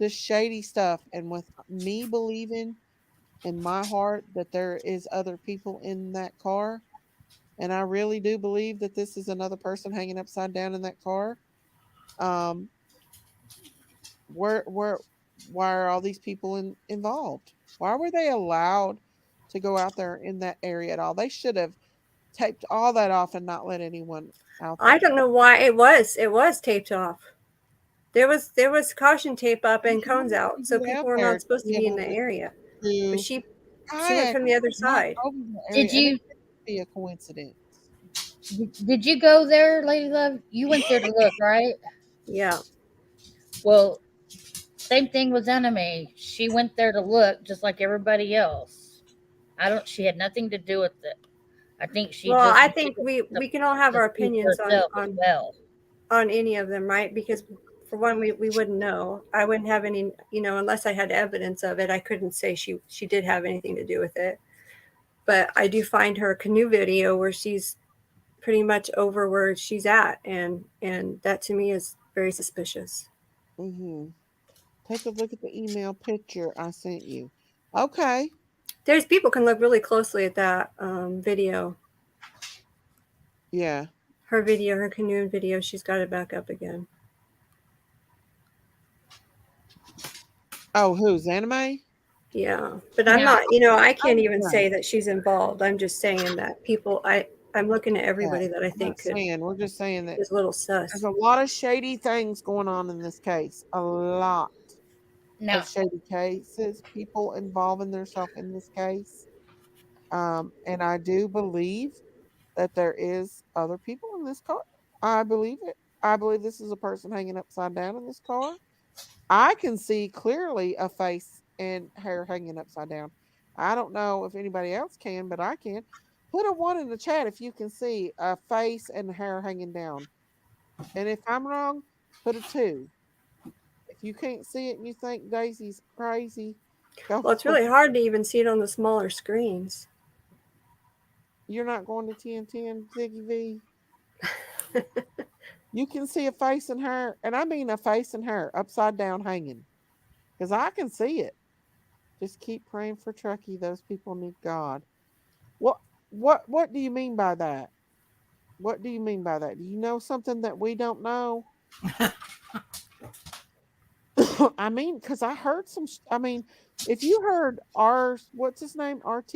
shady stuff, and with me believing in my heart that there is other people in that car, and I really do believe that this is another person hanging upside down in that car. Um, where why are all these people involved? Why were they allowed to go out there in that area at all? They should have taped all that off and not let anyone out I there. don't know why it was taped off. There was caution tape up and cones out, so Get out people were there not to supposed to be be in able the area. But to she went kayak from the other right side. over the Did area, and it you couldn't be a coincidence. did you go there, Lady Love? You went there to look, right? Yeah. Well, same thing with Enemy. She went there to look just like everybody else. She had nothing to do with it. I think she Well, just I wanted think we can all have to our see for opinions herself as well. on any of them, right? Because for one, we wouldn't know. I wouldn't have any, unless I had evidence of it. I couldn't say she did have anything to do with it. But I do find her canoe video where she's pretty much over where she's at, and that to me is very suspicious. Mm-hmm. Take a look at the email picture I sent you. Okay. There's people can look really closely at that video. Yeah. Her video, her canoe video. She's got it back up again. Oh, who's Anime? Yeah, but I'm not. I can't even Right. say that she's involved. I'm just saying that people. I'm looking at everybody that I think could. We're just saying that is a little sus. there's a lot of shady things going on in this case. A lot Now, of shady cases, people involving themselves in this case. And I do believe that there is other people in this car. I believe it. I believe this is a person hanging upside down in this car. I can see clearly a face and hair hanging upside down. I don't know if anybody else can, but I can. Put a one in the chat if you can see a face and hair hanging down. And if I'm wrong, put a two. If you can't see it and you think Daisy's crazy, go Well, it's for really hard to even see it on the smaller screens. You're not going to 1010, Ziggy V. You can see a face and hair, and I mean a face and hair upside down hanging. Because I can see it. Just keep praying for Truckee. Those people need God. What do you mean by that? What do you mean by that? Do you know something that we don't know? I mean, because I heard some. I mean, if you heard what's his name, RT,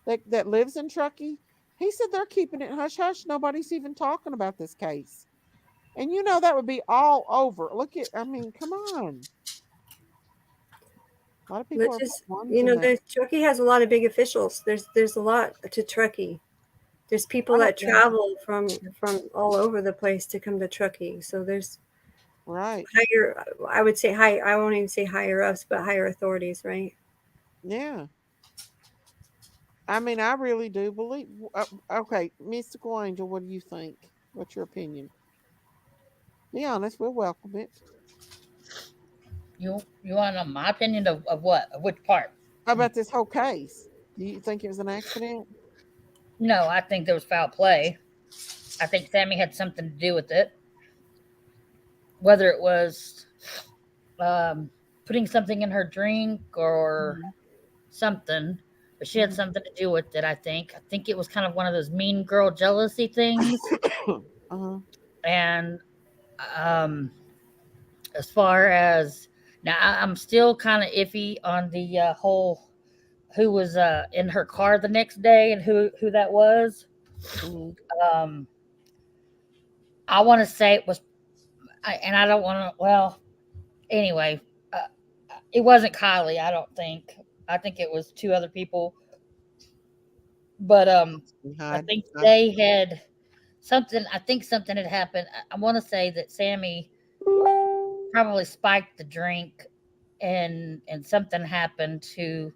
that lives in Truckee, he said they're keeping it hush hush. Nobody's even talking about this case, and that would be all over. Look at, I mean, come on. A lot of people Which are is, putting ones in there. Truckee has a lot of big officials. There's a lot to Truckee. There's people that travel from all over the place to come to Truckee. So there's right. higher. I would say high. I won't even say higher ups, but higher authorities, right? Yeah. I mean, I really do believe. Okay, Mystical Angel, what do you think? What's your opinion? Be honest, we'll welcome it. You want to know my opinion of what? Of which part? How about this whole case? Do you think it was an accident? No, I think there was foul play. I think Sami had something to do with it. Whether it was putting something in her drink or something, but she had something to do with it. I think it was kind of one of those mean girl jealousy things. And as far as now, I'm still kind of iffy on the whole who was in her car the next day and who that was. I want to say it was, and I don't want to. Well, anyway, it wasn't Kiely. I don't think. I think it was two other people. But I think they had something. I think something had happened. I want to say that Sami probably spiked the drink, and something happened to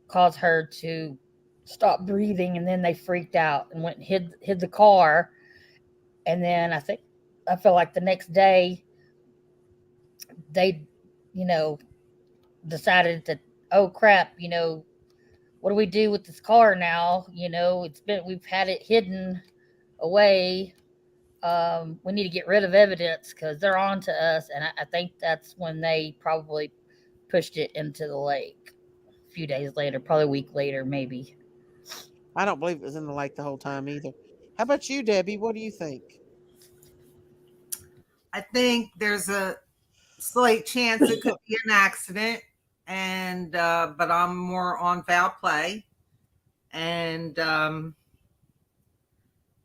cause her to stop breathing, and then they freaked out and went and hid the car. And then I feel like the next day they, decided that, oh crap, what do we do with this car now? We've had it hidden away. We need to get rid of evidence because they're on to us. And I think that's when they probably pushed it into the lake a few days later, probably a week later, maybe. I don't believe it was in the lake the whole time either. How about you, Debbie? What do you think? I think there's a slight chance it could be an accident, and but I'm more on foul play. And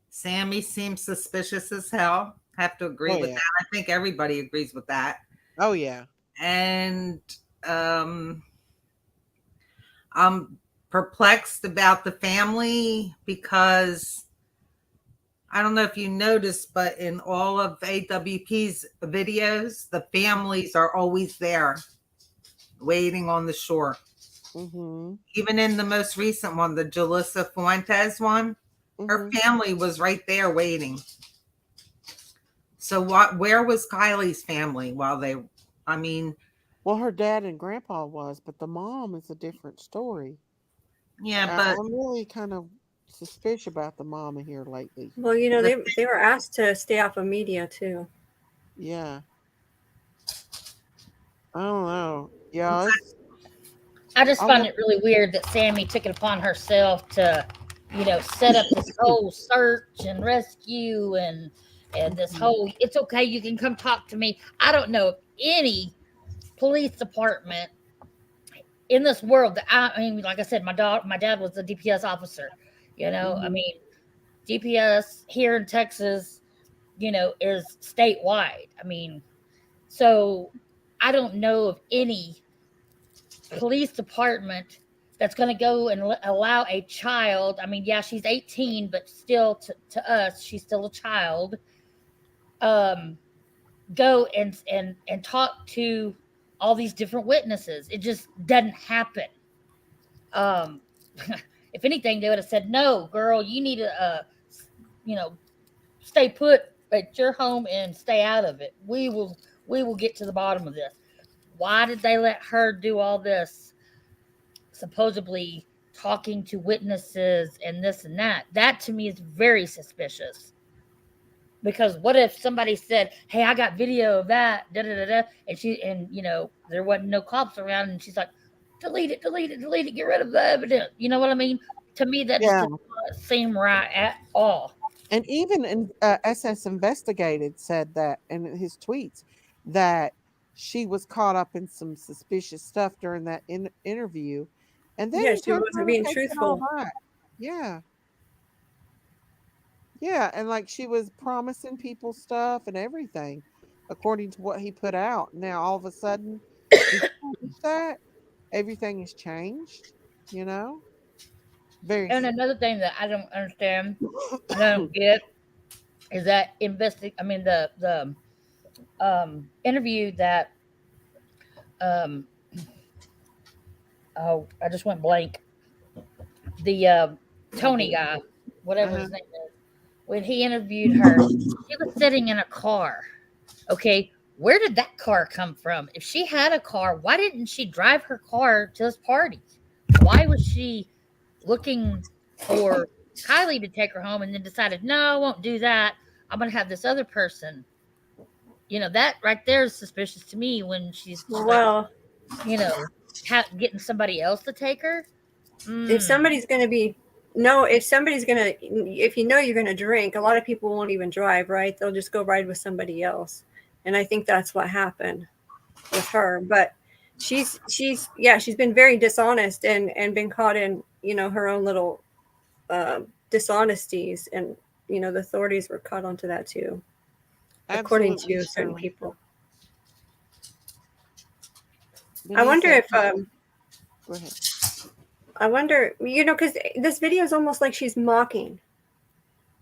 Sami seems suspicious as hell. Have to agree with that. I think everybody agrees with that. Oh yeah. And I'm perplexed about the family because I don't know if you noticed, but in all of AWP's videos, the families are always there waiting on the shore. Mm-hmm. Even in the most recent one, the Jalissa Fuentes one, her family was right there waiting. So where was Kiely's family while they, well, her dad and grandpa was, but the mom is a different story. Yeah, but I'm really kind of suspicious about the mama here lately. Well, they were asked to stay off of media too. Yeah. I don't know. Yeah. I just find it really weird that Sami took it upon herself to, set up this whole search and rescue and this whole, it's okay, you can come talk to me. I don't know if any police department in this world that like I said, my dad was a DPS officer. DPS here in Texas, is statewide. So I don't know of any police department that's going to go and allow a child. Yeah, she's 18, but still to us, she's still a child. Go and talk to all these different witnesses. It just doesn't happen. If anything, they would have said, "No, girl, you need to, stay put at your home and stay out of it. We will get to the bottom of this." Why did they let her do all this? Supposedly talking to witnesses and this and that. That to me is very suspicious. Because what if somebody said, "Hey, I got video of that," da da da da, and there wasn't no cops around, and she's like, delete it, get rid of the evidence. You know what I mean? To me, that just does not seem right at all. And even SS Investigated said that in his tweets that she was caught up in some suspicious stuff during that interview, and then she wasn't being truthful. Yeah. Yeah, and like she was promising people stuff and everything, according to what he put out. Now all of a sudden, that everything has changed. Very. And another thing that I don't understand, I don't get, is that the interview that I just went blank. The Tony guy, whatever his name is, when he interviewed her, she was sitting in a car. Okay, where did that car come from? If she had a car, why didn't she drive her car to this party? Why was she looking for Kiely to take her home and then decided, no, I won't do that. I'm going to have this other person. That right there is suspicious to me when she's getting somebody else to take her. If somebody's going to if you're going to drink, a lot of people won't even drive, right? They'll just go ride with somebody else. And I think that's what happened with her. But she's been very dishonest and been caught in, her own little dishonesties. And, the authorities were caught onto that too, according to certain people. I wonder if, Go ahead. I wonder, because this video is almost like she's mocking.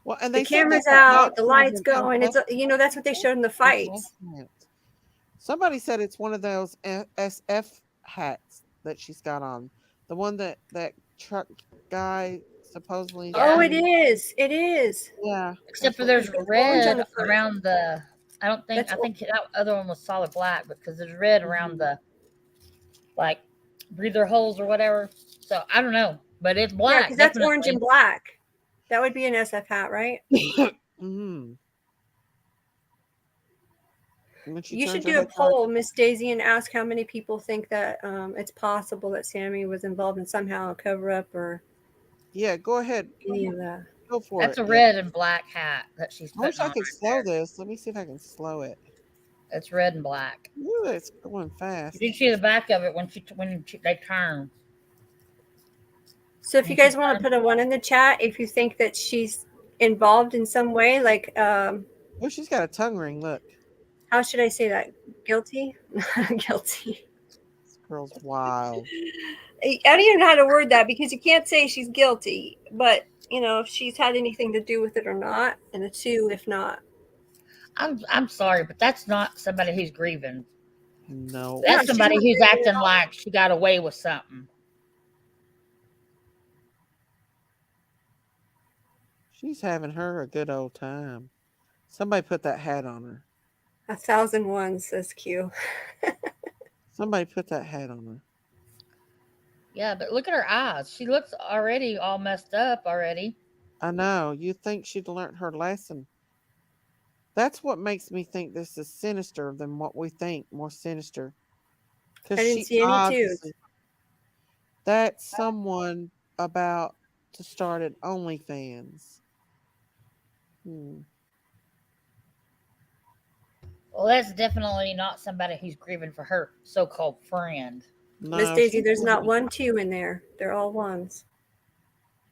Well, and the camera's out, the lights going. It's that's what they showed in the fights. Somebody said it's one of those SF hats that she's got on. The one that truck guy supposedly. Oh, it is. It is. Yeah. Except for there's red around the. I think that other one was solid black because there's red around the like breather holes or whatever. So I don't know, but it's Yeah, black. because that's orange definitely. and black. That would be an SF hat, right? Mm. And when she You should turns her do a head back, poll, Miss Daisy, and ask how many people think that it's possible that Sami was involved in somehow a cover up or yeah, go ahead. any of that. Go for That's it. a Yeah. red and black hat that she's I wish putting I on could right slow there. this. Let me see if I can slow it. It's red and black. Ooh, it's going You fast. can see the back of it they turn. So if you guys want to put a 1 in the chat, if you think that she's involved in some way, like Oh, she's got a tongue ring. Look. how should I say that? Guilty? Guilty. This girl's wild. I don't even know how to word that because you can't say she's guilty, but if she's had anything to do with it or not, and a 2 if not. I'm sorry, but that's not somebody who's grieving. No. No, That's she's somebody not who's grieving at acting all. like she got away with something. She's having her a good old time. Somebody put that hat on her. 1,001 says Q. Somebody put that hat on her. Yeah, but look at her eyes. She looks already all messed up already. I know. You think she'd learned her lesson. That's what makes me think this is sinister than what we think, more sinister. I Because didn't she see any 2s. obviously, that's someone about to start at OnlyFans. Well, that's definitely not somebody who's grieving for her so-called friend. Miss No, Daisy, she's there's not grieving. 1, 2 in there. They're all 1s.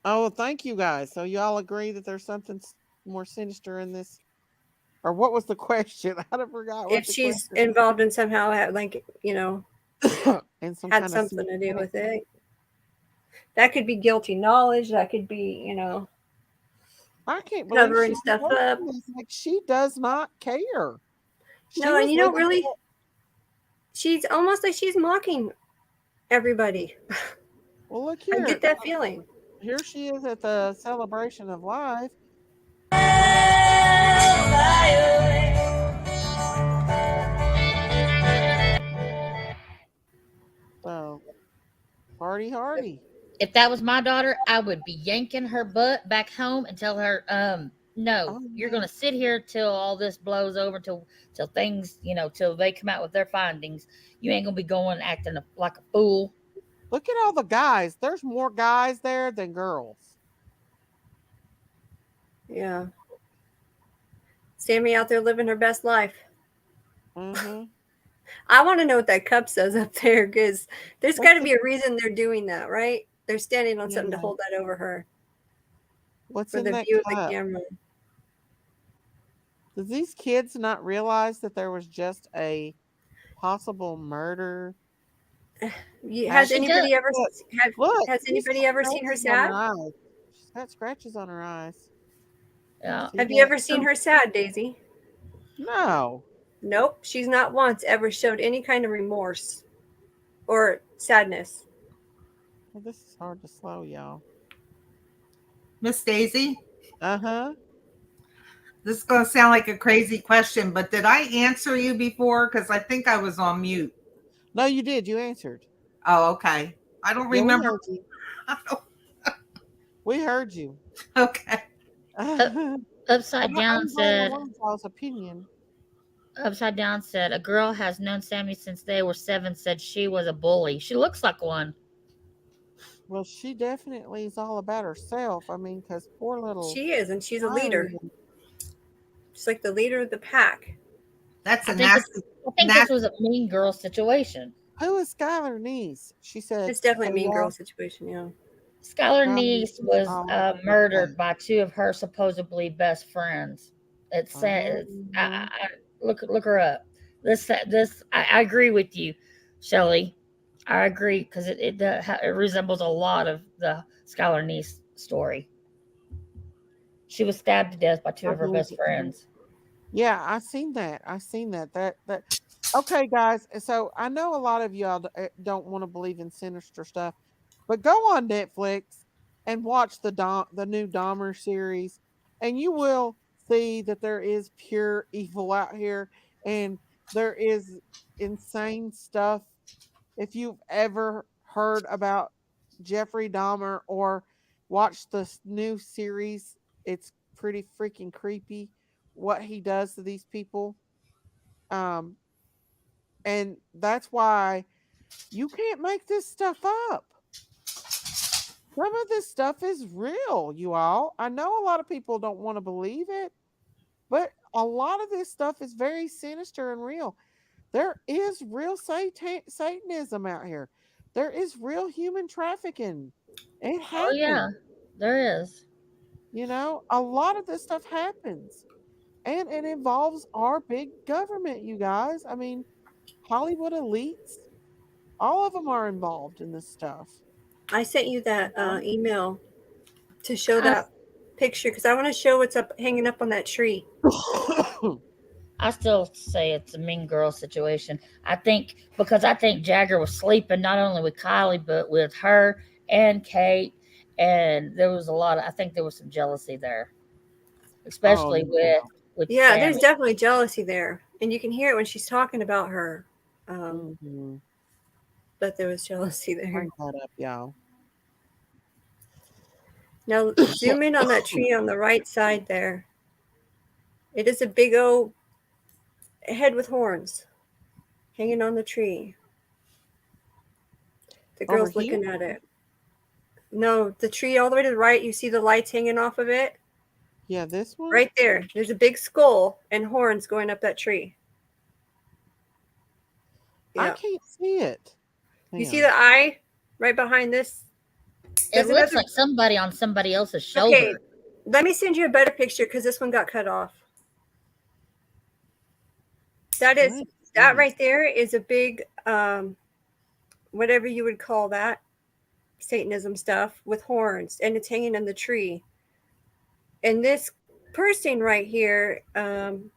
Oh, thank you guys. So y'all agree that there's something more sinister in this? Or what was the question? I forgot what If the she's question. involved in somehow, like And some had kind something of to do with it. That could be guilty knowledge. That could be, I can't believe covering she's stuff up. like she does not care. She No, and was you don't looking really. for- She's almost like she's mocking everybody. Well, look I here. get that feeling. Here she is at the celebration of life. So, party hardy. If that was my daughter, I would be yanking her butt back home and tell her, no, Oh, you're yeah. gonna sit here till all this blows over, till things, till they come out with their findings. You ain't gonna be going acting like a fool. Look at all the guys. There's more guys there than girls. Yeah. Sami out there living her best life. Mm-hmm. I want to know what that cup says up there because there's got to What's be a reason they're doing that, right? They're standing on something to Yeah. hold that over her What's for in the that view of the cup? camera. Does these kids not realize that there was just a possible murder? Has She does. anybody ever Look, has she's anybody got ever seen her scratches on sad? her eyes. She's got scratches on her eyes. Yeah. See Have you that? ever seen her sad, Daisy? No. Nope. She's not once ever showed any kind of remorse or sadness. Well, this is hard to slow, y'all. Miss Daisy, Uh-huh. this is going to sound like a crazy question, but did I answer you before? Because I think I was on mute. No, you did. You answered. Oh, okay. I don't Yeah, we remember. heard you. We heard you. Okay. Upside Down said. Y'all's opinion. Upside Down said a girl has known Sami since they were 7. Said she was a bully. She looks like one. Well, she definitely is all about herself. I mean, because poor little. She is, and she's a Riley, leader. She's like the leader of the pack. That's I think this was a mean girl situation. Who is Skylar niece? She said It's definitely a "Hey, mean y'all, girl situation, yeah. Skylar Riley Niece is was all about murdered herself." by 2 of her supposedly best friends. It says, I look her up. I agree with you, Shelley. I agree because it resembles a lot of the Skylar Niece story. She was stabbed to death by 2 of her best friends. Yeah, I seen that. That. Okay, guys. So I know a lot of y'all don't want to believe in sinister stuff, but go on Netflix and watch the new Dahmer series, and you will see that there is pure evil out here, and there is insane stuff if you've ever heard about Jeffrey Dahmer or watched the new series, it's pretty freaking creepy what he does to these people. Um, and that's why you can't make this stuff up. Some of this stuff is real, you all. I know a lot of people don't want to believe it, but a lot of this stuff is very sinister and real. There is real Satanism out here. There is real human trafficking. It Oh yeah, happens. there is. A lot of this stuff happens. And it involves our big government, you guys. I mean, Hollywood elites, all of them are involved in this stuff. I sent you that email to show I, that picture because I want to show what's up hanging up on that tree. I still say it's a mean girl situation. I think because I think Jagger was sleeping not only with Kylie but with her and Kate, and there was a lot of. I think there was some jealousy there, especially with Yeah, Sami. there's definitely jealousy there, and you can hear it when she's talking about her. But there was jealousy there. Bring that up, y'all. Now zoom in on that tree on the right side there. It is a big old head with horns hanging on the tree. The girl's looking at it. No, the tree all the way to the right, you see the lights hanging off of it? Yeah, this one? Right there. There's a big skull and horns going up that tree. I can't see it. You see the eye right behind this? It looks like somebody on somebody else's shoulder. Okay, let me send you a better picture because this one got cut off. That right there is a big, whatever you would call that, Satanism stuff with horns, and it's hanging in the tree. And this person right here, I'm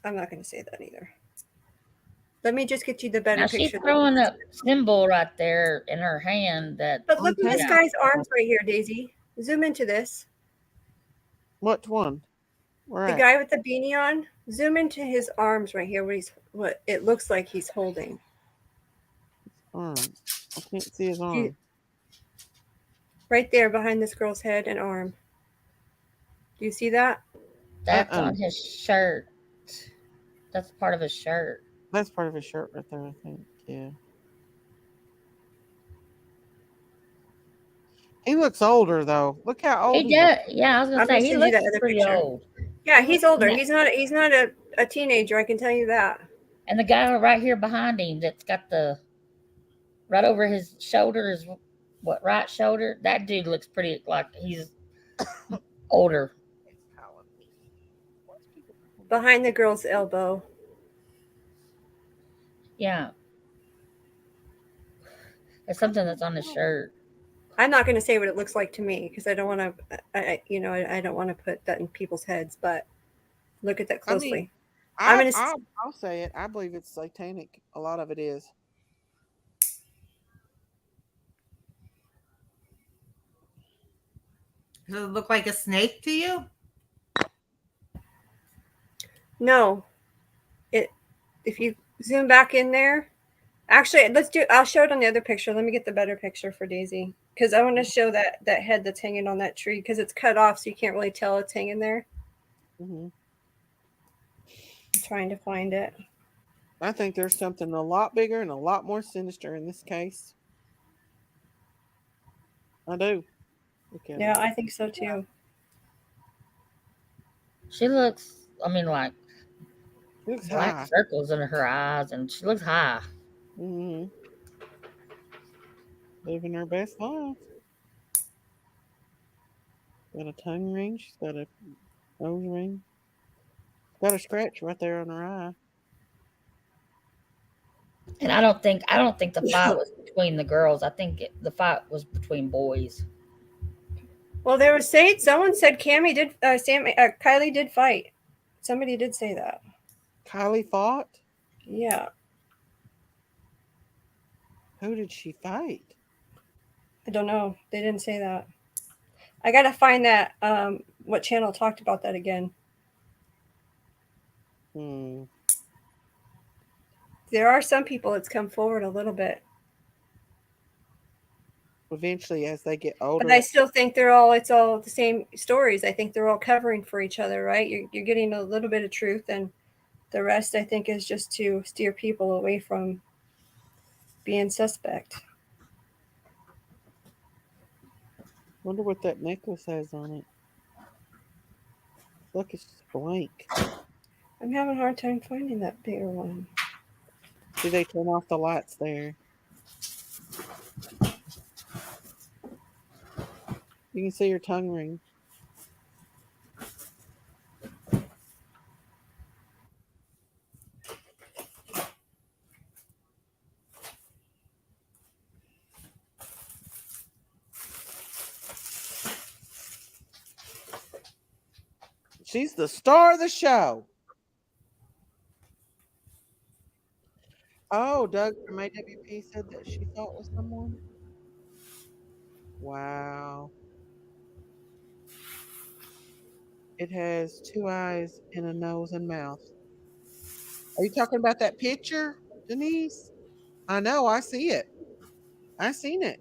not going to say that either. Let me just get you the better Now picture. she's throwing a symbol right there in her hand. But look at this guy's arms right here, Daisy. Zoom into this. What one? The guy with the beanie on. Zoom into his arms right here. What it looks like he's holding. I can't see his arm. Right there behind this girl's head and arm. Do you see that? That's on his shirt. That's part of his shirt. That's part of his shirt right there, I think. Yeah. He looks older though. Look how old he does. Yeah, I was gonna say he looks pretty old. Yeah, he's older. He's not a teenager, I can tell you that. And the guy right here behind him that's got the right over his shoulder is what, right shoulder? That dude looks pretty like he's older. Behind the girl's elbow. Yeah. It's something that's on his shirt. I'm not going to say what it looks like to me because I don't want to, I don't want to put that in people's heads. But look at that closely. I'll say it. I believe it's satanic. A lot of it is. Does it look like a snake to you? No. If you zoom back in there, actually, I'll show it on the other picture. Let me get the better picture for Daisy because I want to show that head that's hanging on that tree because it's cut off, so you can't really tell it's hanging there. I'm trying to find it. I think there's something a lot bigger and a lot more sinister in this case. I do. Okay. Yeah, I think so too. She looks, like looks black high. Circles under her eyes, and she looks high. Living her best life. Got a tongue ring. She's got a nose ring. Got a scratch right there on her eye. And I don't think the fight was between the girls. I think the fight was between boys. Well, they were saying someone said Kylie did fight. Somebody did say that. Kylie fought? Yeah. Who did she fight? I don't know. They didn't say that. I gotta find that. What channel talked about that again? There are some people that's come forward a little bit. Eventually, as they get older. But I still think it's all the same stories. I think they're all covering for each other, right? You're getting a little bit of truth, and the rest, I think, is just to steer people away from being suspect. Wonder what that necklace has on it. Look, it's just blank. I'm having a hard time finding that bigger one. See, they turn off the lights there. You can see your tongue ring. She's the star of the show. Oh, Doug from AWP said that she thought was someone. Wow. It has 2 eyes and a nose and mouth. Are you talking about that picture, Denise? I know, I see it. I seen it.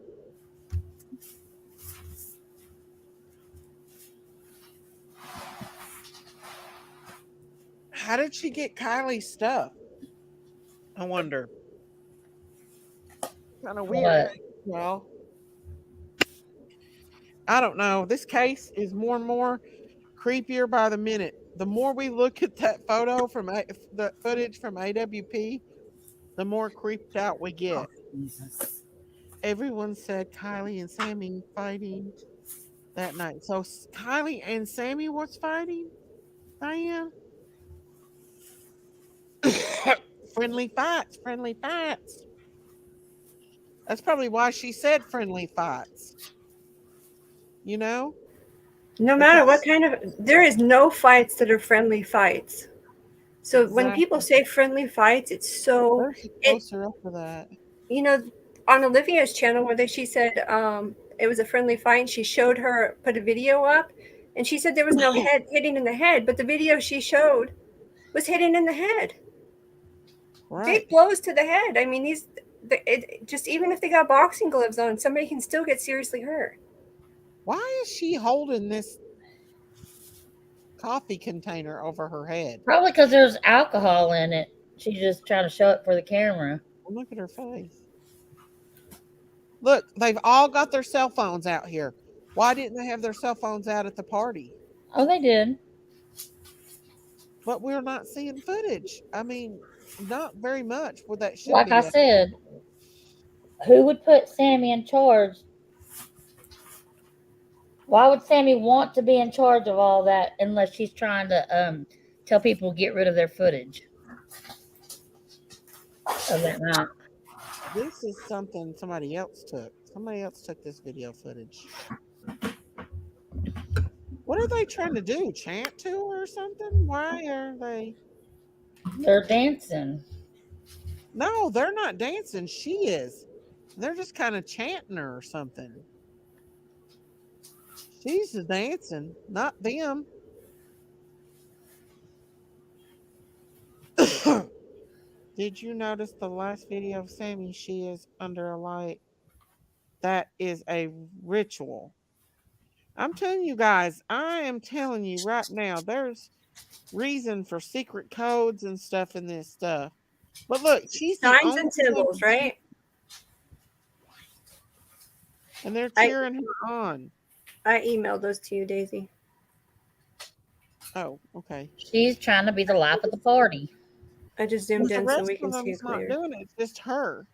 How did she get Kylie's stuff? I wonder. Kind of weird. Well, I don't know. This case is more and more creepier by the minute. The more we look at that photo from the footage from AWP, the more creeped out we get. Jesus. Everyone said Kiely and Sami fighting that night. So Kiely and Sami was fighting, Diane? Friendly fights, friendly fights. That's probably why she said friendly fights. You know? No matter what kind of, there is no fights that are friendly fights. So when people say friendly fights, it's so. They're supposed to up for that. You know, on Olivia's channel, where she said it was a friendly fight, she showed her put a video up, and she said there was no head hitting in the head, but the video she showed was hitting in the head. Right. Big blows to the head. I mean, just even if they got boxing gloves on, somebody can still get seriously hurt. Why is she holding this coffee container over her head? Probably because there's alcohol in it. She's just trying to show it for the camera. Look at her face. Look, they've all got their cell phones out here. Why didn't they have their cell phones out at the party? Oh, they did. But we're not seeing footage. I mean, not very much. Well, that should like be. I said, who would put Sami in charge? Why would Sami want to be in charge of all that unless she's trying to tell people to get rid of their footage of that night? This is something somebody else took. Somebody else took this video footage. What are they trying to do? Chant to her or something? Why are they? They're dancing. No, they're not dancing. She is. They're just kind of chanting her or something. She's dancing, not them. Did you notice the last video of Sami? She is under a light. That is a ritual. I'm telling you guys, I am telling you right now, there's reason for secret codes and stuff in this stuff. But look, she's the signs and symbols, right? And they're cheering her on. I emailed those to you, Daisy. Oh, okay. She's trying to be the life of the party. I just zoomed in so we can see it not clear. doing it. It's just her.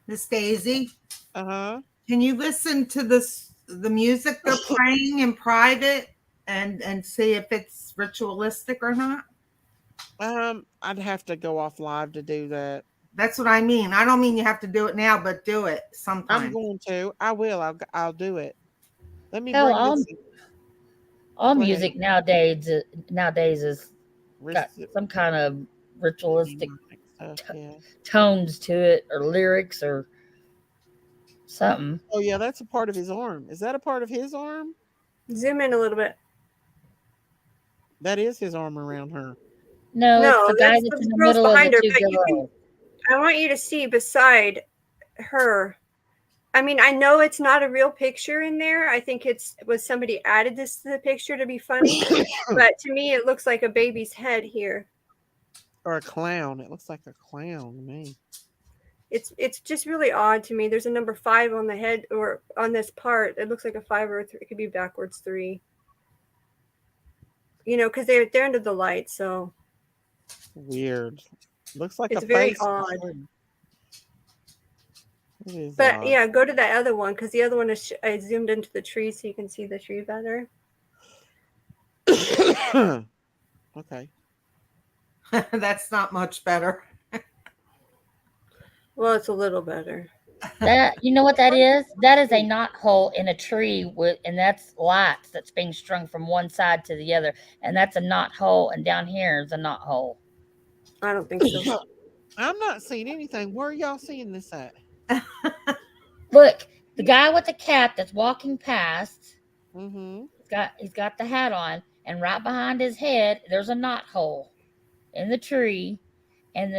Miss Daisy. Uh-huh. Can you listen to the music they're playing in private and see if it's ritualistic or not? I'd have to go off live to do that. That's what I mean. I don't mean you have to do it now, but do it sometime. I'm going to. I will. I'll do it. Let me Hell, bring this. All music nowadays is got some kind of ritualistic tones to it, or lyrics, or something. Oh yeah, that's a part of his arm. Is that a part of his arm? Zoom in a little bit. That is his arm around her. No, it's No, the guy that's that's the in the girls middle of behind the her. two But you can. girls. I want you to see beside her. I mean, I know it's not a real picture in there. I think was somebody added this to the picture to be funny. But to me, it looks like a baby's head here. Or a clown. It looks like a clown to me. It's just really odd to me. There's a number 5 on the head or on this part. It looks like a 5 or a 3. It could be backwards 3. You know, because they're under the light, so Weird. Looks like it's a very face. odd. It is But odd. yeah, go to that other one because the other one is I zoomed into the tree so you can see the tree better. Okay. That's not much better. Well, it's a little better. That, you know what that is? That is a knot hole in a tree and that's lights that's being strung from one side to the other, and that's a knot hole, and down here is a knot hole. I don't think so. I'm not seeing anything. Where are y'all seeing this at? Look, the guy with the cap that's walking past. Mm-hmm. He's got the hat on, and right behind his head, there's a knot hole in the tree, and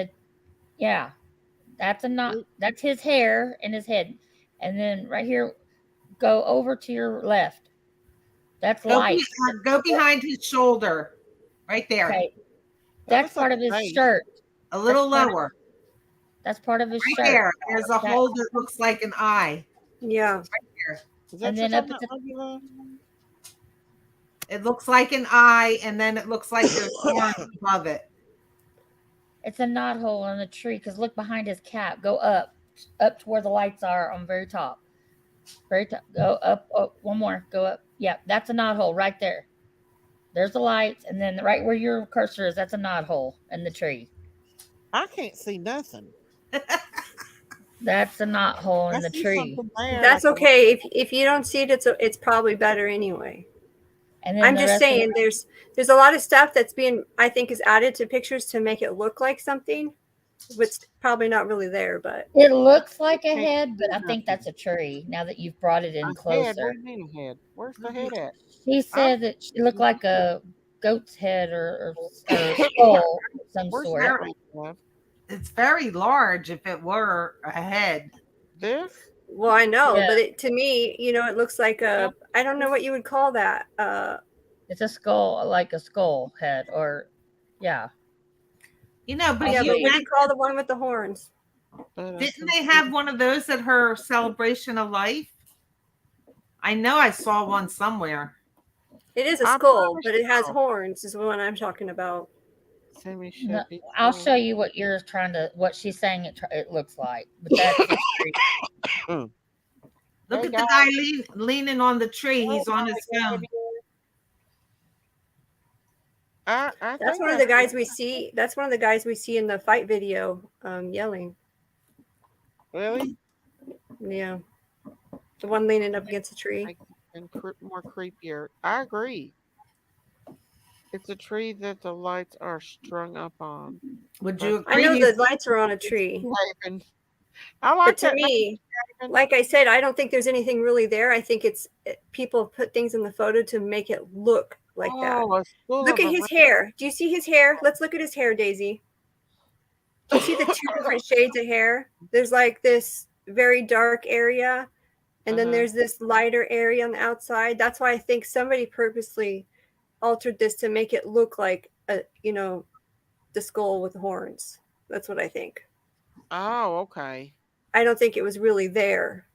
that's a knot. That's his hair in his head, and then right here, go over to your left. That's light. Go behind his shoulder, right there. Okay, that's part of his shirt. A little lower. That's part of his right shirt. There. There's a hole that looks like an eye. Yeah. Right there. And then up at the it looks like an eye, and then it looks like there's horns above it. It's a knot hole in the tree, because look behind his cap. Go up to where the lights are on very top. Very top. Go up, one more. Go up. Yeah, that's a knot hole right there. There's the lights, and then right where your cursor is, that's a knot hole in the tree. I can't see nothing. That's a knot hole in the tree. That's okay. If you don't see it, it's probably better anyway. And then I'm just saying there's a lot of stuff that's I think is added to pictures to make it look like something, which probably not really there, but it looks like a head, but I think that's a tree now that you've brought it in closer. Head? What do you mean a head? Where's the head at? He said that it looked like a goat's head or skull of some sort. It's very large if it were a head. This? Well, I know, but to me, it looks like I don't know what you would call that. It's a skull, like a skull head, or but what do you call the one with the horns? Didn't they have one of those at her celebration of life? I know I saw one somewhere. It is a skull, but it has horns. Is the one I'm talking about. No, I'll show you what she's saying it looks like. But that's Look at the guy leaning on the tree. He's on his phone. That's one of the guys we see. That's one of the guys we see in the fight video, yelling. Really? Yeah, the one leaning up against the tree. And more creepier. I agree. It's a tree that the lights are strung up on. Would you agree? I know the lights are on a tree. I like but to me, like I said, I don't think there's anything really there. I think people put things in the photo to make it look like that. Look at his hair. Do you see his hair? Let's look at his hair, Daisy. Do you see the 2 different shades of hair? There's like this very dark area, and then there's this lighter area on the outside. That's why I think somebody purposely altered this to make it look like the skull with horns. That's what I think. Oh, okay. I don't think it was really there.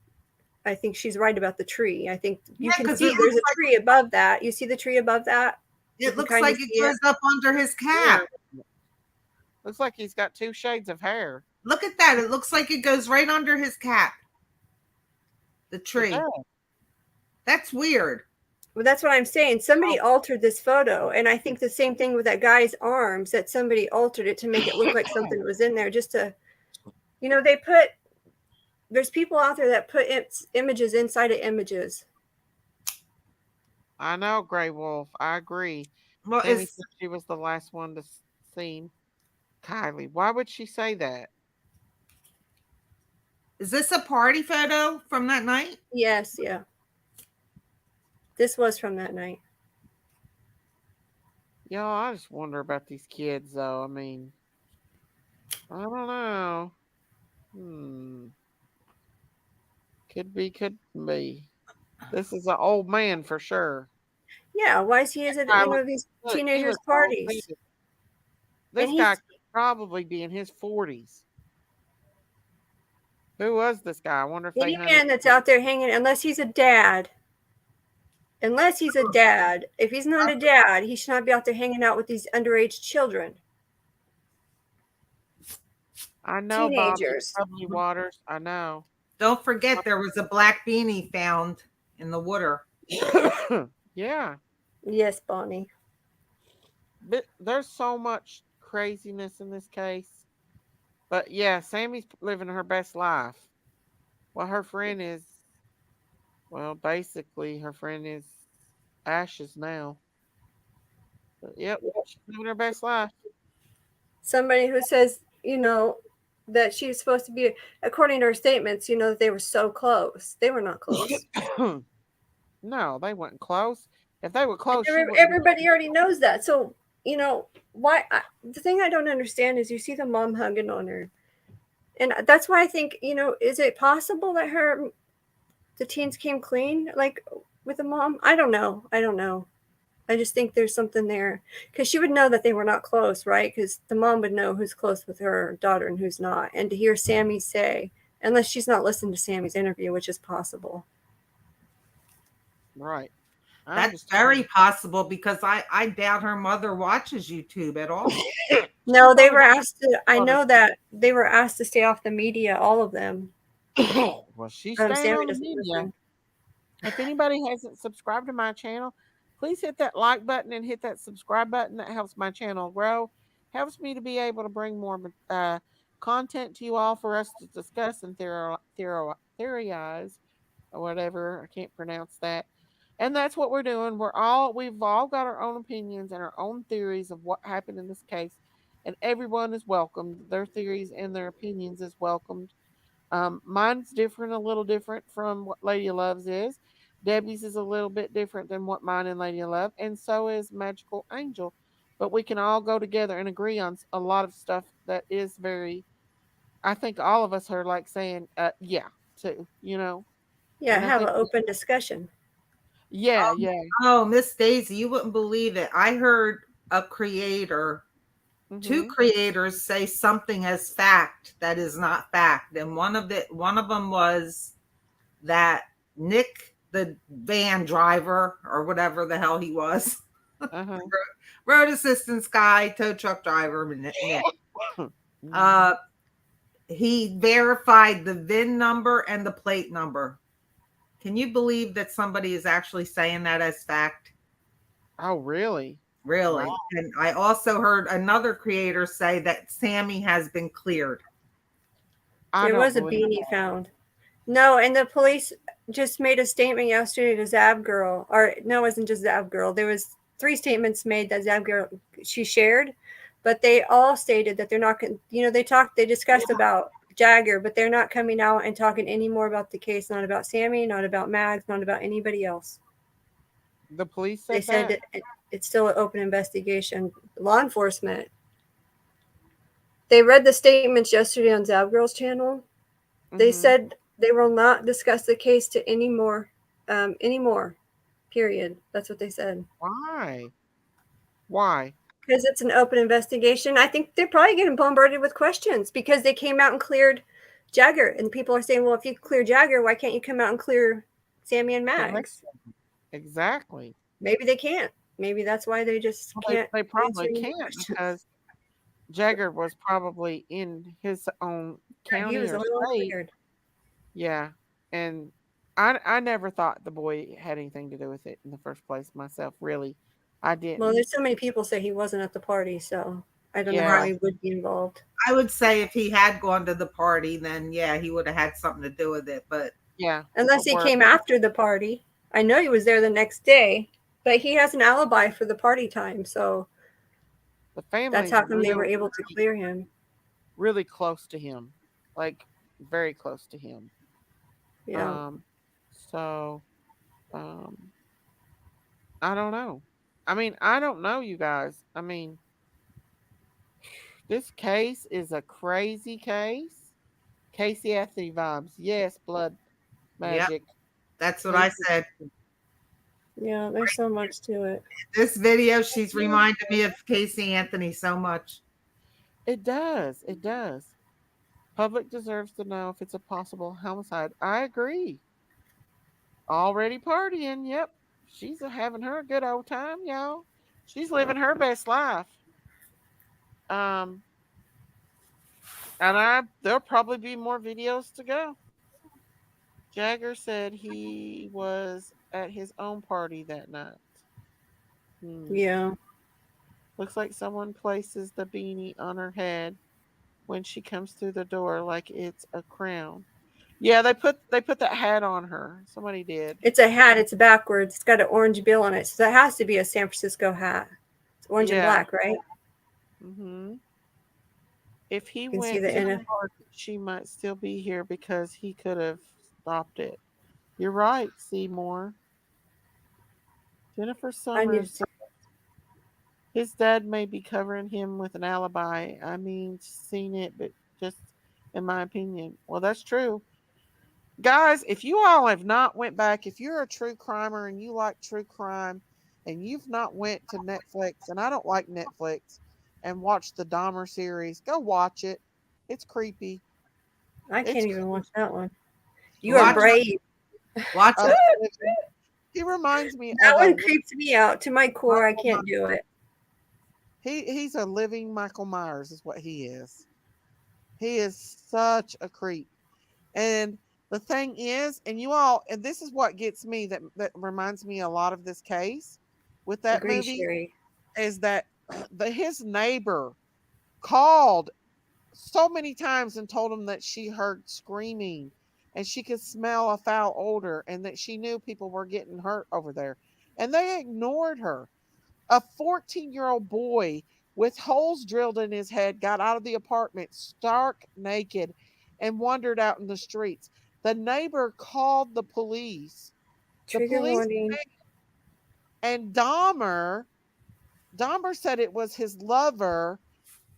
I think she's right about the tree. I think you can see there's a tree above that. You see the tree above that? It looks like it goes up under his cap. Yeah. Looks like he's got 2 shades of hair. Look at that. It looks like it goes right under his cap. The tree. That's weird. Well, that's what I'm saying. Somebody altered this photo, and I think the same thing with that guy's arms, that somebody altered it to make it look like something was in there just to, there's people out there that put images inside of images. I know, Grey Wolf. I agree. Well, she was the last one to see Kiely. Why would she say that? Is this a party photo from that night? Yes, yeah. This was from that night. I just wonder about these kids, though. I mean, I don't know. Hmm. Could be, could be. This is an old man for sure. Yeah, why is he at Guy these look, he teenagers' looks old parties? too. And This guy he's could probably be in his 40s. Who was this guy? I wonder if they any hunted. man that's out there hanging, unless he's a dad. Unless he's a dad. If he's not a dad, he should not be out there hanging out with these underage children. I know, Bob. Teenagers. Bubbly Waters. I know. Don't forget there was a black beanie found in the water. Yeah. Yes, Bonnie. But there's so much craziness in this case. But yeah, Sammy's living her best life. Well, her friend is, well, basically, her friend is ashes now. But yep, she's living her best life. Somebody who says, that she's supposed to be, according to her statements, that they were so close. They were not close. No, they weren't close. If they were close, she wouldn't. Everybody already knows that. So, why? The thing I don't understand is you see the mom hugging on her. And that's why I think, is it possible that the teens came clean, like with the mom? I don't know. I just think there's something there because she would know that they were not close, right? Because the mom would know who's close with her daughter and who's not. And to hear Sammy say, unless she's not listening to Sammy's interview, which is possible. Right. That's very possible because I doubt her mother watches YouTube at all. No, they were asked to, I know that they were asked to stay off the media, all of them. Well, she's staying Sammy on the doesn't media. listen. If anybody hasn't subscribed to my channel, please hit that like button and hit that subscribe button. That helps my channel grow, helps me to be able to bring more content to you all for us to discuss and theorize or whatever. I can't pronounce that. And that's what we're doing. We've all got our own opinions and our own theories of what happened in this case, and everyone is welcomed. Their theories and their opinions is welcomed. Mine's different, a little different from what Lady Love's is. Debbie's is a little bit different than what mine and Lady Love, and so is Magical Angel. But we can all go together and agree on a lot of stuff that is very. I think all of us are like saying, yeah, too. Yeah, And I have think, an open discussion. yeah, yeah. Oh, Miss Daisy, you wouldn't believe it. I heard a creator, two creators say something as fact that is not fact, and one of them was that Nick, the van driver or whatever the hell he was, road assistance guy, tow truck driver, Nick. He verified the VIN number and the plate number. Can you believe that somebody is actually saying that as fact? Oh, really? Really? Wow. And I also heard another creator say that Sammy has been cleared. There was a beanie found. No, and the police just made a statement yesterday to Zab Girl. Or no, it wasn't just Zab Girl. There was 3 statements made that Zab Girl she shared, but they all stated that they're not going. They discussed about Jagger, but they're not coming out and talking any more about the case. Not about Sammy, not about Mags, not about anybody else. The police said they said it's still an open investigation. Law enforcement. They read the statements yesterday on Zab Girl's channel. They said they will not discuss the case to anymore. Period. That's what they said. Why? Why? Because it's an open investigation. I think they're probably getting bombarded with questions because they came out and cleared Jagger, and people are saying, "Well, if you clear Jagger, why can't you come out and clear Sammy and Mags?" Exactly. Maybe they can't. Maybe that's why they just can't. They probably can't because Jagger was probably in his own county he was or state. Yeah, and I never thought the boy had anything to do with it in the first place myself. Really, I didn't. Well, there's so many people say he wasn't at the party, so I don't know how he would be involved. I would say if he had gone to the party, then yeah, he would have had something to do with it. But yeah, unless he came after the party. I know he was there the next day, but he has an alibi for the party time, so the family. That's how come they were able to clear him. Really close to him, like very close to him. Yeah. I don't know. I mean, I don't know, you guys. I mean, this case is a crazy case. Casey Anthony vibes. Yes, blood Yep, magic. that's what I Casey. said. Yeah, there's so much to it. This video, she's reminded me of Casey Anthony so much. It does. It does. Public deserves to know if it's a possible homicide. I agree. Already partying. Yep. She's having her a good old time, y'all. She's living her best life. Um, and there'll probably be more videos to go. Jagger said he was at his own party that night. Yeah. Looks like someone places the beanie on her head when she comes through the door like it's a crown. Yeah, they put that hat on her. Somebody did. It's a hat. It's backwards. It's got an orange bill on it, so that has to be a San Francisco hat. It's orange and black, right? Mm-hmm. If he You can see went the to the NF. park, she might still be here because he could have stopped it. You're right, Seymour. Jennifer Summers. His dad may be covering him with an alibi. I mean, seen it, but just in my opinion. Well, that's true. Guys, if you all have not went back, if you're a true crimer and you like true crime and you've not went to Netflix, and I don't like Netflix, and watched the Dahmer series, go watch it. It's creepy. I It's can't even watch that one. You are Watch brave. Watch of it. he reminds me That of one creeps me out to my core. I can't do it. He's a living Michael Myers is what he is. He is such a creep. And the thing is, and you all, and this is what gets me that reminds me a lot of this case with that Agree, movie Sherry. is that his neighbor called so many times and told him that she heard screaming and she could smell a foul odor and that she knew people were getting hurt over there. And they ignored her. A 14-year-old boy with holes drilled in his head got out of the apartment stark naked and wandered out in the streets. The neighbor called the police. The Trigger police warning. and Dahmer said it was his lover,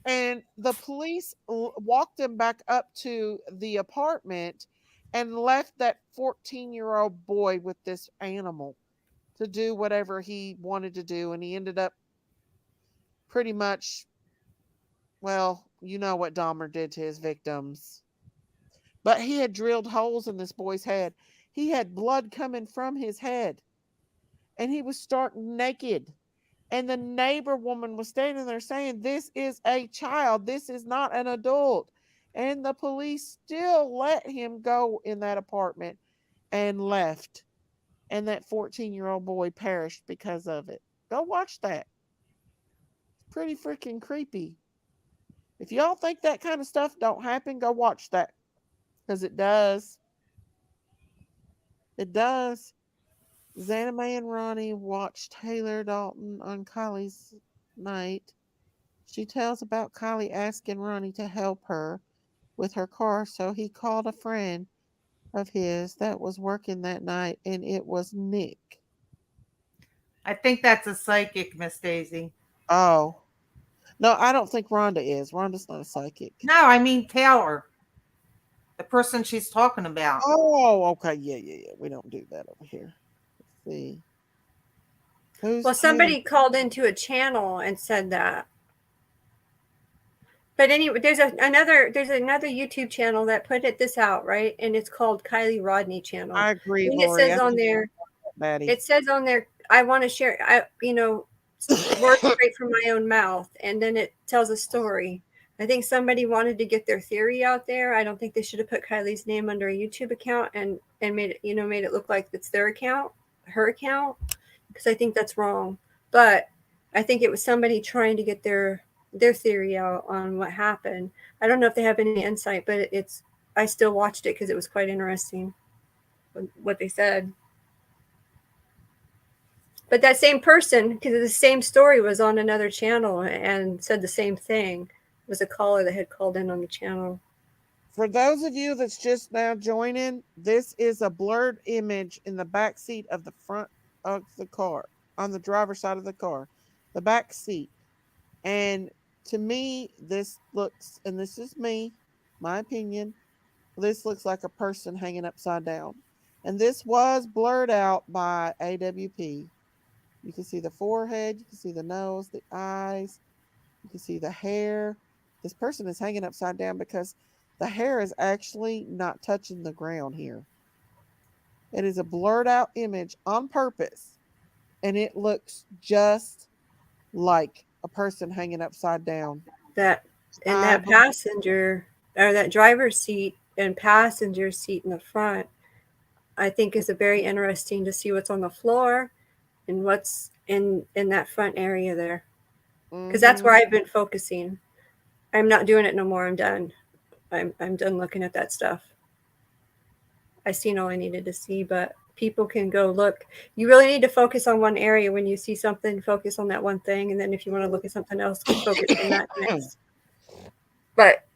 and the police walked him back up to the apartment and left that 14-year-old boy with this animal to do whatever he wanted to do, and he ended up pretty much, well, you know what Dahmer did to his victims. But he had drilled holes in this boy's head. He had blood coming from his head, and he was stark naked. And the neighbor woman was standing there saying, "This is a child. This is not an adult." And the police still let him go in that apartment and left. And that 14-year-old boy perished because of it. Go watch that. It's pretty freaking creepy. If y'all think that kind of stuff don't happen, go watch that. Because it does. It does. Zanime and Ronnie watched Taylor Dalton on Kylie's night. She tells about Kylie asking Ronnie to help her with her car, so he called a friend of his that was working that night, and it was Nick. I think that's a psychic, Miss Daisy. Oh. No, I don't think Rhonda is. Rhonda's not a psychic. No, I mean Taylor. The person she's talking about. Oh, okay. Yeah. We don't do that over here. Let's see. Well, somebody called into a channel and said that. But anyway, there's another YouTube channel that put this out, right? And it's called Kiely Rodni channel. I agree, And Lori. it says on there, Maddie. it says on there, I want to share, words straight from my own mouth, and then it tells a story. I think somebody wanted to get their theory out there. I don't think they should have put Kylie's name under a YouTube account and made it look like it's their account, her account, because I think that's wrong. But I think it was somebody trying to get their theory out on what happened. I don't know if they have any insight, but I still watched it because it was quite interesting what they said. But that same person, because the same story, was on another channel and said the same thing. It was a caller that had called in on the channel. For those of you that's just now joining, this is a blurred image in the back seat of the front of the car. on the driver's side of the car, the back seat. And to me, this looks, and this is me, my opinion, this looks like a person hanging upside down. And this was blurred out by AWP. You can see the forehead, you can see the nose, the eyes, you can see the hair. This person is hanging upside down because the hair is actually not touching the ground here. It is a blurred out image on purpose, and it looks just like a person hanging upside down. That and that passenger or that driver's seat and passenger seat in the front, I think is a very interesting to see what's on the floor and what's in that front area there. Because that's where I've been focusing. I'm not doing it no more. I'm done. I'm done looking at that stuff. I seen all I needed to see, but people can go look. You really need to focus on one area when you see something. Focus on that one thing, and then if you want to look at something else, focus on that next. But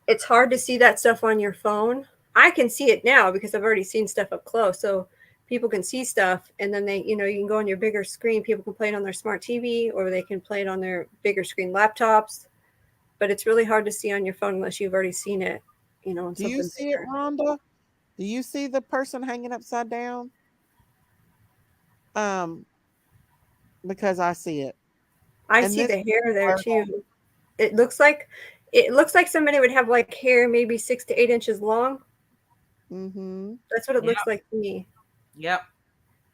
it's hard to see that stuff on your phone. I can see it now because I've already seen stuff up close. So people can see stuff, and then they, you can go on your bigger screen. People can play it on their smart TV, or they can play it on their bigger screen laptops. But it's really hard to see on your phone unless you've already seen it. Do you see it, Rhonda? Do you see the person hanging upside down? Because I see it. I see the hair there too. It looks like somebody would have like hair maybe 6 to 8 inches long. That's what it looks like to me. Yep.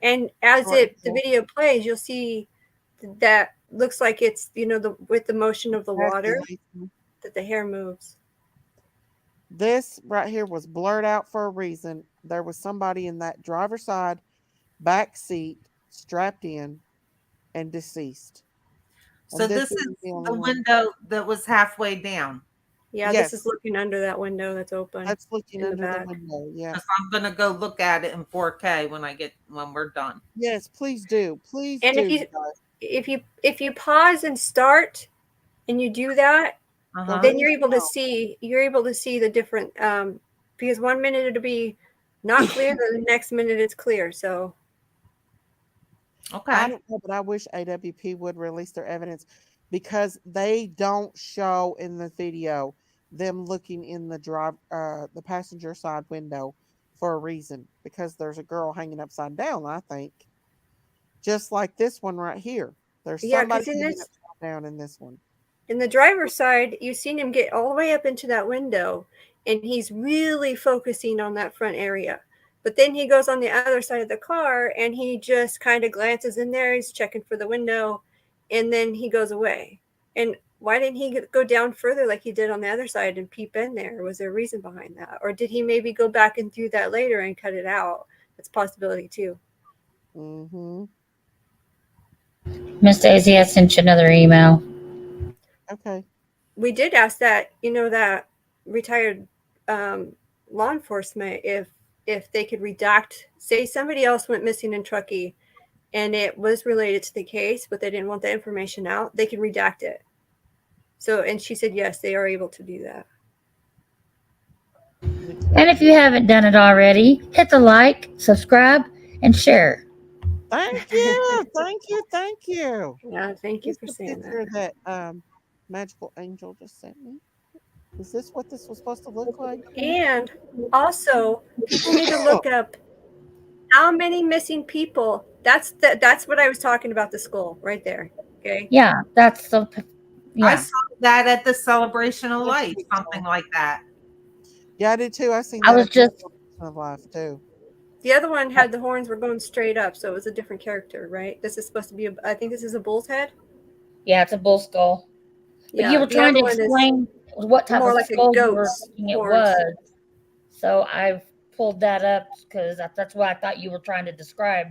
And as the video plays, you'll see that looks like it's with the motion of the water that the hair moves. This right here was blurred out for a reason. There was somebody in that driver's side back seat strapped in and deceased. So this is the window that was halfway down. Yeah, this is looking under that window that's open. That's looking under the window. Yeah. I'm gonna go look at it in 4K when we're done. Yes, please do. Please and do. If you pause and start and you do that, then you're able to see the different because 1 minute it'll be not clear, the next minute it's clear. So okay. I don't know, but I wish AWP would release their evidence because they don't show in the video them looking in the passenger side window for a reason, because there's a girl hanging upside down, I think. Just like this one right here. There's somebody hanging upside down in this one. In the driver's side, you've seen him get all the way up into that window, and he's really focusing on that front area. But then he goes on the other side of the car, and he just kind of glances in there. He's checking for the window, and then he goes away. And why didn't he go down further like he did on the other side and peep in there? Was there a reason behind that? Or did he maybe go back and do that later and cut it out? That's a possibility, too. Miss Daisy, I sent you another email. Okay. We did ask that, that retired law enforcement if they could redact, say somebody else went missing in Truckee and it was related to the case, but they didn't want the information out, they could redact it. So, and she said, yes, they are able to do that. And if you haven't done it already, hit the like, subscribe, and share. Thank you. Thank you. Yeah, thank you for saying that. That Magical Angel just sent me. Is this what this was supposed to look like? And also, people need to look up how many missing people. That's what I was talking about, the skull right there. Okay. Yeah, that's the. Yeah. I saw that at the Celebration of Life, something like that. Yeah, I did too. I seen. I was just of Life too. The other one had the horns were going straight up, so it was a different character, right? This is supposed to be I think this is a bull's head. Yeah, it's a bull skull. But you were trying to explain what type of skull you were thinking it was. So I pulled that up because that's what I thought you were trying to describe.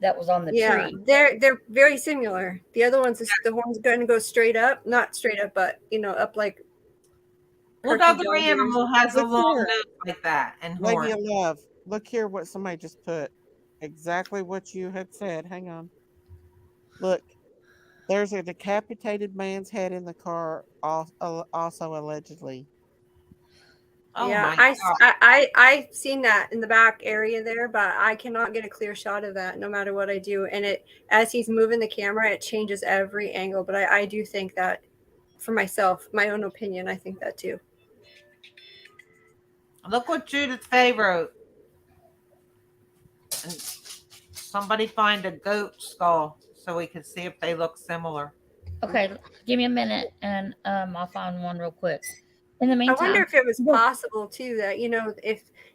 That was on the tree. They're very similar. The other one's the horn's going to go straight up, not straight up, but up like. What other animal has a long nose like that and horns? Lady of Love. Look here, what somebody just put. Exactly what you had said. Hang on. Look. There's a decapitated man's head in the car, also allegedly. Oh yeah, my God. I've seen that in the back area there, but I cannot get a clear shot of that no matter what I do. And it, as he's moving the camera, it changes every angle. But I do think that, for myself, my own opinion, I think that too. Look what Judith Fay wrote. And somebody find a goat skull so we can see if they look similar. Okay, give me a minute and I'll find one real quick. In the I meantime, wonder if it was possible too that,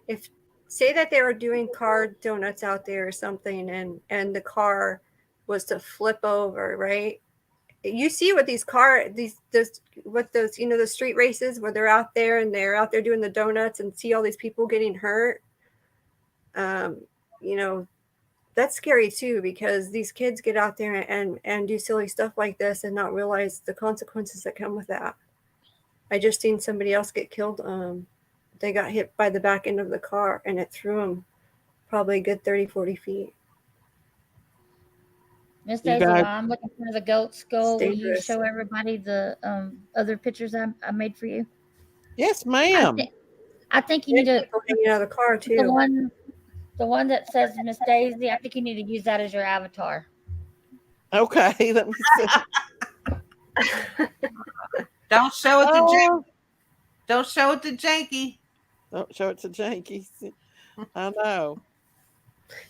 if say that they were doing car donuts out there or something, and the car was to flip over, right? You see what these the street races where they're out there and they're out there doing the donuts and see all these people getting hurt. You know, that's scary too, because these kids get out there and do silly stuff like this and not realize the consequences that come with that. I just seen somebody else get killed. They got hit by the back end of the car and it threw them probably a good 30, 40 feet. Miss Daisy, while I'm looking for the goat skull, will you dangerous. show everybody the other pictures I made for you? Yes, ma'am. I think you need to People hanging out of the car too. The one that says Miss Daisy. I think you need to use that as your avatar. Okay, let me see. Don't show it to Janky. Don't show it to Janky. Don't show it to Janky. I know.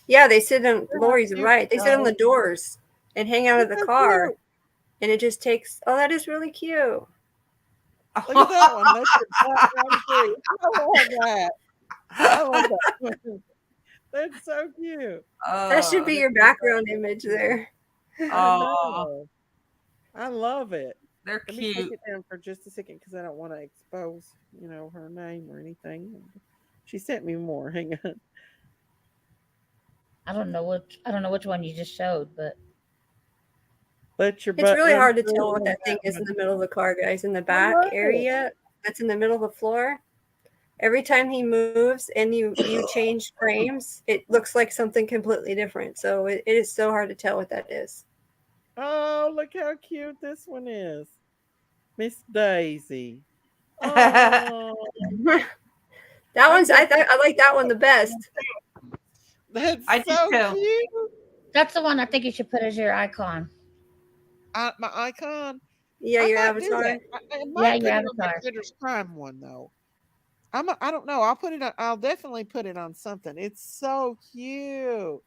Yeah, they sit on, Lori's right. They sit on the doors and hang out of the car. Cute. And it just takes, oh, that is really cute. Look at that one. That's your I love that. I love that. That's so cute. That should be your background image there. Oh, I love it. They're Let cute. me take it down for just a second because I don't want to expose, her name or anything. She sent me more. Hang on. I don't know which one you just showed, but Let your It's butt really run hard to through tell what on that thing is one. in the middle of the car, guys. In the back know. area that's in the middle of the floor. Every time he moves and you change frames, it looks like something completely different. So it is so hard to tell what that is. Oh, look how cute this one is. Miss Daisy. Oh, That one's I like that one the best. That's I do so too. cute. that's the one I think you should put as your icon. My icon. Yeah, I your might do avatar. that. I might Yeah, put your it on my avatar. Critters Crime one though. I don't know. I'll definitely put it on something. It's so cute.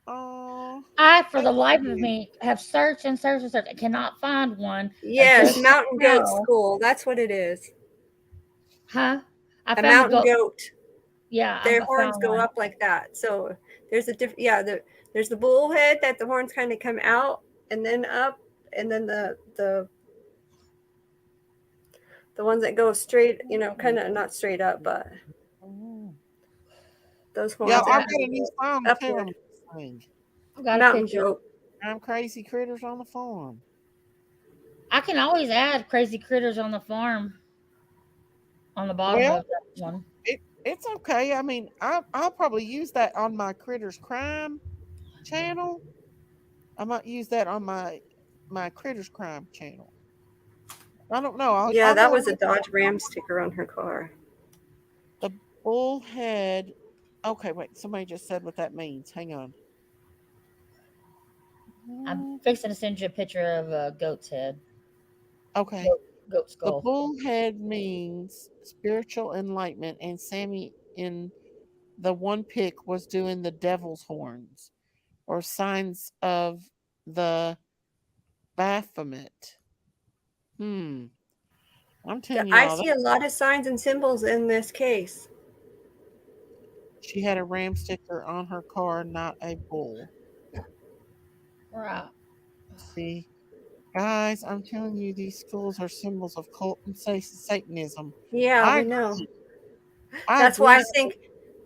Oh, I, for the life of me, have searched and searched and searched. I cannot find one. Yes, Just mountain goat now. skull. That's what it is. Huh? I A found mountain the goat. goat. Yeah, Their I horns found go one. up like that. So there's a different. Yeah, there's the bullhead that the horns kind of come out and then up, and then the ones that go straight. Kind of not straight up, but those horns. yeah. that I've go got a new song too. upward. I'm sing. I got a Mountain picture. goat. I'm Crazy Critters on the Farm. I can always add Crazy Critters on the Farm on the bottom Well, of that one. it's okay. I mean, I'll probably use that on my Critters Crime channel. I might use that on my Critters Crime channel. I don't know. Yeah, I'll that go was a look at Dodge Ram sticker on her car. the bullhead. Okay, wait. Somebody just said what that means. Hang on. I'm fixing to send you a picture of a goat's head. Okay. Goat The skull. bullhead means spiritual enlightenment, and Sammy in the one pic was doing the devil's horns or signs of the Baphomet. I'm telling you I all see a lot of signs and symbols in this case. she had a ram sticker on her car, not a bull. Right. See, guys, I'm telling you, these schools are symbols of cult and Satanism. Yeah, I we know. I That's why I agree. think.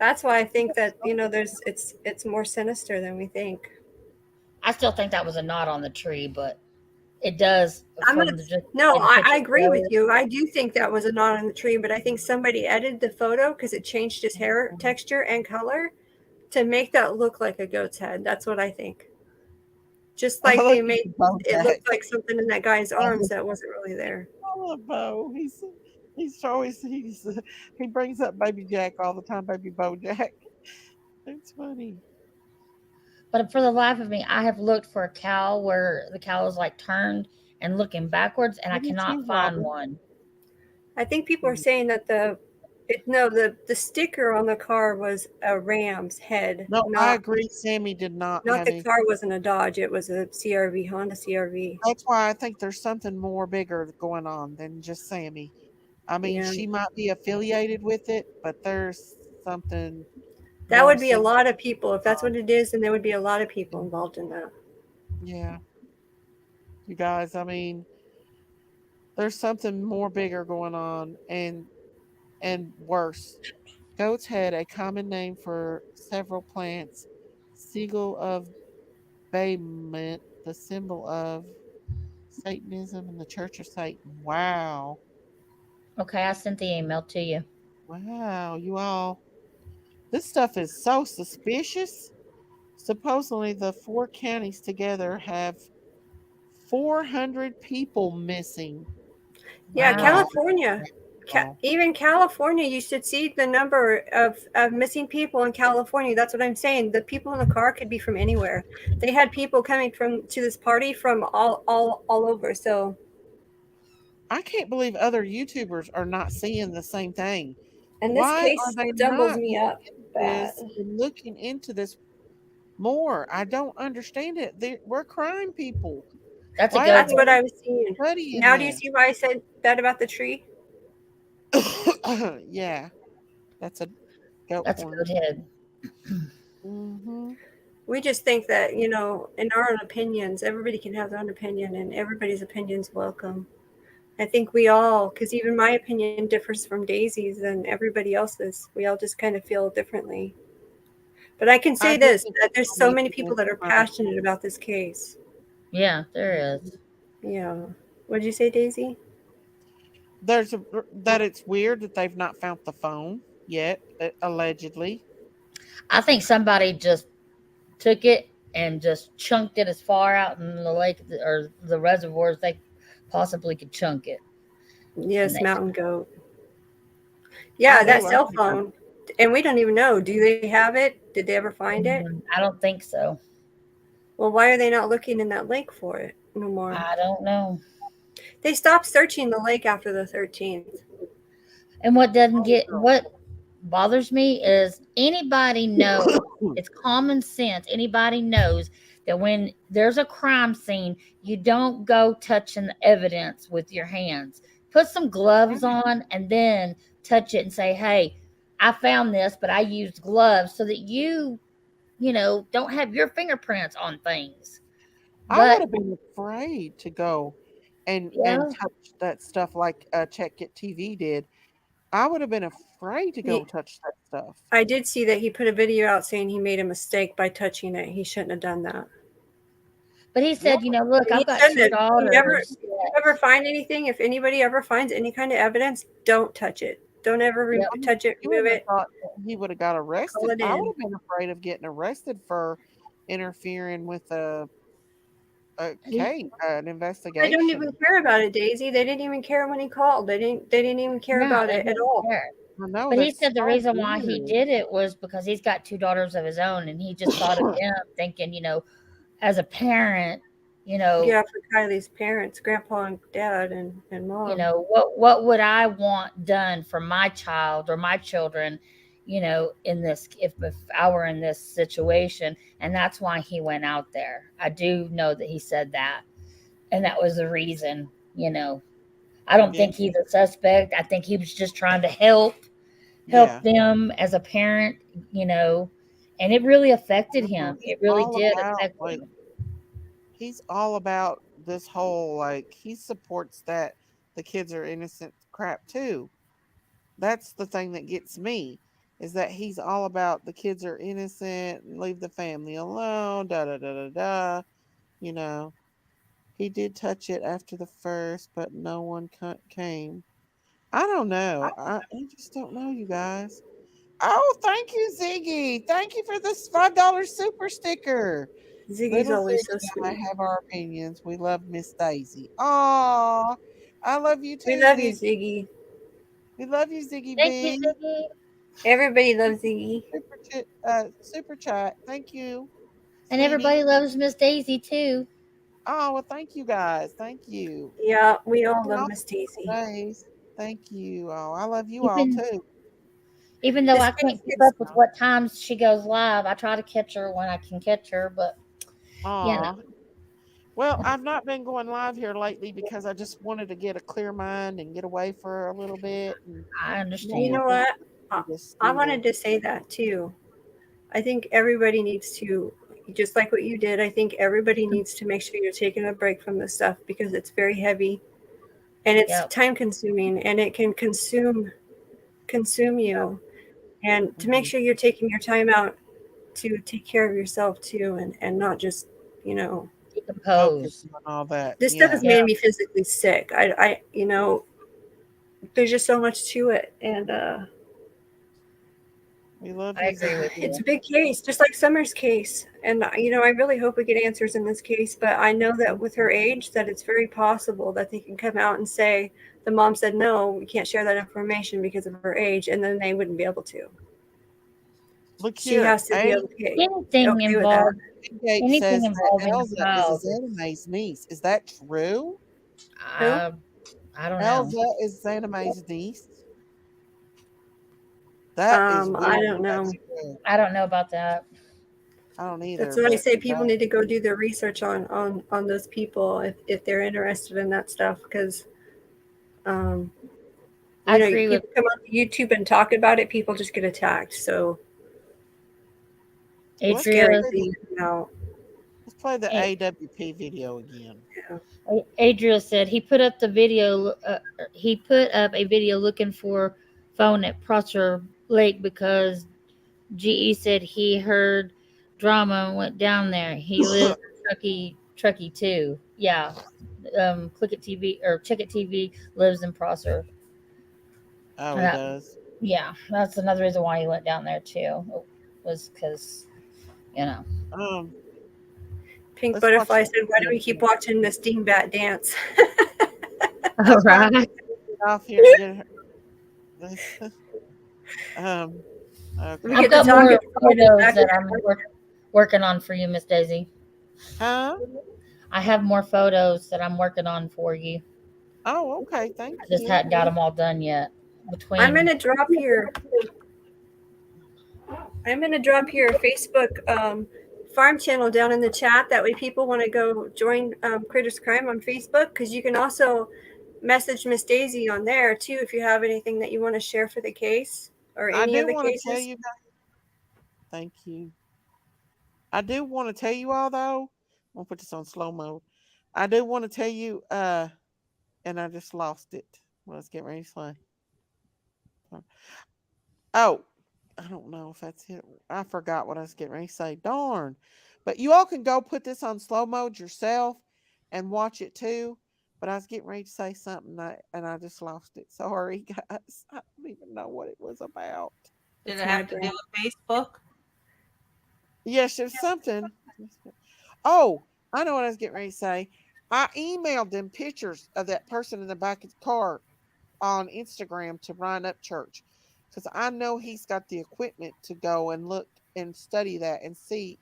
That's why I think that there's it's more sinister than we think. I still think that was a knot on the tree, but it does. I agree with you. I do think that was a knot on the tree, but I think somebody edited the photo because it changed his hair texture and color to make that look like a goat's head. That's what I think. Just like they made it look like something in that guy's arms that wasn't really there. Bo, he brings up Baby Jack all the time, Baby Bojack. It's funny. But for the life of me, I have looked for a cow where the cow is like turned and looking backwards, and I I did too, cannot find Robin. one. I think people are saying that the sticker on the car was a ram's head, No, I not agree. Sammy did not not have the any. car wasn't a Dodge, it was a CRV, Honda CRV. That's why I think there's something more bigger going on than just Sammy. I mean, Yeah. she might be affiliated with it, but there's something That more would be a sinister lot of people. If going that's on. what it is, then there would be a lot of people involved in that. Yeah, you guys. I mean, there's something more bigger going on, and worse. Goat's head, a common name for several plants. Siegel of Bahmut, the symbol of Satanism and the Church of Satan. Wow. Okay, I sent the email to you. Wow, you all. This stuff is so suspicious. Supposedly, the four counties together have 400 people missing. Yeah, Wow. California. Wow. Even California, you should see the number of missing people in California. That's what I'm saying. The people in the car could be from anywhere. They had people coming from to this party from all over. So I can't believe other YouTubers are not seeing the same thing. and this Why are case they stumbles not me going up into bad. this and looking into this more? I don't understand it. We're crime people. That's a Why good aren't That's they what one. I was seeing. studying Now do you this? see why I said that about the tree? Yeah, that's a goat That's a horn. good head. Hmm. We just think that, in our own opinions, everybody can have their own opinion and everybody's opinion's welcome. I think we all, because even my opinion differs from Daisy's and everybody else's. We all just kind of feel differently. But I can I say do this, think that we there's all so make many it people into that are crime. passionate about this case. Yeah, there is. Yeah. What did you say, Daisy? That it's weird that they've not found the phone yet, allegedly. I think somebody just took it and just chunked it as far out in the lake or the reservoir as they possibly could chunk it. And Yes, they, Mountain Goat. I Yeah, do. that I cell think phone. And we don't even know. Do they have it? Did they ever find it? I don't think so. Well, why are they not looking in that lake for it no more? I don't know. They stopped searching the lake after the 13th. And what doesn't Oh, get what bothers me is anybody knows, it's common sense. Anybody knows that when there's a crime scene, you don't go touching the evidence with your hands. Put some gloves on and then touch it and say, "Hey, I found this, but I used gloves so that don't have your fingerprints on things." I would But have been afraid to go and yeah, touch that stuff like Check It TV did. I would have been afraid to go touch that stuff. I did see that he put a video out saying he made a mistake by touching it. He shouldn't have done that. but he Yeah, said, "Look, He I've got shouldn't two have. daughters." If you ever find anything, if anybody ever finds any kind of evidence, don't touch it. Don't ever Yep. touch it, you remove wouldn't have it, thought that he would have got call arrested. it I would in. have been afraid of getting arrested for interfering with a He case, an They don't even investigation. care about it, Daisy. They didn't even care when he called. They didn't even care No, about they it at didn't all. care. I know But he that's said the so reason why he weird. did it was because he's got two daughters of his own, and he just thought of them, thinking, as a parent, you know, Yeah, for Kylie's parents, grandpa and dad and mom. what would I want done for my child or my children, in this if I were in this situation, and that's why he went out there. I do know that he said that, and that was the reason. I don't Yeah, think he's a suspect. I think he was just trying to help yeah. them as a parent, you know, and it really affected No, him. he's It really all did about affect like him. he's all about this whole like he supports that the kids are innocent crap too. That's the thing that gets me is that he's all about the kids are innocent and leave the family alone. Da da da da da. You know, he did touch it after the first, but no one came. I don't know. I just don't know, you guys. Oh, thank you, Ziggy. Thank you for this $5 super sticker. Ziggy's Little always so Ziggy and I sweet. have our opinions. We love Miss Daisy. Aw, I love you We too, love you, Ziggy. Ziggy. We love you, Ziggy Thank you, B. Ziggy. Everybody loves Ziggy. Super chat. Thank you. And sweetie. everybody loves Miss Daisy too. Oh, well, thank you guys. Thank you. Yeah, we all Been love on Miss Daisy. days. Thank you. Oh, I love you all too. Even though This I case can't keep gets up with what times she goes live, I try to catch her when I can catch her, but you know. Aw. Well, I've not been going live here lately because I just wanted to get a clear mind and get away for a little bit. And I You understand. know what? just I do wanted to say that too. I think everybody needs to, just like what you did, I think everybody needs to make sure you're taking a break from this stuff because it's very heavy and it's Yep. time consuming and it can consume you. And to make sure you're taking your time out to take care of yourself too and not just, you know, focus Decompose. on all that. this stuff Yeah. has made me physically sick. I you know, there's just so much to it and We love I you. agree with it's you. a big case, just like Summer's case. And you know, I really hope we get answers in this case, but I know that with her age that it's very possible that they can come out and say the mom said no, we can't share that information because of her age, and then they wouldn't be able to. Look She here. has to be okay Anything with that. Gate anything says that involving a Elza child. is Zaname's niece. Is that true? Who? I don't know. Elza is Zaname's niece. That is weird. I don't know. That's true. I don't know about that. I don't either. That's what I but say. People that- need to go do their research on those people if they're interested in that stuff because I you know, agree with people come on YouTube and talk about it, people just get attacked. So it's scary Adria. seeing them out. Let's play the A- AWP video again. Adria said he put up the video. He put up a video looking for phone at Prosser Lake because GE said he heard drama and went down there. He lives in Truckee too. Yeah. Click It TV or Check It TV lives in Prosser. Oh, he does. Yeah, that's another reason why he went down there too. Was because, you know. Pink Let's Butterfly watch said, "Why do we keep watching this dingbat dance?" All right. Get off here and get her. Okay. We I've get to got talk more and photos that I'm working on for you, Miss Daisy. Huh? I have more photos that I'm working on for you. Oh, okay. Thank I just you. hadn't got them all done yet. I'm gonna drop your Facebook farm channel down in the chat. That way, people want to go join Critters Crime on Facebook because you can also message Miss Daisy on there too if you have anything that you want to share for the case or I any do of the want to cases. tell you guys. Thank you. I do want to tell you all though. I'll put this on slow mode. I do want to tell you, and I just lost it. Let's get ready to play. Oh, I don't know if that's it. I forgot what I was getting ready to say. Darn. But you all can go put this on slow mode yourself and watch it too. But I was getting ready to say something and I just lost it. Sorry, guys. I don't even know what it was about. Did it have to do with Facebook? Yes, there's something. Oh, I know what I was getting ready to say. I emailed them pictures of that person in the back of the car on Instagram to Ryan Upchurch because I know he's got the equipment to go and look and study that and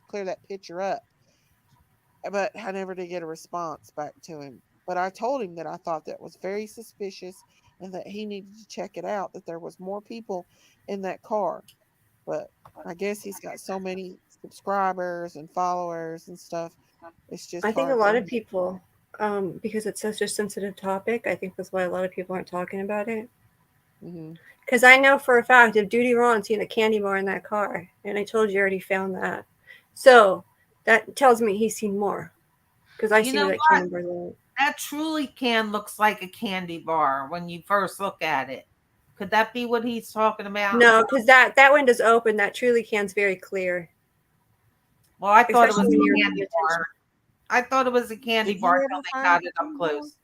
clear that picture up. But I never did get a response back to him. But I told him that I thought that was very suspicious and that he needed to check it out, that there was more people in that car. But I guess he's got so many subscribers and followers and stuff. It's just I think a hard lot for of him. people, because it's such a sensitive topic, I think that's why a lot of people aren't talking about it. Because I know for a fact if Duty Ron seen a candy bar in that car, and I told you already found that. So that tells me he's seen more. Because I see that candy bar there. That truly can looks like a candy bar when you first look at it. Could that be what he's talking about? No, because that window's open. That truly can's very clear. Well, I thought it was Especially when a you're candy bar. I thought it was a candy Did bar you until ever they find got a it up candy close.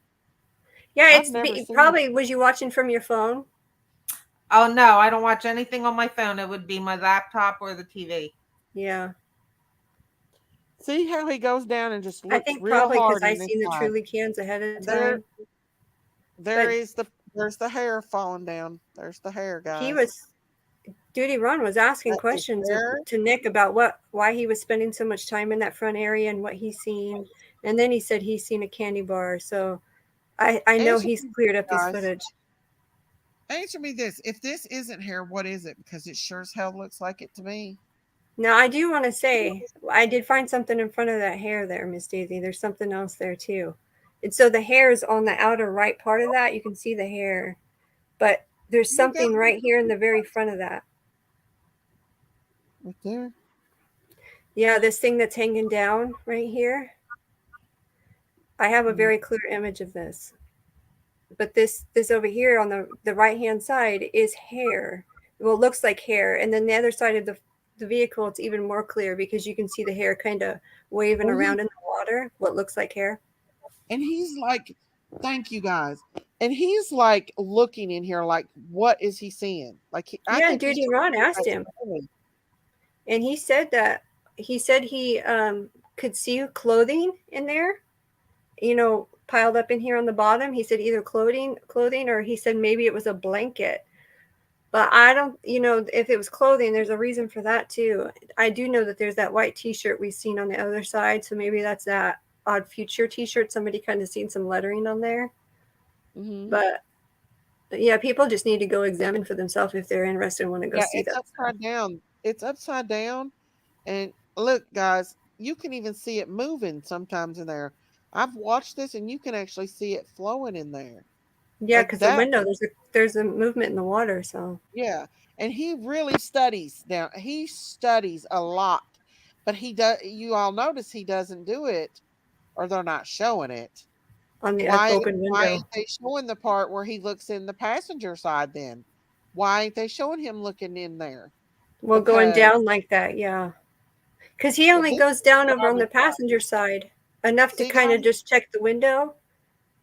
Yeah, I've it's never seen probably was you watching from your phone? Oh no, I don't watch anything on my phone. It would be my laptop or the TV. Yeah. See how he goes down and just I looks think real probably because hard I in this seen the side. truly cans ahead of time. There is the There's the hair falling down. There's the hair, guys. He was Duty Ron was asking That is questions hair. to Nick about why he was spending so much time in that front area and what he's seen. And then he said he's seen a candy bar. So I know Answer he's me, cleared up his guys. footage. Answer me this: if this isn't hair, what is it? Because it sure as hell looks like it to me. Now I do want to say I did find something in front of that hair there, Miss Daisy. There's something else there too. And so the hair is on the outer right part of that. You can see the hair, but there's You got something right here in the very front of that. right there. Yeah, this thing that's hanging down right here. I have a very clear image of this. But this over here on the right hand side is hair. Well, it looks like hair. And then the other side of the vehicle, it's even more clear because you can see the hair kind of waving around in the water, what looks like hair. And he's like, thank you guys. And he's like looking in here like, what is he seeing? Like, I Yeah, think Duty Ron asked him. And he said he could see clothing in there, piled up in here on the bottom. He said either clothing, or he said maybe it was a blanket. But I don't, if it was clothing, there's a reason for that too. I do know that there's that white t-shirt we've seen on the other side. So maybe that's that Odd Future t-shirt. Somebody kind of seen some lettering on there. Mm-hmm. But yeah, people just need to go examine for themselves if they're interested and want to go see that. Upside down. It's upside down. And look, guys, you can even see it moving sometimes in there. I've watched this and you can actually see it flowing in there. Yeah, because the window, there's a movement in the water. So yeah, and he really studies now. He studies a lot, but he does. You all notice he doesn't do it, or they're not showing it. on the Why open window. ain't they showing the part where he looks in the passenger side then? Why ain't they showing him looking in there? Well, going down like that, yeah. Because he only goes down over on the passenger side enough to kind of just check the window,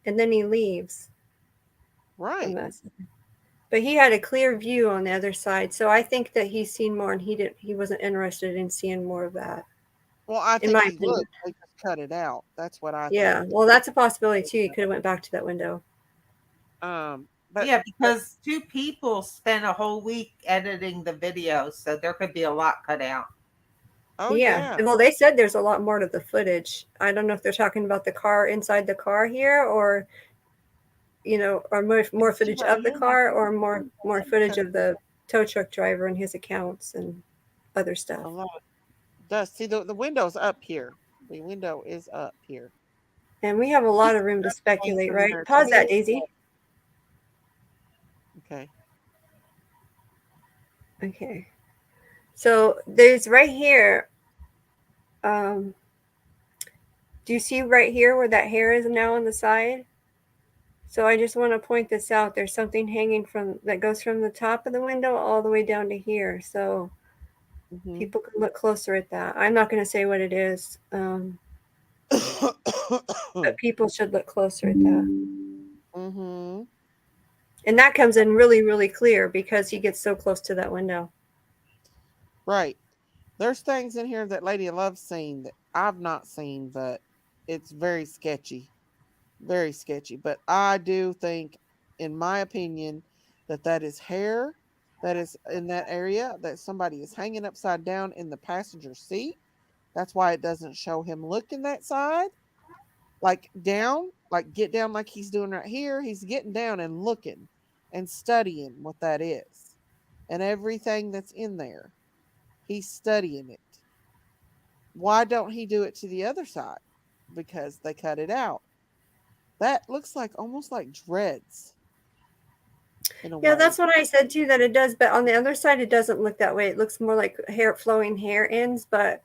and then he leaves. Right. But he had a clear view on the other side, so I think that he's seen more, and he wasn't interested in seeing more of that. Well, I think in my he opinion. looked. They just cut it out. That's what I Yeah, think. well, that's a possibility too. He could have went back to that window. But yeah, because two people spent a whole week editing the video, so there could be a lot cut out. Oh yeah. Well, they said there's a lot more to the footage. I don't know if they're talking about the car inside the car here, or or more footage of the car, or more footage of the tow truck driver and his accounts and other stuff. A lot does. See, the window's up here. The window is up here. And we have a lot of room to speculate, right? Pause that, Daisy. Okay. Okay. So there's right here. Do you see right here where that hair is now on the side? So I just want to point this out. There's something hanging that goes from the top of the window all the way down to here. So people can look closer at that. I'm not going to say what it is, but people should look closer at that. Mm-hmm. And that comes in really, really clear because he gets so close to that window. Right. There's things in here that Lady Love's seen that I've not seen, but it's very sketchy. Very sketchy. But I do think, in my opinion, that is hair that is in that area, that somebody is hanging upside down in the passenger seat. That's why it doesn't show him looking that side. Like down, like get down like he's doing right here. He's getting down and looking and studying what that is and everything that's in there. He's studying it. Why don't he do it to the other side? Because they cut it out. That looks like almost like dreads. Yeah, that's what I said too, that it does. But on the other side, it doesn't look that way. It looks more like flowing hair ends. But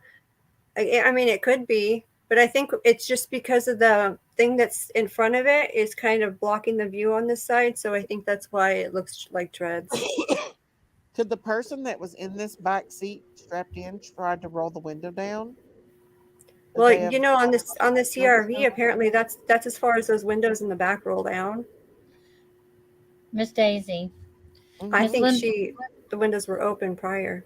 I mean, it could be. But I think it's just because of the thing that's in front of it is kind of blocking the view on this side. So I think that's why it looks like dreads. Could the person that was in this back seat strapped in tried to roll the window down? Well, on the CRV, apparently that's as far as those windows in the back roll down. Miss Daisy. I think the windows were open prior.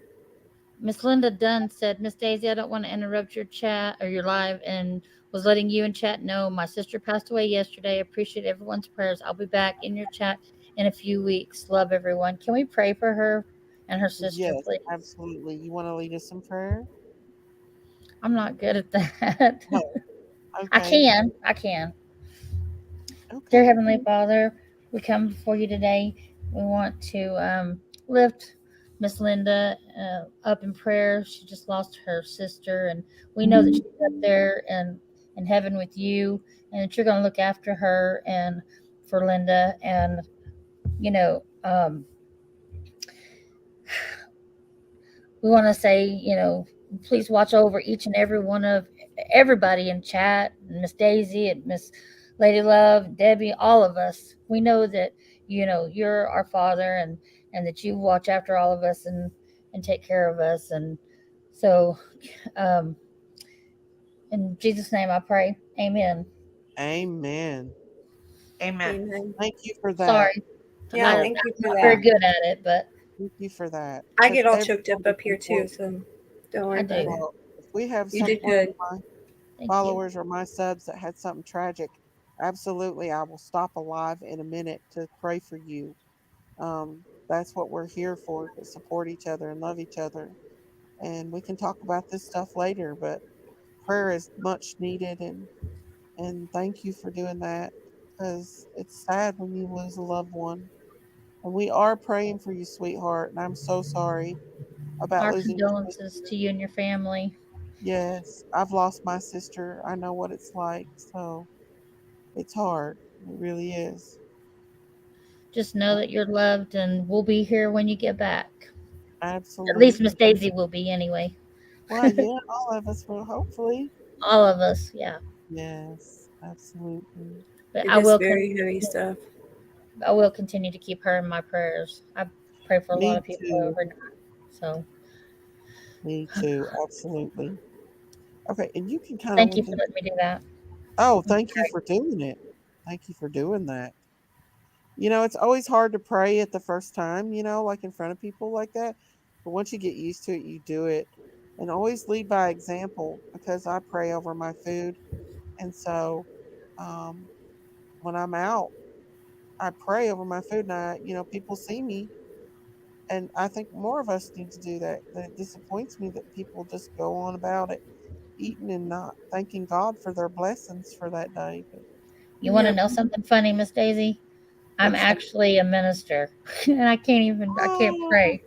Miss Linda Dunn said, Miss Daisy, I don't want to interrupt your chat or your live, and was letting you and chat know my sister passed away yesterday. Appreciate everyone's prayers. I'll be back in your chat in a few weeks. Love everyone. Can we pray for her and her sister, Yes, please? absolutely. You want to lead us in prayer? I'm not good at that. No. I Okay. can. I can. Dear Okay. Heavenly Father, we come before you today. We want to lift Miss Linda up in prayer. She just lost her sister, and we know that she's up there in heaven with you, and that you're going to look after her and for Linda. And, you know, we want to say, please watch over each and every one of everybody in chat, Miss Daisy and Miss Lady Love, Debbie, all of us. We know that, you're our Father, and that you watch after all of us and take care of us. And so, um, in Jesus' name I pray. Amen. Amen. Amen. Amen. Thank you for that. Sorry. Yeah, No, thank you for I'm not very that. good at it, but thank you for that. I Because get all every choked up time up here too, people, so don't worry I about do. it. well, if we have You did one of good. my Thank you. followers or my subs that had something tragic, absolutely, I will stop a live in a minute to pray for you. That's what we're here for, to support each other and love each other. And we can talk about this stuff later, but prayer is much needed, and thank you for doing that, because it's sad when you lose a loved one. And we are praying for you, sweetheart, and I'm so sorry about Our losing your condolences sister. to you and your family. Yes, I've lost my sister. I know what it's like, so it's hard. It really is. Just know that you're loved, and we'll be here when you get back. At least Miss Absolutely. Daisy will be anyway. Well, yeah, all of us will, hopefully. All of us, yeah. Yes, absolutely. But It is very heavy stuff. I will continue to keep her in my prayers. I pray for a lot Me of people too. overnight. So Me too. Absolutely. Okay, and you can kind of thank you look for in. letting me do that. Oh, thank you for doing it. Thank you for doing that. It's always hard to pray at the first time, like in front of people like that. But once you get used to it, you do it. And always lead by example, because I pray over my food. And so um, when I'm out, I pray over my food, and people see me. And I think more of us need to do that. That it disappoints me that people just go on about it, eating and not thanking God for their blessings for that day. But You want to Yep. know something funny, Miss Daisy? I'm what's that? actually a minister, and I can't Oh, pray.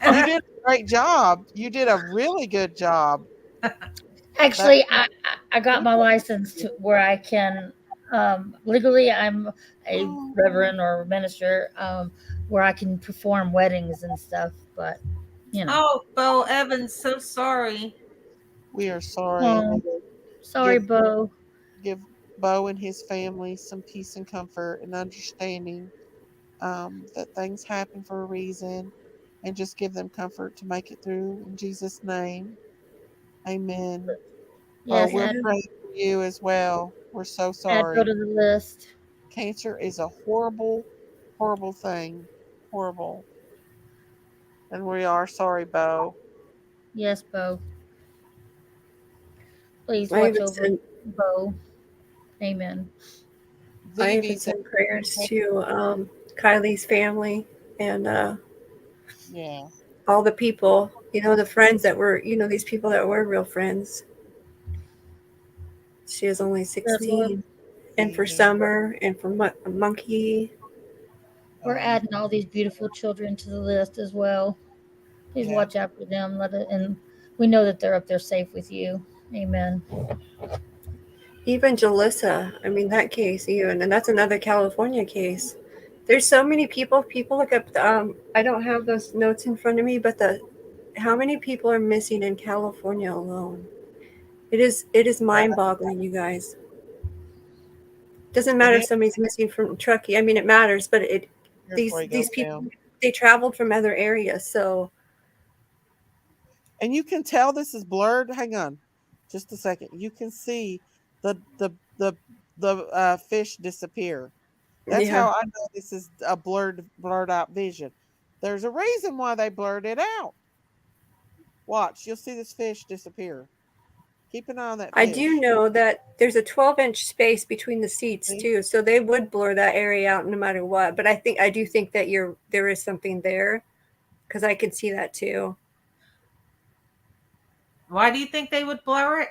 you did a great job. You did a really good job. That Actually, I got my license to where I can legally. I'm a oh, reverend or a minister, where I can perform weddings and stuff. But you know, Oh, Bo Evans, so sorry. we are sorry, and we oh, will sorry, give Bo. give Bo and his family some peace and comfort and understanding, that things happen for a reason, and just give them comfort to make it through in Jesus' name. Amen. Oh, Yes, we're Amen. praying for you as well. We're so add Bo sorry. to the list. Cancer is a horrible, horrible thing. Horrible. And we are sorry, Bo. Yes, Bo. Please I watch even over send Bo. Amen. I even Vivi said, send prayers to Kylie's family and yeah, all the people, the friends that were, these people that were real friends. She is only Good Lord. 16. And for Vivi. Summer and for Monkey. We're Oh, adding all these beautiful children to the list as well. Please yeah. watch after them. And we know that they're up there safe with you. Amen. Even Jalissa, I mean, that case, even, and that's another California case. There's so many people. People look up, I don't have those notes in front of me, but how many people are missing in California alone? It is mind boggling, you guys. Doesn't And matter if somebody's missing from Truckee. I mean, it matters, but here's where these he goes these people, down. they traveled from other areas, so And you can tell this is blurred. Hang on, just a second. You can see the the the the fish disappear. That's yeah. how I know this is a blurred out vision. There's a reason why they blurred it out. Watch, you'll see this fish disappear. Keep an eye on that I fish. do know that there's a 12-inch space between the seats too, so they would blur that area out no matter what. But I do think that there is something there, because I could see that too. Why do you think they would blur it?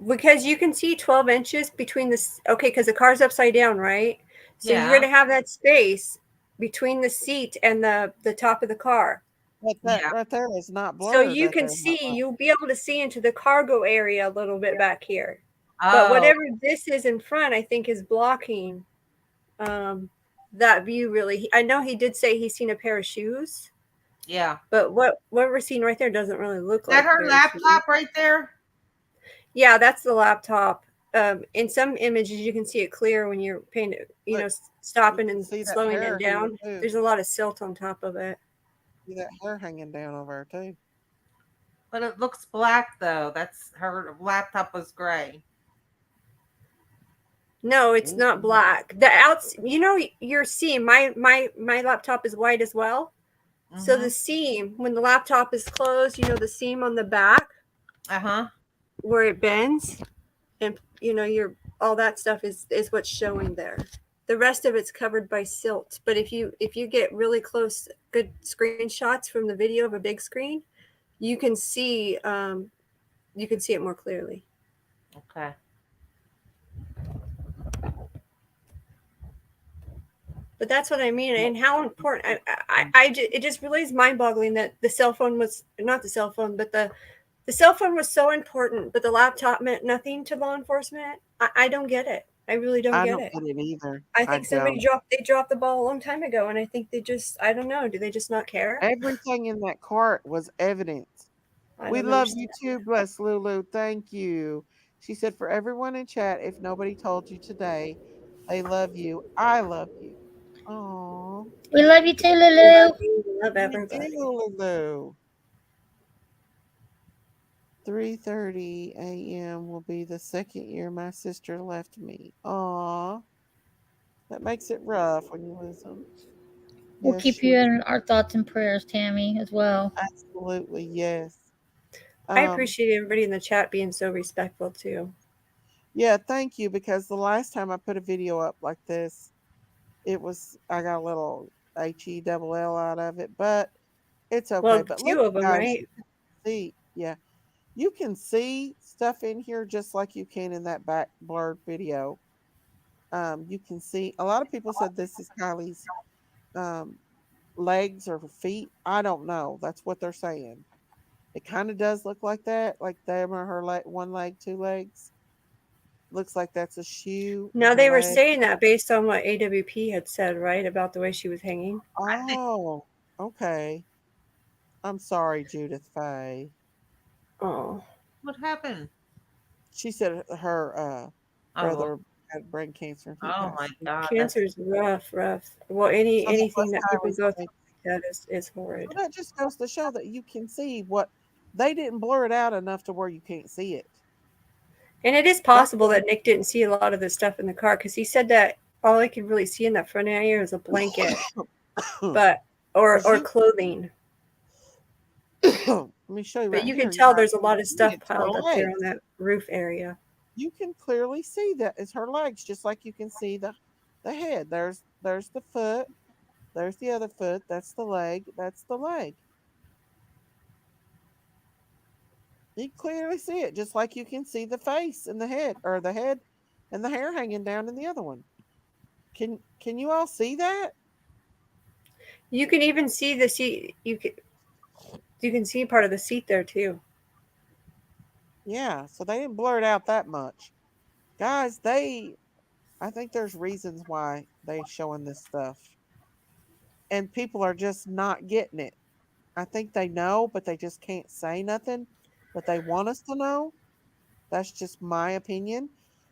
Because you can see 12 inches between because the car's upside down, right? So you're Yeah. going to have that space between the seat and the top of the car. But that right there is not blurred. So you can see, you'll be able to see into the cargo area a little bit back here. But whatever this is in front, I think is blocking that view really. I know he did say he's seen a pair of shoes. Yeah. But what we're seeing right there doesn't really look like that her laptop right there? Yeah, that's the laptop. In some images, you can see it clear when you're paying, stopping and slowing it down. There's a lot of silt on top of it. See that hair hanging down over there too. But it looks black though. That's her laptop was gray. No, it's not black. Your seam. My laptop is white as well. Mm-hmm. So the seam, when the laptop is closed, the seam on the back, where it bends, and all that stuff is what's showing there. The rest of it's covered by silt. But if you get really close, good screenshots from the video of a big screen, you can see it more clearly. Okay. But that's what I mean, and how important. It just really is mind-boggling that the cell phone was not the cell phone, but the cell phone was so important, but the laptop meant nothing to law enforcement. I don't get it. I really don't get it. I don't get it either. I think somebody dropped the ball a long time ago, and I think they just, I don't know. Do they just not care? Everything in that cart was evidence. We love you too, bless Lulu. Thank you. She said, for everyone in chat, if nobody told you today, they love you. I love you. Oh, we love you too, Lulu. Love everybody. Lulu. 3:30 a.m. will be the second year my sister left me. Aw, that makes it rough when you lose them. We'll keep you in our thoughts and prayers, Tammy, as well. Absolutely, yes. I appreciate everybody in the chat being so respectful too. Yeah, thank you, because the last time I put a video up like this, I got a little HELL out of it, but it's okay. Well, but two look, of them, guys, right? You can see stuff in here just like you can in that back blurred video. You can see, a lot of people said this is Kiely's legs or feet. I don't know. That's what they're saying. It kind of does look like that, like them or her one leg, two legs. Looks like that's a shoe. No, they were saying that based on what AWP had said, right, about the way she was hanging. Oh, okay. I'm sorry, Judith Faye. Oh, what happened? She said her brother had brain cancer. Oh my God, cancer's rough. Well, anything that people go through like that is horrid. Well, that just goes to show that you can see what they didn't blur it out enough to where you can't see it. And it is possible that Nick didn't see a lot of the stuff in the car, because he said that all I could really see in that front area was a blanket, or clothing. Let me show you. But you can tell there's a lot of stuff piled up there on that roof area. You can clearly see that it's her legs, just like you can see the head. There's the foot. There's the other foot. That's the leg. That's the leg. You clearly see it, just like you can see the face and the head, or the head and the hair hanging down in the other one. Can you all see that? You can even see the seat. You can see part of the seat there too. Yeah, so they didn't blur it out that much. Guys, I think there's reasons why they're showing this stuff. And people are just not getting it. I think they know, but they just can't say nothing. But they want us to know. That's just my opinion.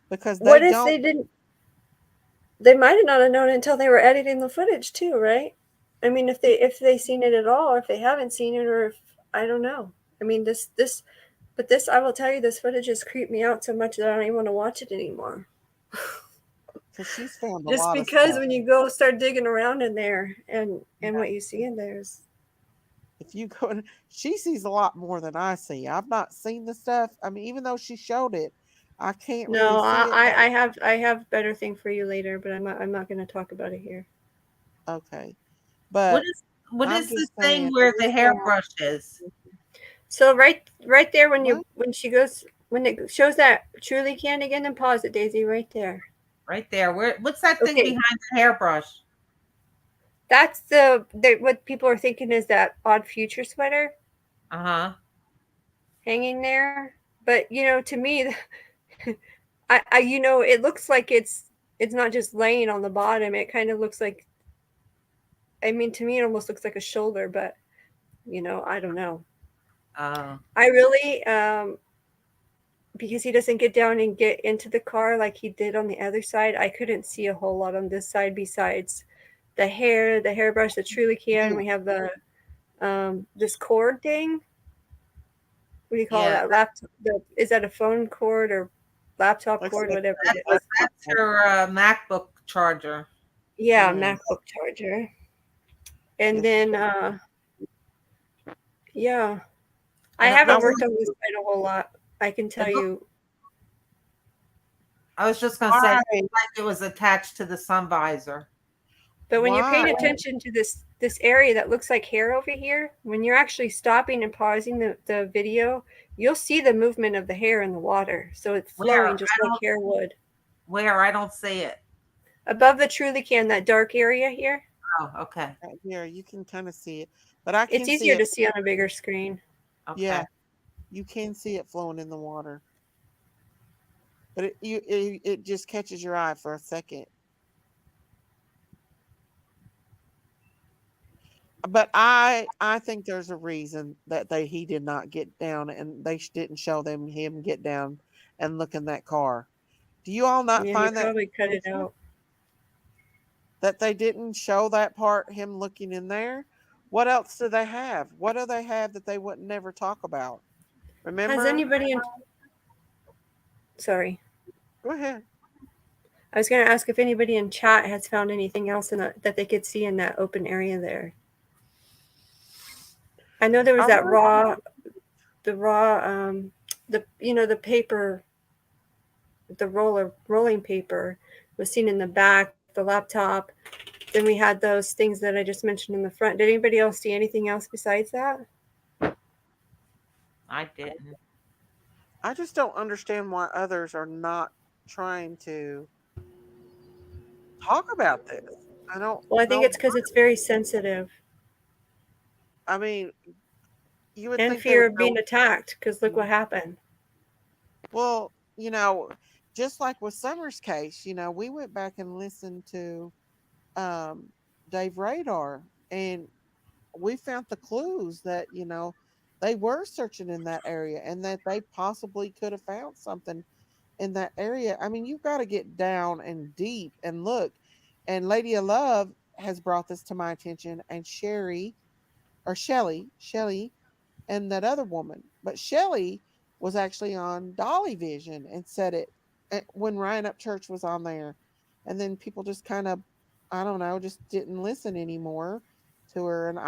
Because they what if they didn't? They might have not known until they were editing the footage too, right? I mean, if they seen it at all, or if they haven't seen it, or if I don't know. I mean, this I will tell you, this footage has creeped me out so much that I don't even want to watch it anymore. Because she's found just because when you go start digging around in there and what you see in there is If you go in, she sees a lot more than I see. I've not seen the stuff. I mean, even though she showed it, I can't really No, see it. I have better thing for you later, but I'm not going to talk about it here. Okay, What but is what I'm is the just thing saying. where the hairbrush is? So right there when What? she goes when it shows that truly can again, and pause it, Daisy, right there. Right there. What's that thing Okay. behind the hairbrush? That's what people are thinking is that odd future sweater Uh-huh. hanging there. But to me, I it looks like it's not just laying on the bottom. It kind of looks like, I mean, to me, it almost looks like a shoulder, but I don't know. I really, because he doesn't get down and get into the car like he did on the other side, I couldn't see a whole lot on this side besides the hair, the hairbrush, the truly can. We have the this cord thing. What do you call that? Laptop? Is that a phone cord or laptop cord? Whatever it is. That's your MacBook charger. Yeah, MacBook charger. And then, yeah, I haven't worked on this side a whole lot. I can tell you. I was just going to say, it looked like it was attached to the sun visor. But when you're paying attention to this area that looks like hair over here, when you're actually stopping and pausing the video, you'll see the movement of the hair in the water. So it's flowing just like hair would. Where? I don't see it. Above the truly can, that dark area here. Oh, okay. Right here, you can kind of see it, but I can It's easier to see on a bigger screen. Okay. Yeah, you can see it flowing in the water, but it just catches your eye for a second. But I think there's a reason that he did not get down, and they didn't show him get down and look in that car. Do you all not Yeah, find he probably cut it out. That they didn't show that part, him looking in there? What else do they have? What do they have that they wouldn't never talk about? Remember? Has anybody Sorry. Go ahead. I was going to ask if anybody in chat has found anything else that they could see in that open area there. I know there was the paper, the rolling paper was seen in the back, the laptop. Then we had those things that I just mentioned in the front. Did anybody else see anything else besides that? I didn't. I just don't understand why others are not trying to talk about this. I don't. Well, I think it's because it's very sensitive. I mean, you would and think fear of being attacked, because look what happened. Well, just like with Summer's case, we went back and listened to Dave Radar, and we found the clues that they were searching in that area, and that they possibly could have found something in that area. I mean, you've got to get down and deep and look. And Lady of Love has brought this to my attention, and Shelly, and that other woman. But Shelly was actually on Dolly Vision and said it when Ryan Upchurch was on there. And then people just kind of, I don't know, just didn't listen anymore to her. And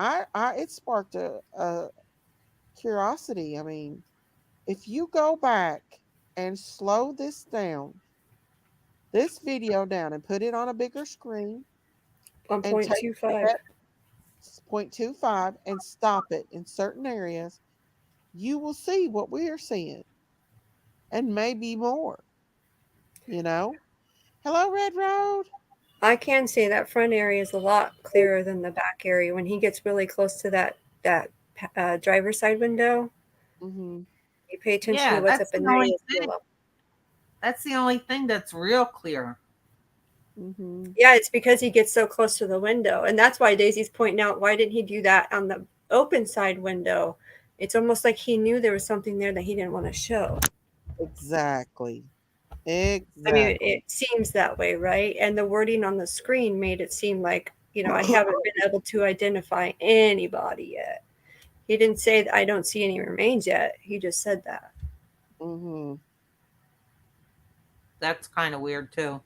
it sparked a curiosity. I mean, if you go back and slow this video down, and put it on a bigger screen, 1.25. 0.25, and stop it in certain areas, you will see what we are seeing, and maybe more. Hello, Red Road. I can say that front area is a lot clearer than the back area. When he gets really close to that driver's side window, you pay attention to what's up in there. That's the only thing that's real clear. Yeah, it's because he gets so close to the window, and that's why Daisy's pointing out, why didn't he do that on the open side window? It's almost like he knew there was something there that he didn't want to show. Exactly. I mean, it seems that way, right? And the wording on the screen made it seem like, I haven't been able to identify anybody yet. He didn't say that I don't see any remains yet. He just said that. That's kind of weird too.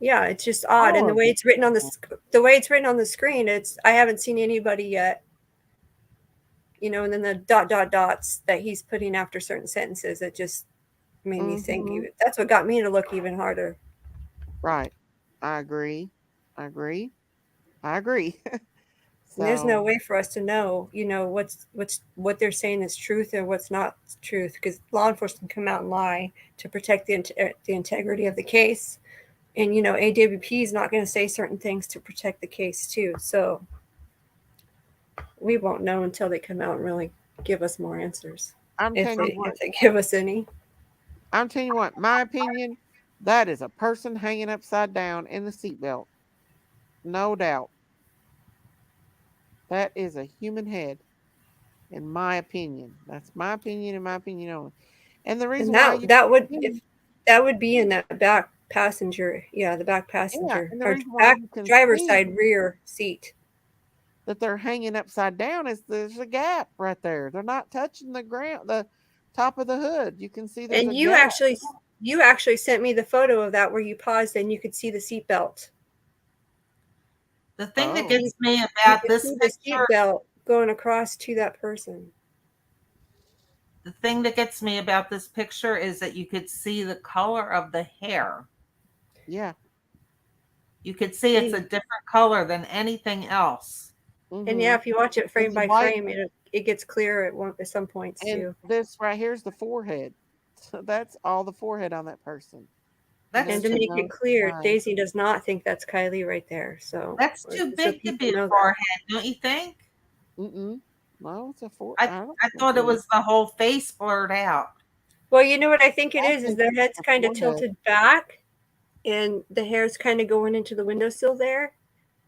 Yeah, it's just odd, and the way it's written on the screen, I haven't seen anybody yet. you know, and then the dots that he's putting after certain sentences, it just made me think. That's what got me to look even harder. Right. I agree. I agree. I agree. And there's no So way for us to know, you know, what they're saying is truth or what's not truth, because law enforcement can come out and lie to protect the integrity of the case, and you know, AWP is not going to say certain things to protect the case too. So we won't know until they come out and really give us more answers, I'm if telling you what. they give us any. I'm telling you what. My opinion. That is a person hanging upside down in the seatbelt. No doubt. That is a human head, in my opinion. That's my opinion and my opinion only. And the reason And why you that would, if that would be in that back passenger, yeah, the back yeah, passenger and the or reason why back you can driver's see side rear seat. that they're hanging upside down is there's a gap right there. They're not touching the ground, the top of the hood. You can see there's And a gap. you actually sent me the photo of that where you paused and you could see the seatbelt. The thing that Oh. gets me You about could this see the picture, seatbelt going across to that person. the thing that gets me about this picture is that you could see the color of the hair. Yeah. You could see it's a different color than anything else. And yeah, if you watch it frame And the by white frame, it gets clear at some points and too. this right here's the forehead. So that's all the forehead on that person. That's And to too, make it clear, eyes. Daisy does not think that's Kiely right there. So that's too so big to people be a know that. forehead, don't you think? No, it's a I don't I think thought it is. was the whole face blurred out. Well, you know what I think it I is think their it's head's a kind of forehead. tilted back and the hair's kind of going into the windowsill there.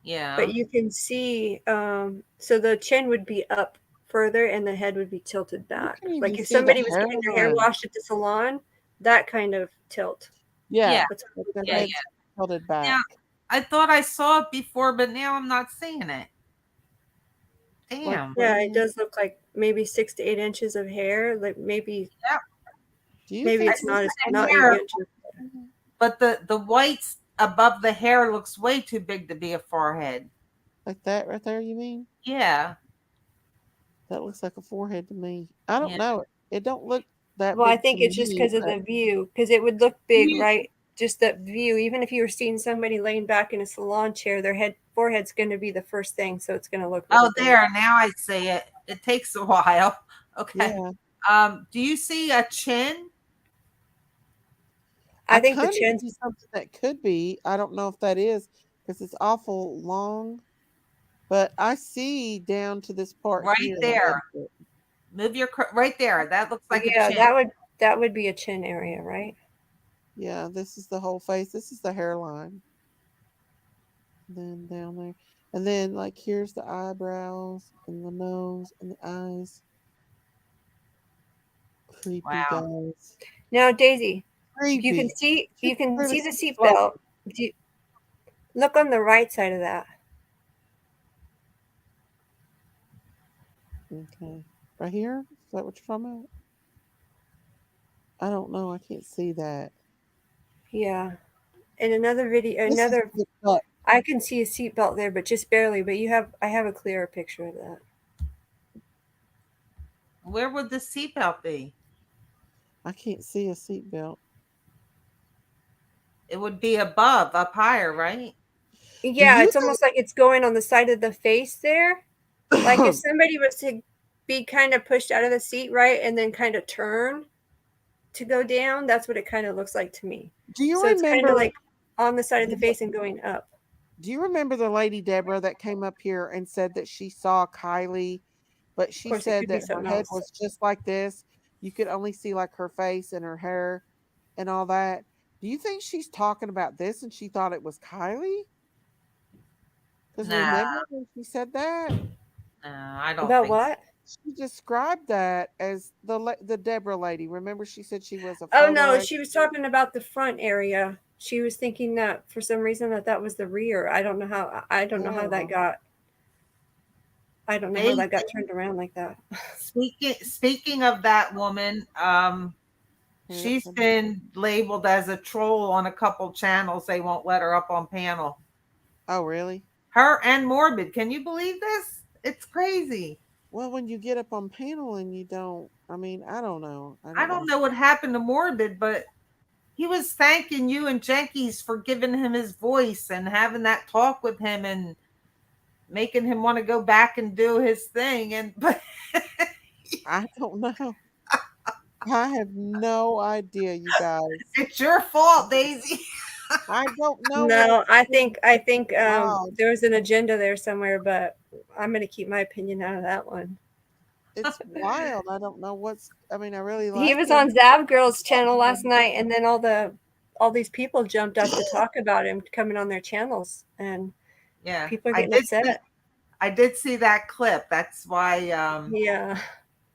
Yeah. But you can see, so the chin would be up further and the head would be tilted back. can Like even if see the somebody was getting their hair hairline. washed at the salon, that kind of tilt. Yeah. That's what it Their looks Yeah, heads yeah. tilted back. Now, I thought I saw it before, but now I'm not seeing it. Damn. Yeah, it does look like maybe 6 to 8 inches of hair. Like maybe, Yep. Do you maybe think it's not see the not 8 hair, inches. but the whites above the hair looks way too big to be a forehead. like that right there, you mean? Yeah. That looks like a forehead to me. I don't Yeah. know. It don't look that Well, I big to think it's just me, because of but the view, because it would look big, You- right? Just that view. Even if you were seeing somebody laying back in a salon chair, their forehead's going to be the first thing, so it's going to look really Oh, big. there. Now I see it. It takes a while. Okay. yeah. Do you see a chin? I think the kind of chin's see something that could be. I don't know if that is because it's awful long, but I see down to this part Right here. there. Move your right there. That looks like a yeah, chin. that would be a chin area, right? Yeah, this is the whole face. This is the hairline. Then down there. And then like here's the eyebrows and the nose and the eyes. Creepy Wow. guys. Now, Daisy, Creepy. you can really see the slow. seatbelt. Look on the right side of that. Okay. Right here? Is that what you're talking about? I don't know. I can't see that. Yeah. In another video, This is the butt. I can see a seatbelt there, but just barely. But I have a clearer picture of that. Where would the seatbelt be? I can't see a seatbelt. It would be above, up higher, right? Yeah, it's almost like it's going on the side of the face there. Like if somebody was to be kind of pushed out of the seat, right, and then kind of turn to go down, that's what it kind of looks like to me. Do you so it's kind remember of like on the side of the face and going up. Do you remember the lady Deborah that came up here and said that she saw Kiely, but she Of course, it said could be that her something head else. was just like this. You could only see like her face and her hair and all that. Do you think she's talking about this and she thought it was Kiely? Because Nah. remember when she said that? No, I don't About think what? She described that as the Deborah lady. Remember she said she was a Oh photo no, expert? she was talking about the front area. She was thinking that for some reason that was the rear. I don't know how. I don't know how that got. I don't know how that got turned around like that. Speaking of that woman, she's been labeled as a troll on a couple channels. They won't let her up on panel. Oh, really? Her and Morbid. Can you believe this? It's crazy. Well, when you get up on panel and you don't, I mean, I don't know. I don't know what happened to Morbid, but he was thanking you and Jenkins for giving him his voice and having that talk with him and making him want to go back and do his thing. And but I don't know. I have no idea, you guys. It's your fault, Daisy. I don't know. No, I think Wow. there was an agenda there somewhere, but I'm going to keep my opinion out of that one. It's wild. I don't know what's. I mean, I really like. He was him. on Zav Girl's channel last night, and then all these people jumped up to talk about him coming on their channels, and yeah, people are getting upset. I did see that clip. That's why. Yeah.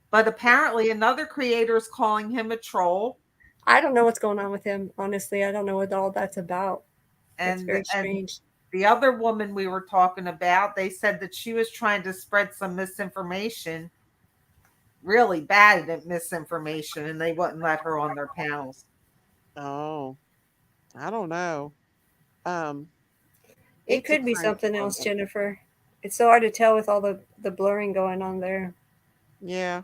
But apparently, another creator is calling him a troll. I don't know what's going on with him. Honestly, I don't know what all that's about. It's very strange. The other woman we were talking about, they said that she was trying to spread some misinformation, really bad misinformation, and they wouldn't let her on their panels. Oh, I don't know. It could be something else, Jennifer. It's so hard to tell with all the blurring going on there. Yeah.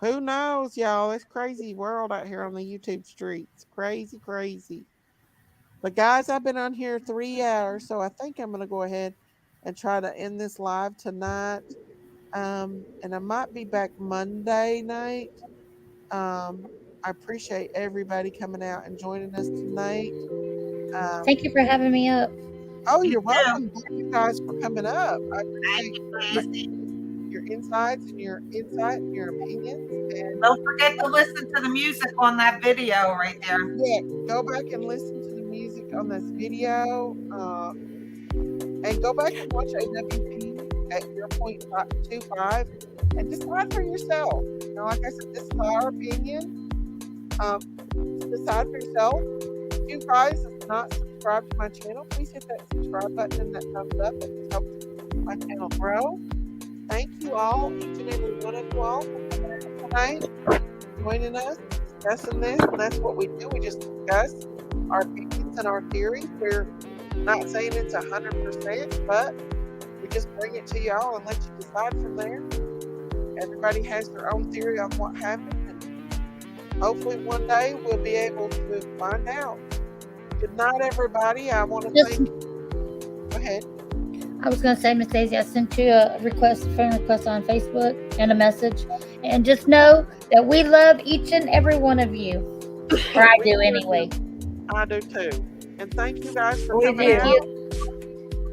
Who knows, y'all? It's crazy world out here on the YouTube streets. Crazy, crazy. But guys, I've been on here 3 hours, so I think I'm gonna go ahead and try to end this live tonight. And I might be back Monday night. I appreciate everybody coming out and joining us tonight. Thank you for having me up. Oh, you're welcome. Thank you guys for coming up. I appreciate your insights and your insight and your opinions. And don't forget to listen to the music on that video right there. Yeah, go back and listen to the music on this video. And go back and watch AWP at your point 25 and decide for yourself. You know, like I said, this is our opinion. Decide for yourself. If you guys have not subscribed to my channel, please hit that subscribe button and that thumbs up. It helps my channel grow. Thank you all, each and every one of you all, for coming out tonight, joining us, discussing this. And that's what we do. We just discuss our opinions and our theories. We're not saying it's 100%, but we just bring it to y'all and let you decide from there. Everybody has their own theory on what happened, and hopefully one day we'll be able to find out. Good night, everybody. I want to thank. Go ahead. I was going to say, Miss Daisy, I sent you a friend request on Facebook and a message. And just know that we love each and every one of you. Or I do anyway. I do too. And thank you guys for Thank coming out. you.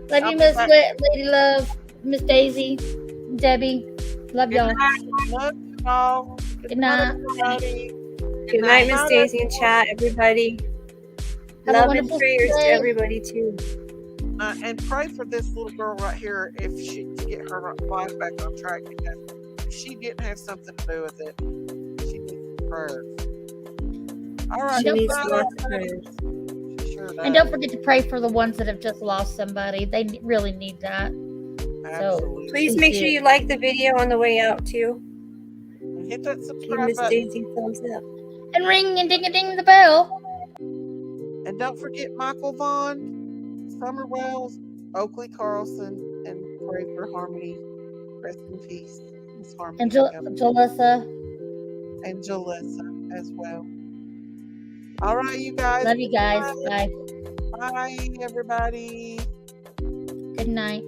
Love you, Miss Lady Love, Miss Daisy, Debbie. Love y'all. Love you all. Good night. Good night, Miss Daisy and chat, everybody. Have a Love and wonderful prayers to day. everybody too. And pray for this little girl right here if she to get her life back on track, because if she didn't have something to do with it, she needs prayers. All right, She needs lots of prayers. And don't forget to pray for the ones that have just lost somebody. They really need that. So Please make sure you like the video on the way out too. And hit that Give subscribe Miss button. Daisy a thumbs up. And ring and ding a ding the bell. And don't forget Michael Vaughn, Summer Wells, Oakley Carlson, and pray for Harmony. Rest in peace, Miss Harmony. And Jalissa. And Jalissa as well. All right, you guys. Love you guys. Bye. Bye, everybody. Good night.